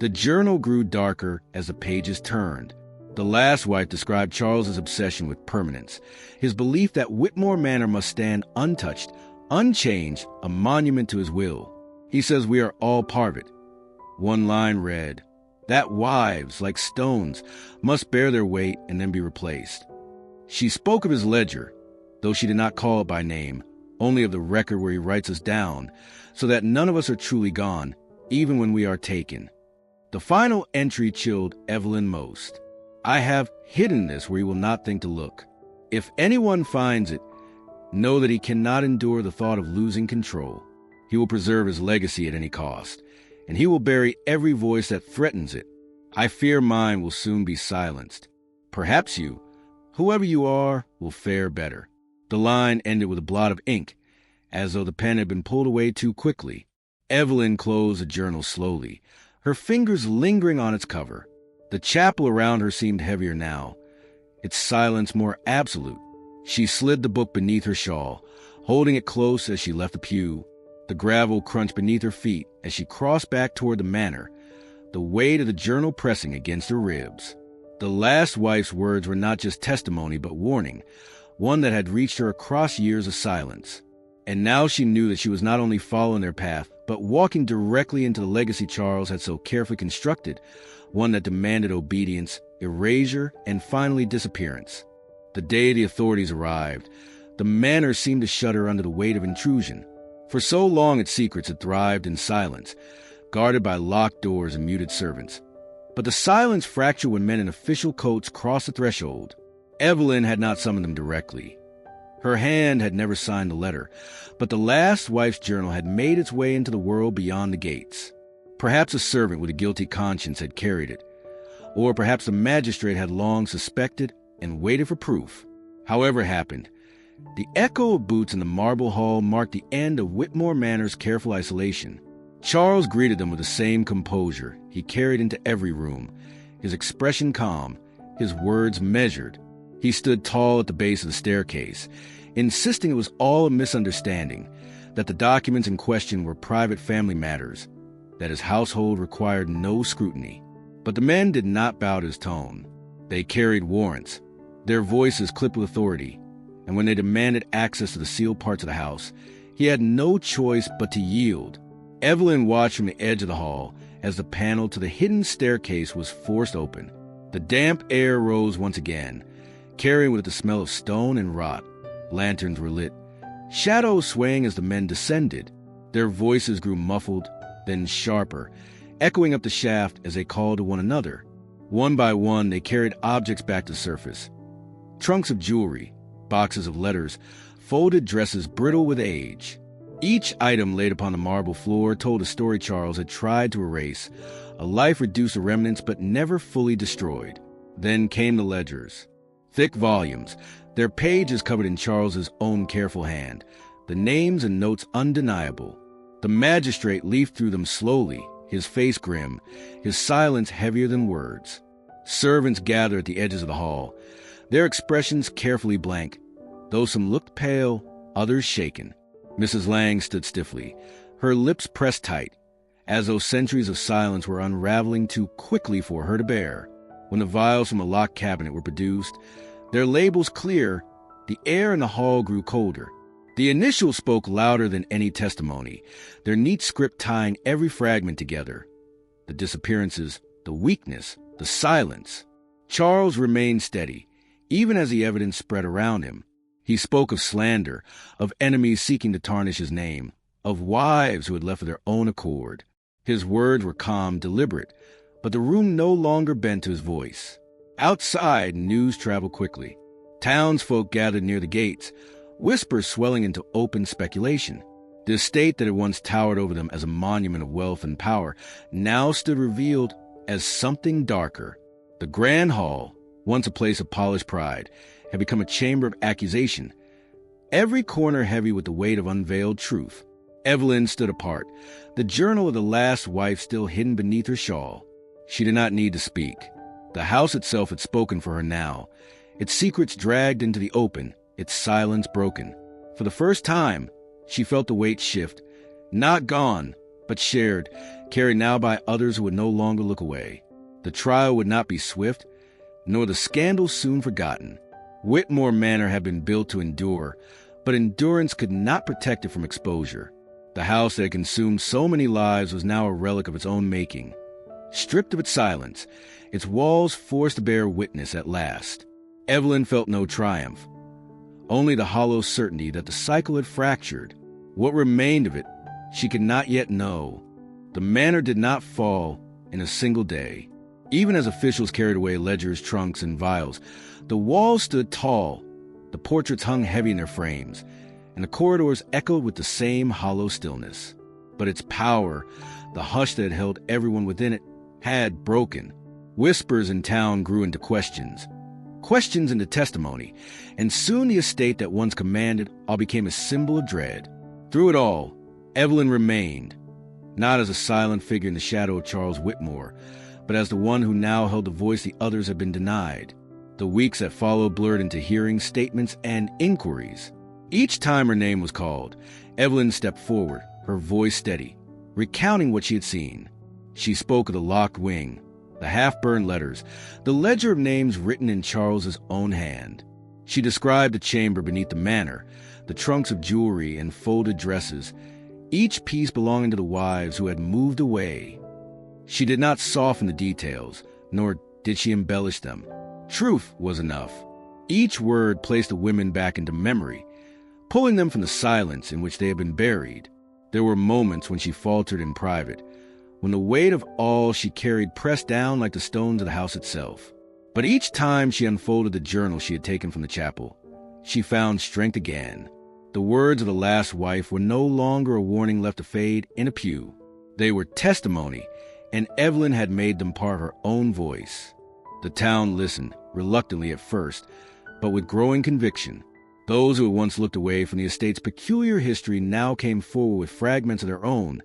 The journal grew darker as the pages turned. The last wife described Charles's obsession with permanence, his belief that Whitmore Manor must stand untouched, unchanged, a monument to his will. He says we are all part of it. One line read, that wives, like stones, must bear their weight and then be replaced. She spoke of his ledger, though she did not call it by name, only of the record where he writes us down, so that none of us are truly gone, even when we are taken. The final entry chilled Evelyn most. I have hidden this where he will not think to look. If anyone finds it, know that he cannot endure the thought of losing control. He will preserve his legacy at any cost, and he will bury every voice that threatens it. I fear mine will soon be silenced. Perhaps you, whoever you are, will fare better. The line ended with a blot of ink, as though the pen had been pulled away too quickly. Evelyn closed the journal slowly, her fingers lingering on its cover. The chapel around her seemed heavier now, its silence more absolute. She slid the book beneath her shawl, holding it close as she left the pew. The gravel crunched beneath her feet as she crossed back toward the manor, the weight of the journal pressing against her ribs. The last wife's words were not just testimony but warning, one that had reached her across years of silence. And now she knew that she was not only following their path, but walking directly into the legacy Charles had so carefully constructed, one that demanded obedience, erasure, and finally disappearance. The day the authorities arrived, the manor seemed to shudder under the weight of intrusion. For so long its secrets had thrived in silence, guarded by locked doors and muted servants. But the silence fractured when men in official coats crossed the threshold. Evelyn had not summoned them directly. Her hand had never signed the letter, but the last wife's journal had made its way into the world beyond the gates. Perhaps a servant with a guilty conscience had carried it, or perhaps the magistrate had long suspected and waited for proof. However it happened, the echo of boots in the marble hall marked the end of Whitmore Manor's careful isolation. Charles greeted them with the same composure he carried into every room, his expression calm, his words measured. He stood tall at the base of the staircase, insisting it was all a misunderstanding, that the documents in question were private family matters, that his household required no scrutiny. But the men did not bow to his tone. They carried warrants, their voices clipped with authority, and when they demanded access to the sealed parts of the house, he had no choice but to yield. Evelyn watched from the edge of the hall as the panel to the hidden staircase was forced open. The damp air rose once again, carrying with it the smell of stone and rot. Lanterns were lit, shadows swaying as the men descended. Their voices grew muffled, then sharper, echoing up the shaft as they called to one another. One by one, they carried objects back to the surface. Trunks of jewelry, boxes of letters, folded dresses brittle with age. Each item laid upon the marble floor told a story Charles had tried to erase, a life reduced to remnants but never fully destroyed. Then came the ledgers. Thick volumes, their pages covered in Charles's own careful hand, the names and notes undeniable. The magistrate leafed through them slowly, his face grim, his silence heavier than words. Servants gathered at the edges of the hall, their expressions carefully blank, though some looked pale, others shaken. Mrs. Lang stood stiffly, her lips pressed tight, as though centuries of silence were unraveling too quickly for her to bear. When the vials from a locked cabinet were produced, their labels clear, the air in the hall grew colder. The initials spoke louder than any testimony, their neat script tying every fragment together. The disappearances, the weakness, the silence. Charles remained steady, even as the evidence spread around him. He spoke of slander, of enemies seeking to tarnish his name, of wives who had left of their own accord. His words were calm, deliberate, but the room no longer bent to his voice. Outside, news traveled quickly. Townsfolk gathered near the gates, whispers swelling into open speculation. The estate that had once towered over them as a monument of wealth and power now stood revealed as something darker. The Grand Hall, once a place of polished pride, had become a chamber of accusation, every corner heavy with the weight of unveiled truth. Evelyn stood apart, the journal of the last wife still hidden beneath her shawl. She did not need to speak. The house itself had spoken for her now, its secrets dragged into the open, its silence broken. For the first time, she felt the weight shift, not gone, but shared, carried now by others who would no longer look away. The trial would not be swift, nor the scandal soon forgotten. Whitmore Manor had been built to endure, but endurance could not protect it from exposure. The house that had consumed so many lives was now a relic of its own making. Stripped of its silence, its walls forced to bear witness at last. Evelyn felt no triumph, only the hollow certainty that the cycle had fractured. What remained of it, she could not yet know. The manor did not fall in a single day. Even as officials carried away ledgers, trunks, and vials, the walls stood tall, the portraits hung heavy in their frames, and the corridors echoed with the same hollow stillness. But its power, the hush that had held everyone within it, had broken. Whispers in town grew into questions into testimony, and soon the estate that once commanded all became a symbol of dread. Through it all, Evelyn remained, not as a silent figure in the shadow of Charles Whitmore, but as the one who now held the voice the others had been denied. The weeks that followed blurred into hearings, statements, and inquiries. Each time her name was called, Evelyn stepped forward, her voice steady, recounting what she had seen. She spoke of the locked wing, the half-burned letters, the ledger of names written in Charles's own hand. She described the chamber beneath the manor, the trunks of jewelry and folded dresses, each piece belonging to the wives who had moved away. She did not soften the details, nor did she embellish them. Truth was enough. Each word placed the women back into memory, pulling them from the silence in which they had been buried. There were moments when she faltered in private, when the weight of all she carried pressed down like the stones of the house itself. But each time she unfolded the journal she had taken from the chapel, she found strength again. The words of the last wife were no longer a warning left to fade in a pew. They were testimony, and Evelyn had made them part of her own voice. The town listened, reluctantly at first, but with growing conviction. Those who had once looked away from the estate's peculiar history now came forward with fragments of their own,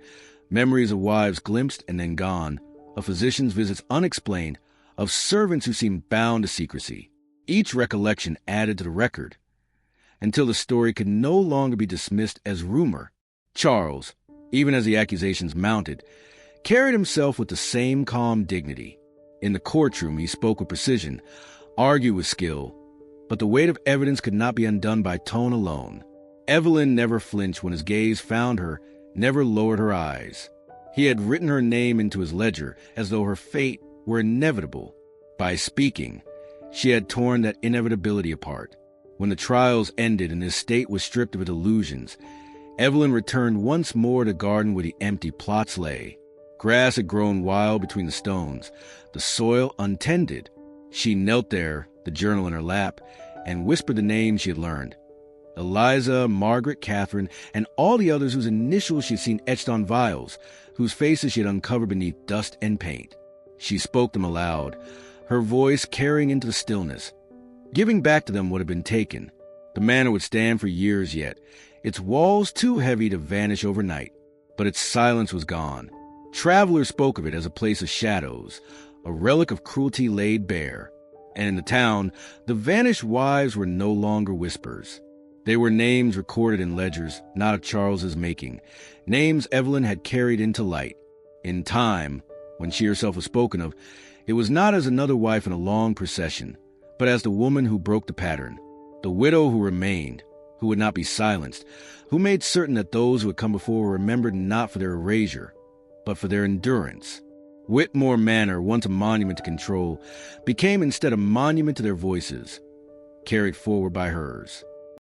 memories of wives glimpsed and then gone, of physicians' visits unexplained, of servants who seemed bound to secrecy. Each recollection added to the record, until the story could no longer be dismissed as rumor. Charles, even as the accusations mounted, carried himself with the same calm dignity. In the courtroom, he spoke with precision, argued with skill, but the weight of evidence could not be undone by tone alone. Evelyn never flinched when his gaze found her, never lowered her eyes. He had written her name into his ledger as though her fate were inevitable. By speaking, she had torn that inevitability apart. When the trials ended and the estate was stripped of its illusions, Evelyn returned once more to the garden where the empty plots lay. Grass had grown wild between the stones, the soil untended. She knelt there, the journal in her lap, and whispered the names she had learned. Eliza, Margaret, Catherine, and all the others whose initials she had seen etched on vials, whose faces she had uncovered beneath dust and paint. She spoke them aloud, her voice carrying into the stillness, giving back to them what had been taken. The manor would stand for years yet, its walls too heavy to vanish overnight, but its silence was gone. Travelers spoke of it as a place of shadows, a relic of cruelty laid bare. And in the town, the vanished wives were no longer whispers. They were names recorded in ledgers, not of Charles's making, names Evelyn had carried into light. In time, when she herself was spoken of, it was not as another wife in a long procession, but as the woman who broke the pattern, the widow who remained, who would not be silenced, who made certain that those who had come before were remembered not for their erasure, but for their endurance. Whitmore Manor, once a monument to control, became instead a monument to their voices, carried forward by hers.